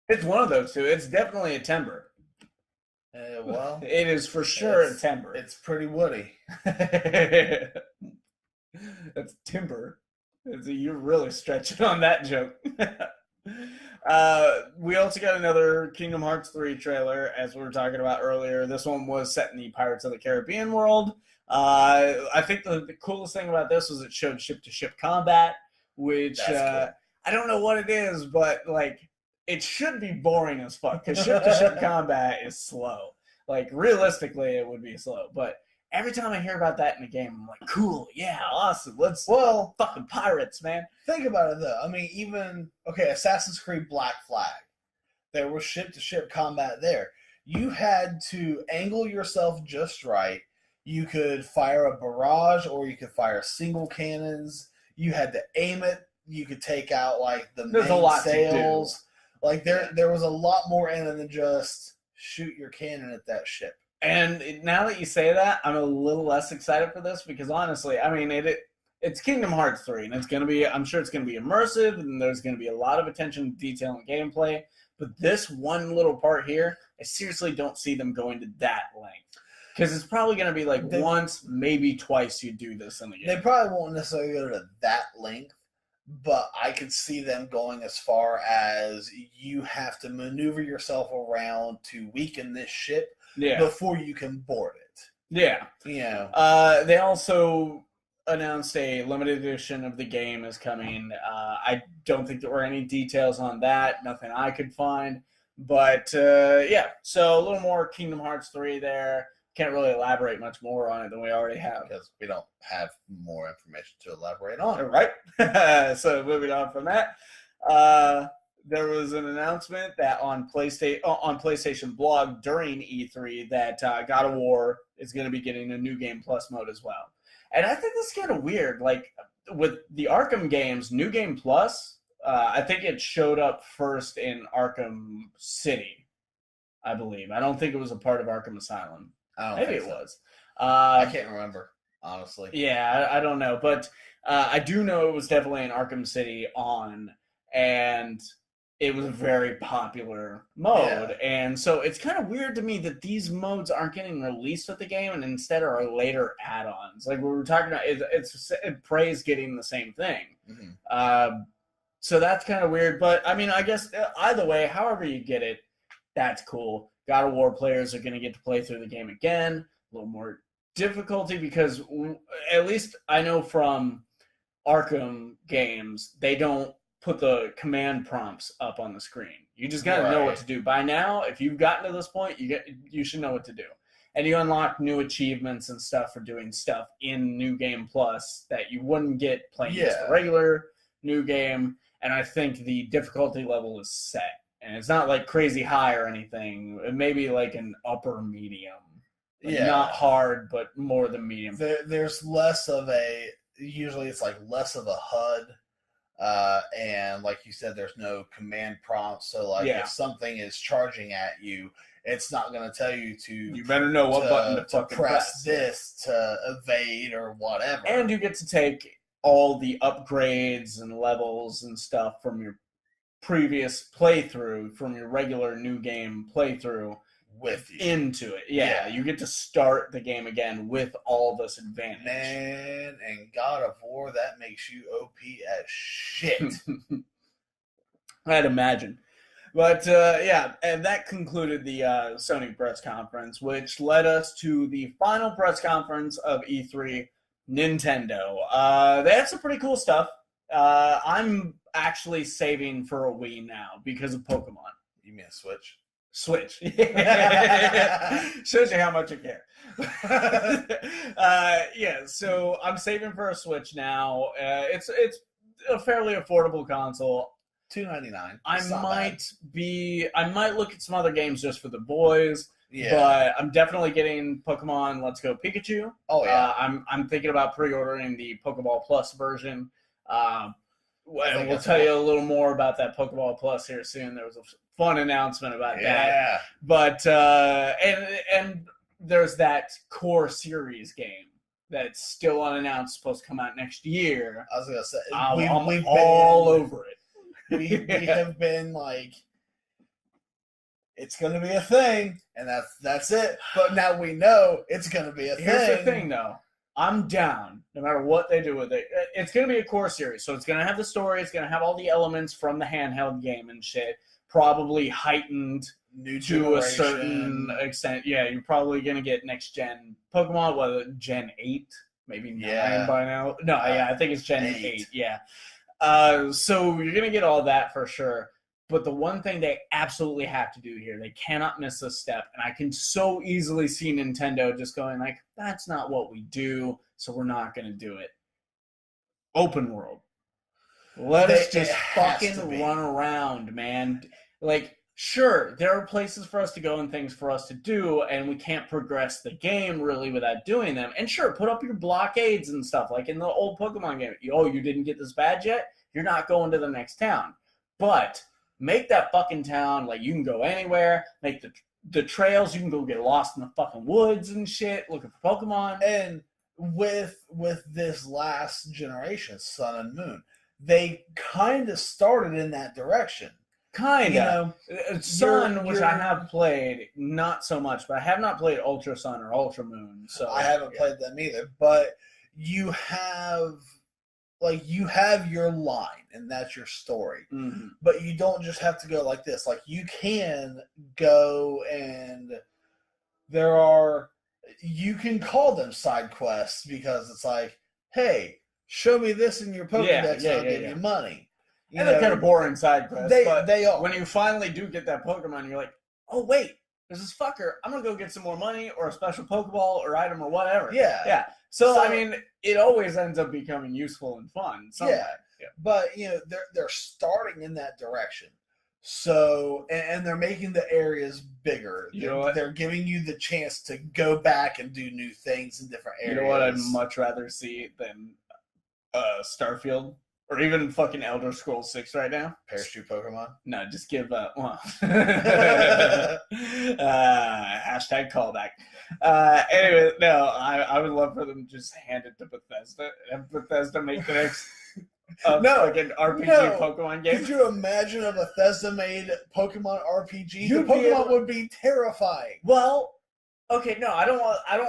It's one of those two. It's definitely a timber. Well, it is for sure a timber. It's pretty woody. That's timber. You're really stretching on that joke. We also got another Kingdom Hearts 3 trailer, as we were talking about earlier. This one was set in the Pirates of the Caribbean world. I think the coolest thing about this was it showed ship-to-ship combat, which cool. I don't know what it is, but like it should be boring as fuck because ship-to-ship combat is slow. Like realistically, it would be slow, but every time I hear about that in a game, I'm like, cool, yeah, awesome. Let's fucking pirates, man. Think about it though. I mean, Assassin's Creed Black Flag, there was ship-to-ship combat there. You had to angle yourself just right. You could fire a barrage, or you could fire single cannons. You had to aim it. You could take out like the main sails. Like there was a lot more in it than just shoot your cannon at that ship. And now that you say that, I'm a little less excited for this because honestly, I mean, it's Kingdom Hearts 3, and it's going to be, I'm sure it's going to be immersive, and there's going to be a lot of attention to detail and gameplay. But this one little part here, I seriously don't see them going to that length. Because it's probably going to be like once, maybe twice you do this in the game. They probably won't necessarily go to that length, but I could see them going as far as you have to maneuver yourself around to weaken this ship before you can board it. Yeah. Yeah. They also announced a limited edition of the game is coming. I don't think there were any details on that. Nothing I could find. But, yeah. So a little more Kingdom Hearts 3 there. Can't really elaborate much more on it than we already have. Because we don't have more information to elaborate on. Right? So moving on from that. There was an announcement that on PlayStation Blog during E3 that God of War is going to be getting a New Game Plus mode as well. And I think this is kind of weird. Like, with the Arkham games, New Game Plus, I think it showed up first in Arkham City, I believe. I don't think it was a part of Arkham Asylum. Maybe it was. I can't remember, honestly. Yeah, I don't know. But I do know it was definitely in Arkham City and it was a very popular mode. Yeah. And so it's kind of weird to me that these modes aren't getting released with the game and instead are later add-ons. Like we were talking about, Prey's getting the same thing. Mm-hmm. So that's kind of weird. But, I mean, I guess either way, however you get it, that's cool. God of War players are going to get to play through the game again. A little more difficulty because at least I know from Arkham games, they don't put the command prompts up on the screen. You just got to know what to do. By now, if you've gotten to this point, you should know what to do. And you unlock new achievements and stuff for doing stuff in New Game Plus that you wouldn't get playing just the regular New Game. And I think the difficulty level is set. And it's not like crazy high or anything. It may be like an upper medium. Like not hard, but more than medium. There's less of usually it's like less of a HUD. And like you said, there's no command prompt. So like if something is charging at you, it's not going to tell you to... You better know what button to fucking press. This to evade or whatever. And you get to take all the upgrades and levels and stuff from your previous playthrough, from your regular New Game playthrough with you into it. Yeah, you get to start the game again with all this advantage. Man, and God of War, that makes you OP as shit. I'd imagine. But, and that concluded the Sony press conference, which led us to the final press conference of E3, Nintendo. They had some pretty cool stuff. I'm actually saving for a Wii now because of Pokemon. You mean a Switch? Switch. Shows you how much I care. Yeah, so I'm saving for a Switch now. It's a fairly affordable console. $299. I might look at some other games just for the boys. Yeah. But I'm definitely getting Pokemon Let's Go Pikachu. Oh yeah. I'm thinking about pre-ordering the Pokeball Plus version. And we'll tell you a little more about that Pokeball Plus here soon. There was a fun announcement about that. But and there's that core series game that's still unannounced, supposed to come out next year. I was gonna say I'm all over it. We have been like, it's gonna be a thing, and that's it. But now we know it's gonna be a thing. Here's the thing, though. I'm down, no matter what they do with it. It's gonna be a core series, so it's gonna have the story. It's gonna have all the elements from the handheld game and shit. Probably heightened to a certain extent. Yeah, you're probably gonna get next gen Pokemon. Whether Gen 8, maybe 9 by now. No, I think it's Gen 8. Yeah. So you're going to get all that for sure. But the one thing they absolutely have to do here, they cannot miss a step. And I can so easily see Nintendo just going like, that's not what we do, so we're not going to do it. Open world. Let us just fucking run around, man. Like, sure, there are places for us to go and things for us to do, and we can't progress the game really without doing them. And sure, put up your blockades and stuff, like in the old Pokemon game. Oh, you didn't get this badge yet? You're not going to the next town. But make that fucking town, like, you can go anywhere. Make the trails, you can go get lost in the fucking woods and shit, looking for Pokemon. And with this last generation, Sun and Moon, they kind of started in that direction. Kind of. Sun, which I have played, not so much, but I have not played Ultra Sun or Ultra Moon. So I haven't played them either. But you have your line, and that's your story. Mm-hmm. But you don't just have to go like this. Like, you can go and you can call them side quests, because it's like, hey, show me this in your Pokedex and I'll give you money. And they're kind of boring side quests. But they are. When you finally do get that Pokemon, you're like, oh, wait, there's this fucker. I'm going to go get some more money or a special Pokeball or item or whatever. Yeah. So I mean, it always ends up becoming useful and fun. Yeah. But, they're starting in that direction. So, and they're making the areas bigger. They're giving you the chance to go back and do new things in different areas. You know what I'd much rather see than Starfield? Or even fucking Elder Scrolls 6 right now. Parachute Pokemon? No, just give up. Hashtag callback. Anyway, no, I would love for them to just hand it to Bethesda and Bethesda make the next fucking RPG Pokemon game. Could you imagine a Bethesda-made Pokemon RPG? The Pokemon would be terrifying. Well, okay, no, I don't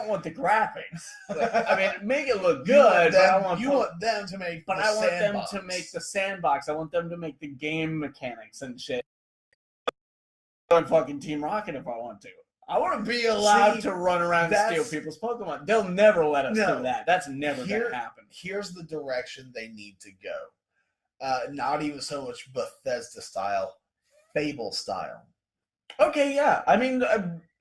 want the graphics. I mean, make it look good, but I want them to make. But I want them to make the sandbox. I want them to make the game mechanics and shit. On fucking Team Rocket if I want to. I want to be allowed to run around and steal people's Pokemon. They'll never let us do that. That's never going to happen. Here's the direction they need to go. Not even so much Bethesda style, Fable style. Okay, yeah. I mean,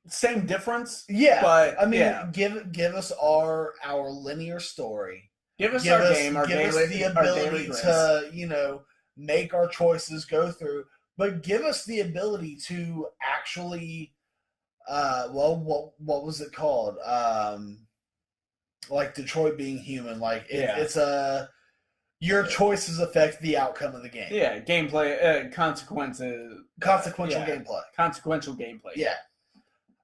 same difference. Yeah, but I mean, give us our linear story. Give us our game, our daily, us the ability to make our choices go through, but give us the ability to actually. What was it called? Like Detroit Being Human. Like it's your choices affect the outcome of the game. Yeah, gameplay consequential gameplay. Consequential gameplay. Yeah.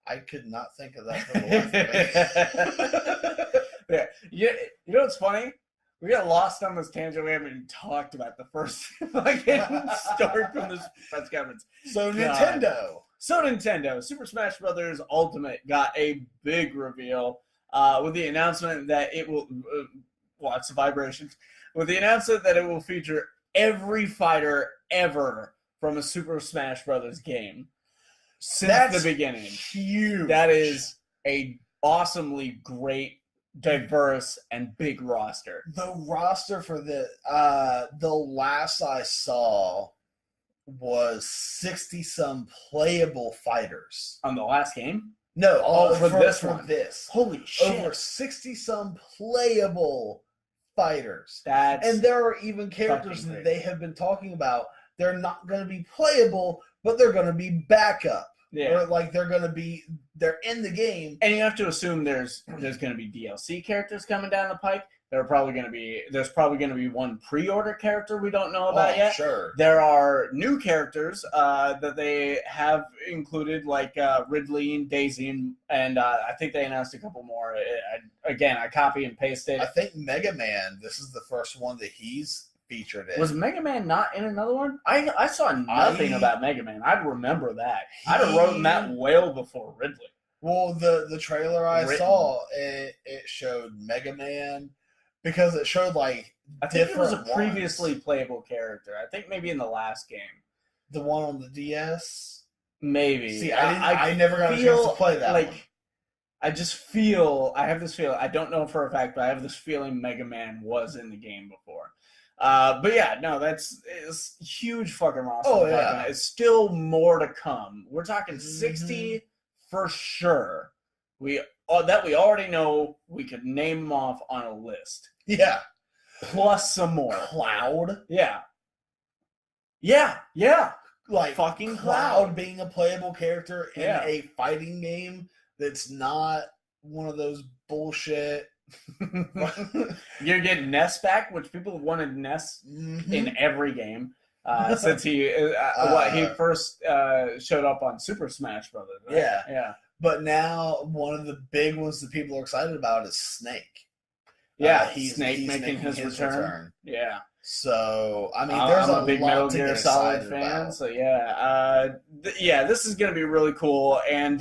I could not think of that for the life of me. Yeah. You know what's funny? We got lost on this tangent. We haven't even talked about the first fucking story from this press conference. So Nintendo, Super Smash Bros. Ultimate got a big reveal with the announcement that it will watch the vibrations. With the announcement that it will feature every fighter ever from a Super Smash Bros. Game since the beginning. Huge. That is a awesomely great, diverse, and big roster. The roster for the last I saw was 60-some playable fighters. On the last game? No, for this one. This. Holy shit. Over 60-some playable fighters. That's and there are even characters that they have been talking about. They're not going to be playable, but they're going to be backup. Yeah. Or like they're in the game. And you have to assume there's going to be DLC characters coming down the pike. There's probably going to be one pre-order character we don't know about yet. Sure. There are new characters that they have included, like Ridley and Daisy, and I think they announced a couple more. I copy and pasted. I think Mega Man. This is the first one that he's featured in. Was Mega Man not in another one? I saw nothing about Mega Man. I'd remember that. I'd have wrote that well before Ridley. Well, the trailer I saw, it showed Mega Man. Because it showed like I think it was a ones. previously playable character. I think maybe in the last game. The one on the DS? Maybe. See, I never got a chance to play that one. I have this feeling, I don't know for a fact, but I have this feeling Mega Man was in the game before. But yeah, no, it's huge fucking roster. Oh, yeah. It's still more to come. We're talking 60 for sure. That we already know, we could name them off on a list. Yeah. Plus some more. Cloud. Yeah. Yeah. Like fucking Cloud being a playable character in a fighting game that's not one of those bullshit. You're getting Ness back, which people have wanted Ness in every game. Since he first showed up on Super Smash Brothers. Right? Yeah. But now one of the big ones that people are excited about is Snake. Yeah, he's making his return. Yeah. So I mean, there's I'm a big Metal Gear Solid fan. About. So this is going to be really cool. And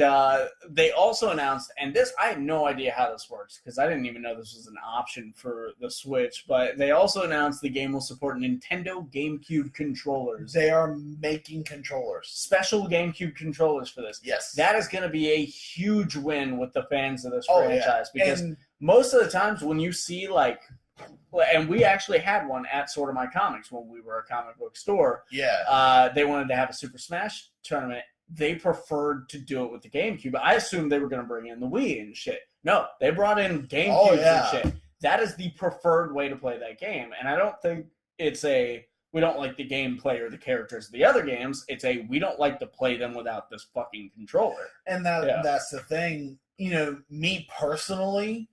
they also announced, and this I have no idea how this works because I didn't even know this was an option for the Switch. But they also announced the game will support Nintendo GameCube controllers. They are making controllers, special GameCube controllers for this. Yes, that is going to be a huge win with the fans of this franchise because and most of the times when you see and we actually had one at Sorta My Comics when we were a comic book store. Yeah. They wanted to have a Super Smash tournament. They preferred to do it with the GameCube. I assumed they were going to bring in the Wii and shit. No, they brought in GameCubes and shit. That is the preferred way to play that game. And I don't think it's we don't like the gameplay or the characters of the other games. It's we don't like to play them without this fucking controller. And that's the thing. You know, me personally,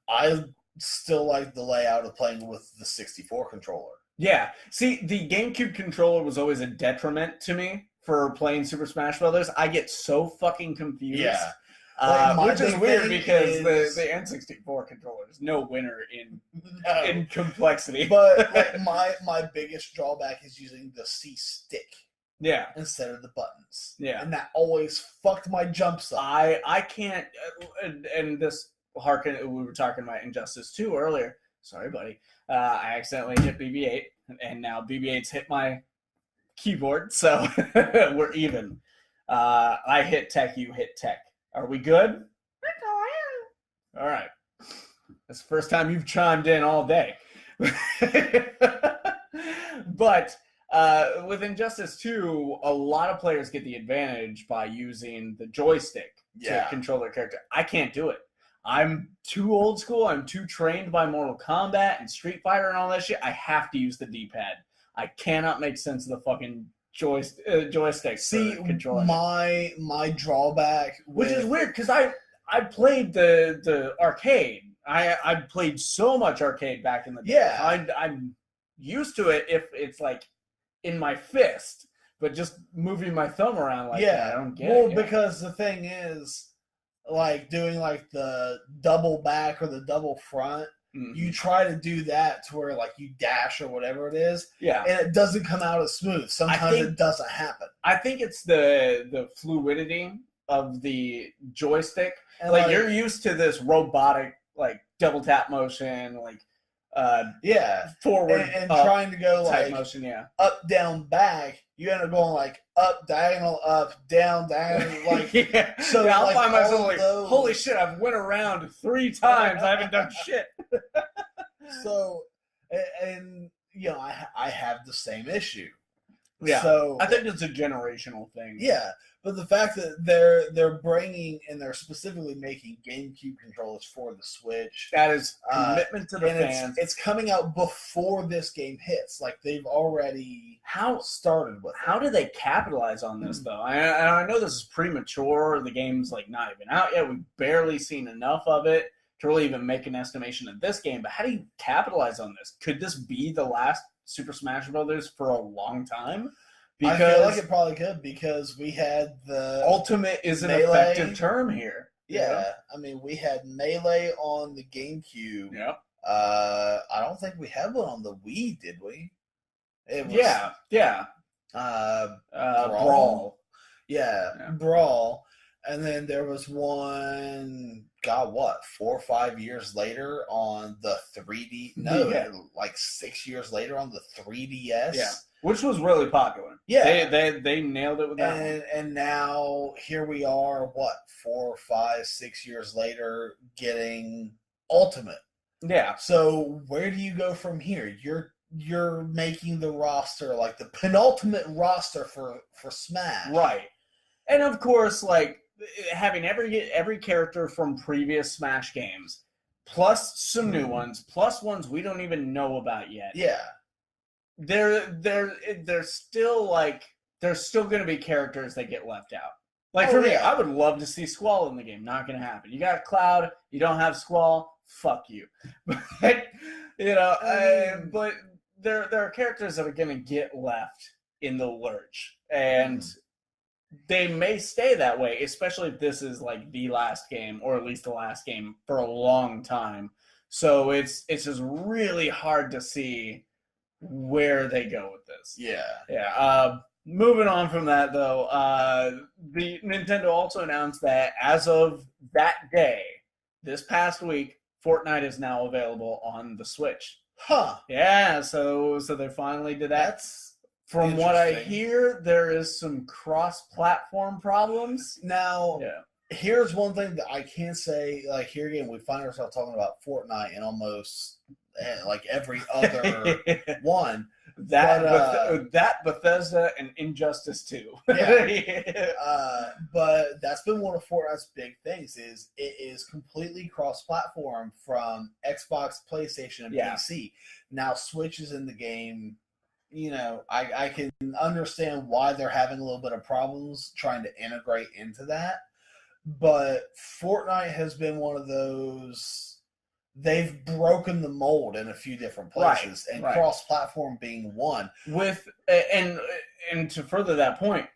I still like the layout of playing with the 64 controller. Yeah. See, the GameCube controller was always a detriment to me for playing Super Smash Brothers. I get so fucking confused. Yeah. Which is weird because the N64 controller is no winner in complexity. But my biggest drawback is using the C stick. Yeah. Instead of the buttons. Yeah. And that always fucked my jumps up. I can't, and this we were talking about Injustice 2 earlier. Sorry, buddy. I accidentally hit BB-8, and now BB-8's hit my keyboard, so we're even. I hit tech, you hit tech. Are we good? All right. That's the first time you've chimed in all day. But with Injustice 2, a lot of players get the advantage by using the joystick to control their character. I can't do it. I'm too old school. I'm too trained by Mortal Kombat and Street Fighter and all that shit. I have to use the D-pad. I cannot make sense of the fucking joystick. See, controller. My drawback, which is weird because I played the arcade. I played so much arcade back in the day. Yeah, I'm used to it if it's like in my fist, but just moving my thumb around like that, I don't get it. Well, because the thing is, like doing like the double back or the double front, you try to do that to where like you dash or whatever it is, and it doesn't come out as smooth. Sometimes it doesn't happen. I think it's the fluidity of the joystick. And like you're used to this robotic like double tap motion, like forward and trying to go like motion, up down back. You end up going like up diagonal, up down diagonal, like So I'll find myself like, holy shit! I've went around 3 times. I haven't done shit. So, and you know, I have the same issue. Yeah, So I think it's a generational thing. yeah, but the fact that they're bringing and they're specifically making GameCube controllers for the Switch, That is commitment to the and fans. it's coming out before this game hits. Like they've already started with. How do they capitalize on this though? I know this is premature. The game's like not even out yet. We've barely seen enough of it to really even make an estimation of this game. But how do you capitalize on this? Could this be the last Super Smash Brothers for a long time? Because I feel like it probably could, because we had the Ultimate is an Melee. effective term here. Yeah, I mean, we had Melee on the GameCube. Yep. I don't think we had one on the Wii, did we? It was, yeah. Brawl. Yeah, Brawl. And then there was one, 4 or 5 years later on the 3D? No, like 6 years later on the 3DS. Yeah, which was really popular. Yeah. They nailed it with that one. And now here we are, 4, 5, 6 years later, getting Ultimate. Yeah. So where do you go from here? You're making the roster, like the penultimate roster for Smash. Right. And of course, like, having every character from previous Smash games, plus some new ones, plus ones we don't even know about yet. Yeah. There's still going to be characters that get left out. Like, for me, I would love to see Squall in the game. Not going to happen. You got Cloud, you don't have Squall, fuck you. But, but there are characters that are going to get left in the lurch. And they may stay that way, especially if this is like the last game, or at least the last game for a long time. So it's just really hard to see where they go with this. Yeah. Moving on from that, though, the Nintendo also announced that as of that day, this past week, Fortnite is now available on the Switch. Huh. Yeah, so they finally did that. From what I hear, there is some cross-platform problems. Now, here's one thing that I can say. Like, here again, we find ourselves talking about Fortnite in almost like every other one. That Bethesda and Injustice 2. Yeah. But that's been one of Fortnite's big things. Is it is completely cross-platform from Xbox, PlayStation, and PC. Now, Switch is in the game. You know, I can understand why they're having a little bit of problems trying to integrate into that. But Fortnite has been one of those, they've broken the mold in a few different places, and cross-platform being one. And to further that point,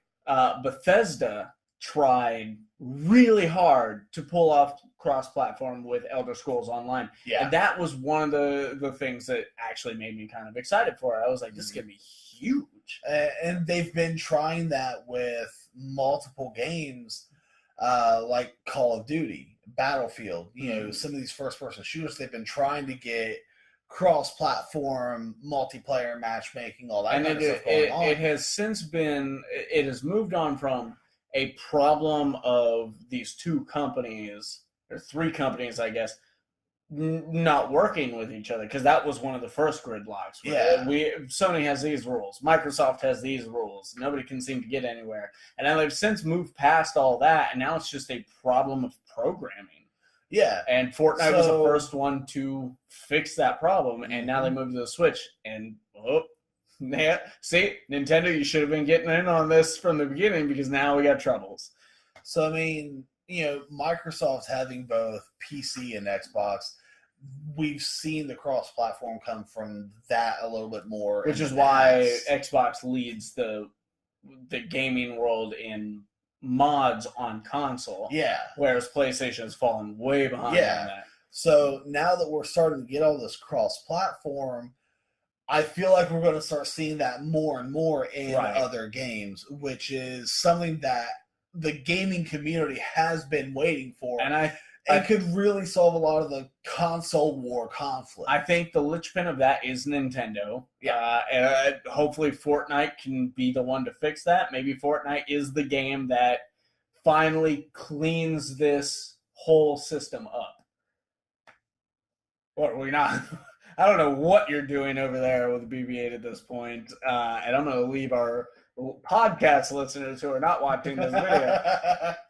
Bethesda tried really hard to pull off cross-platform with Elder Scrolls Online. Yeah. And that was one of the things that actually made me kind of excited for it. I was like, this is going to be huge. And they've been trying that with multiple games, like Call of Duty, Battlefield, some of these first-person shooters. They've been trying to get cross-platform, multiplayer matchmaking, all that kind of stuff going on. It has moved on from a problem of these two companies, or three companies, I guess, not working with each other, because that was one of the first gridlocks. Sony has these rules, Microsoft has these rules, nobody can seem to get anywhere. And now they've since moved past all that, and now it's just a problem of programming. Yeah. And Fortnite was the first one to fix that problem, and now they moved to the Switch, and see, Nintendo, you should have been getting in on this from the beginning, because now we got troubles. So, I mean, Microsoft having both PC and Xbox, we've seen the cross-platform come from that a little bit more. Which is why Xbox leads the gaming world in mods on console. Yeah. Whereas PlayStation has fallen way behind on that. So now that we're starting to get all this cross-platform, I feel like we're going to start seeing that more and more in other games, which is something that the gaming community has been waiting for. And I could really solve a lot of the console war conflict. I think the linchpin of that is Nintendo. Yeah. And hopefully Fortnite can be the one to fix that. Maybe Fortnite is the game that finally cleans this whole system up. What, are we not... I don't know what you're doing over there with BB-8 at this point, and I'm going to leave our podcast listeners who are not watching this video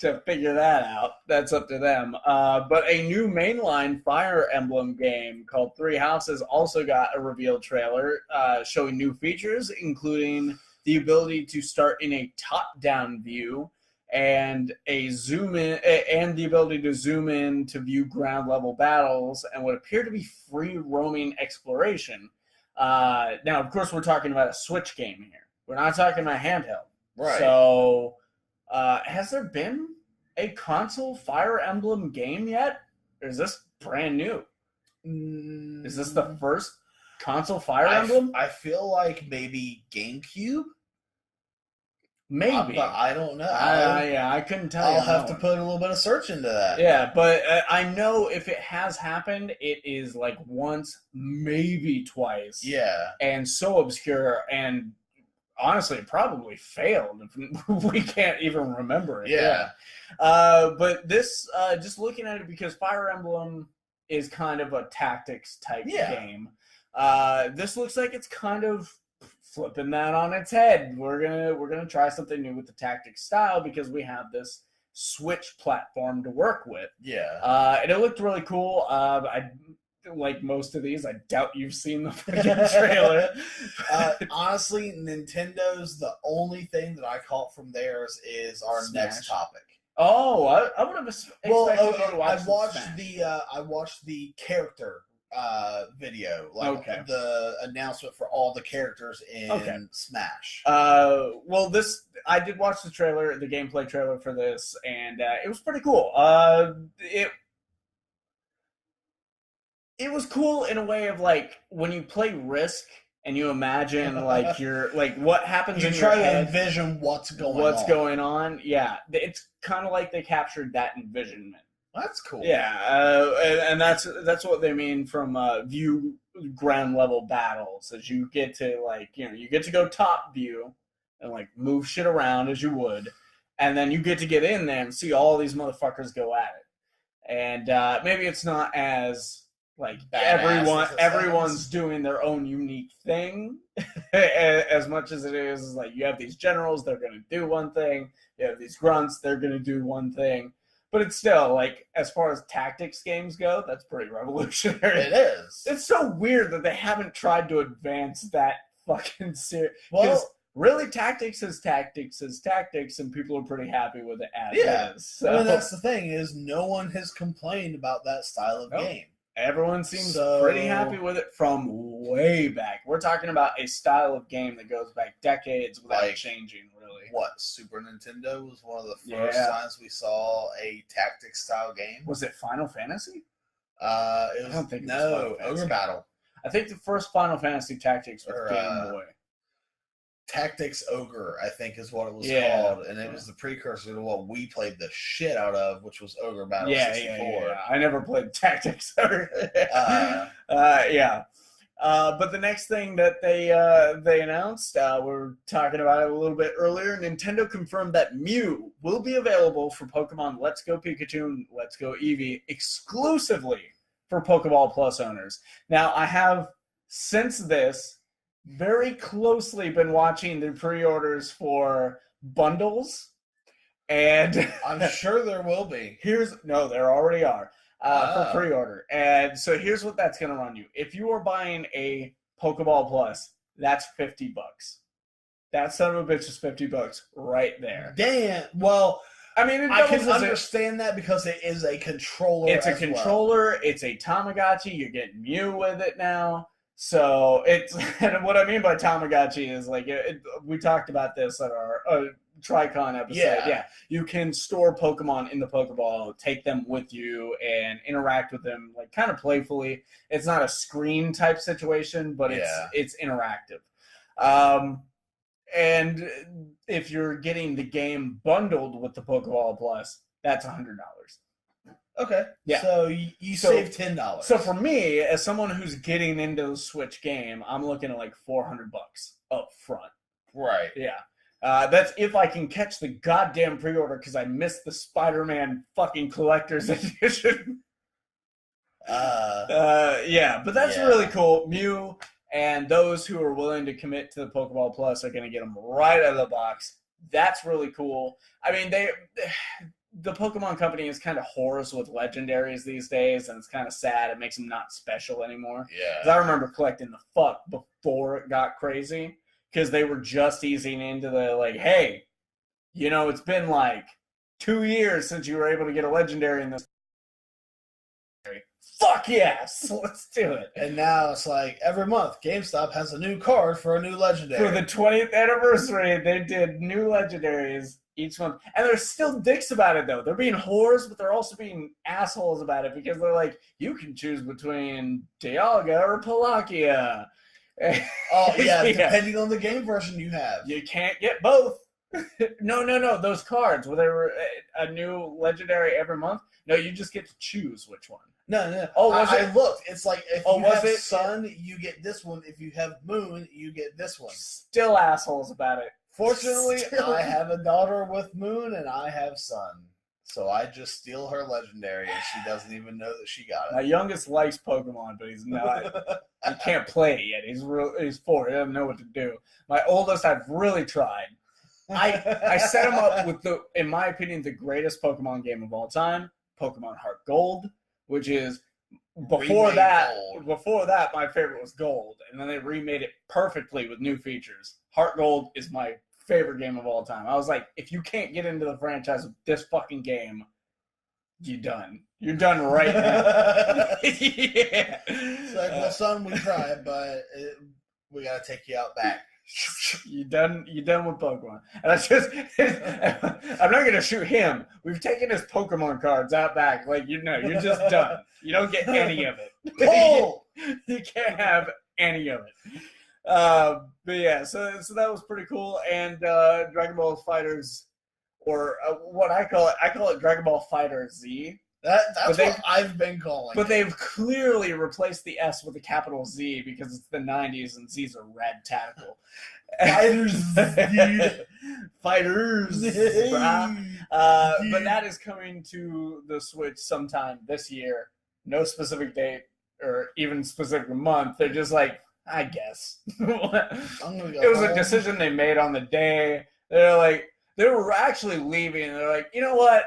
to figure that out. That's up to them. But a new mainline Fire Emblem game called Three Houses also got a reveal trailer showing new features, including the ability to start in a top-down view and a zoom in, and the ability to zoom in to view ground level battles and what appear to be free roaming exploration. Now, of course, we're talking about a Switch game here. We're not talking about handheld. Right. So, has there been a console Fire Emblem game yet? Or is this brand new? Is this the first console Fire Emblem? I feel like maybe GameCube. Maybe. But I don't know. I couldn't tell you. I'll have to put a little bit of search into that. Yeah, but I know if it has happened, it is like once, maybe twice. Yeah. And so obscure, and honestly, it probably failed if we can't even remember it. Yeah. But this, just looking at it, because Fire Emblem is kind of a tactics type game, this looks like it's kind of flipping that on its head. We're gonna try something new with the tactics style because we have this Switch platform to work with. Yeah. And it looked really cool. I like most of these. I doubt you've seen the freaking trailer. Honestly, Nintendo's the only thing that I caught from theirs is our next topic. Oh, I would have expected you to watch I watched the character video, like the announcement for all the characters in Smash. Well, I did watch the trailer, the gameplay trailer for this, and it was pretty cool. It was cool in a way of like when you play Risk and you imagine like you're like what happens in your head. You try to envision what's going on. Yeah, it's kind of like they captured that envisionment. That's cool. Yeah, and that's what they mean from view ground level battles. As you get to you get to go top view and like move shit around as you would, and then you get to get in there and see all these motherfuckers go at it. And maybe it's not as like everyone's doing their own unique thing as much as it is like you have these generals, they're going to do one thing. You have these grunts, they're going to do one thing. But it's still, like, as far as tactics games go, that's pretty revolutionary. It is. It's so weird that they haven't tried to advance that fucking series. Well, really, tactics is tactics, and people are pretty happy with it as is. So. I mean, that's the thing, is no one has complained about that style of game. Everyone seems pretty happy with it from way back. We're talking about a style of game that goes back decades without changing, really. What, Super Nintendo was one of the first times we saw a tactics style game? Was it Final Fantasy? I don't think it was Ogre Battle. I think the first Final Fantasy Tactics was Game Boy. Tactics Ogre, I think, is what it was called, and it was the precursor to what we played the shit out of, which was Ogre Battle 64. Yeah. I never played Tactics. But the next thing that they announced, we were talking about it a little bit earlier. Nintendo confirmed that Mew will be available for Pokemon Let's Go Pikachu and Let's Go Eevee exclusively for Pokeball Plus owners. Now, I have since this very closely been watching the pre-orders for bundles, and I'm sure there will be. There already are for pre-order, and so here's what that's going to run you. If you are buying a Pokeball Plus, that's $50. That son of a bitch is $50 right there. Damn. Well, I mean, I can understand that because it is a controller. It's a controller. It's a Tamagotchi. You're getting Mew with it now. So it's, and what I mean by Tamagotchi is like, we talked about this at our Tricon episode. Yeah. You can store Pokemon in the Pokeball, take them with you, and interact with them like kind of playfully. It's not a screen type situation, but it's interactive. And if you're getting the game bundled with the Pokeball Plus, that's $100. Okay. Yeah. So you save $10. So for me, as someone who's getting into the Switch game, I'm looking at like $400 up front. Right. Yeah. That's if I can catch the goddamn pre-order because I missed the Spider-Man fucking collector's edition. Yeah, but that's really cool. Mew and those who are willing to commit to the Pokeball Plus are going to get them right out of the box. That's really cool. I mean, the Pokemon Company is kind of whores with legendaries these days, and it's kind of sad. It makes them not special anymore. Yeah. 'Cause I remember collecting the fuck before it got crazy, because they were just easing into the, like, hey, you know, it's been like 2 years since you were able to get a legendary in this. Fuck yes, let's do it. And now it's like every month, GameStop has a new card for a new legendary. For the 20th anniversary, they did new legendaries each month. And they're still dicks about it, though. They're being whores, but they're also being assholes about it, because they're like, you can choose between Dialga or Palakia. Oh, yeah, depending on the game version you have. You can't get both. No. Those cards, where they were a new legendary every month, no, you just get to choose which one. No. Oh, I looked. It's like if you have it? Sun, you get this one. If you have Moon, you get this one. Still assholes about it. Fortunately, I have a daughter with Moon, and I have Sun. So I just steal her legendary, and she doesn't even know that she got it. My youngest likes Pokemon, but he's not. He can't play it yet. He's 4. He doesn't know what to do. My oldest, I've really tried. I set him up with in my opinion, the greatest Pokemon game of all time, Pokemon Heart Gold, which is before that, my favorite was Gold, and then they remade it perfectly with new features. Heart Gold is my favorite game of all time. I was like, if you can't get into the franchise with this fucking game, you're done. You're done right now. Yeah. It's like, well, son, we tried, but we gotta take you out back. You done with Pokemon. And I'm not gonna shoot him. We've taken his Pokemon cards out back. Like, you're just done. You don't get any of it. Pull! You can't have any of it. But yeah, so that was pretty cool. And Dragon Ball FighterZ, or what I call it Dragon Ball Fighter Z. That's what I've been calling. But they've clearly replaced the S with a capital Z, because it's the 90s and Z's are rad tactical. Fighters, dude. Fighters. But that is coming to the Switch sometime this year. No specific date or even specific month. They're just like, I guess. It was a decision they made on the day. They're like, they were actually leaving. They're like, you know what?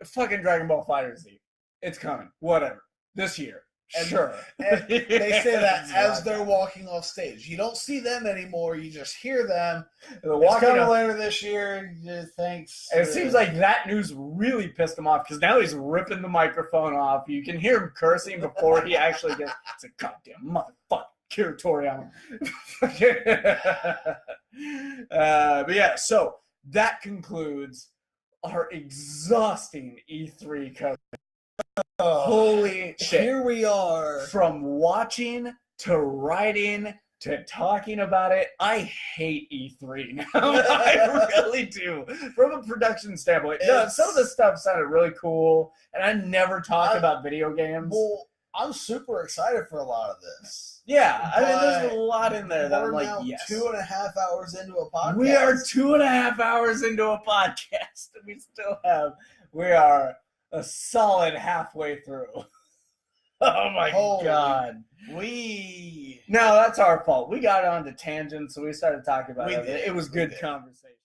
Fucking Dragon Ball FighterZ. It's coming. Whatever. This year. Sure. And they say that as they're walking off stage. You don't see them anymore. You just hear them. It's coming later this year. Thanks. And it seems like that news really pissed him off, because now he's ripping the microphone off. You can hear him cursing before he actually gets, it's a goddamn motherfucker. Kira Toriyama. But yeah, so that concludes our exhausting E3 coverage. Holy shit. Here we are. From watching to writing to talking about it, I hate E3 now. I really do. From a production standpoint. Some of the stuff sounded really cool, and I never talk about video games. Well, I'm super excited for a lot of this. Yeah, I mean, there's a lot in there that I'm like, yes. 2.5 hours into a podcast. We are 2.5 hours into a podcast. We are a solid halfway through. Oh my God. No, that's our fault. We got onto tangents, so we started talking about it. It was good conversation.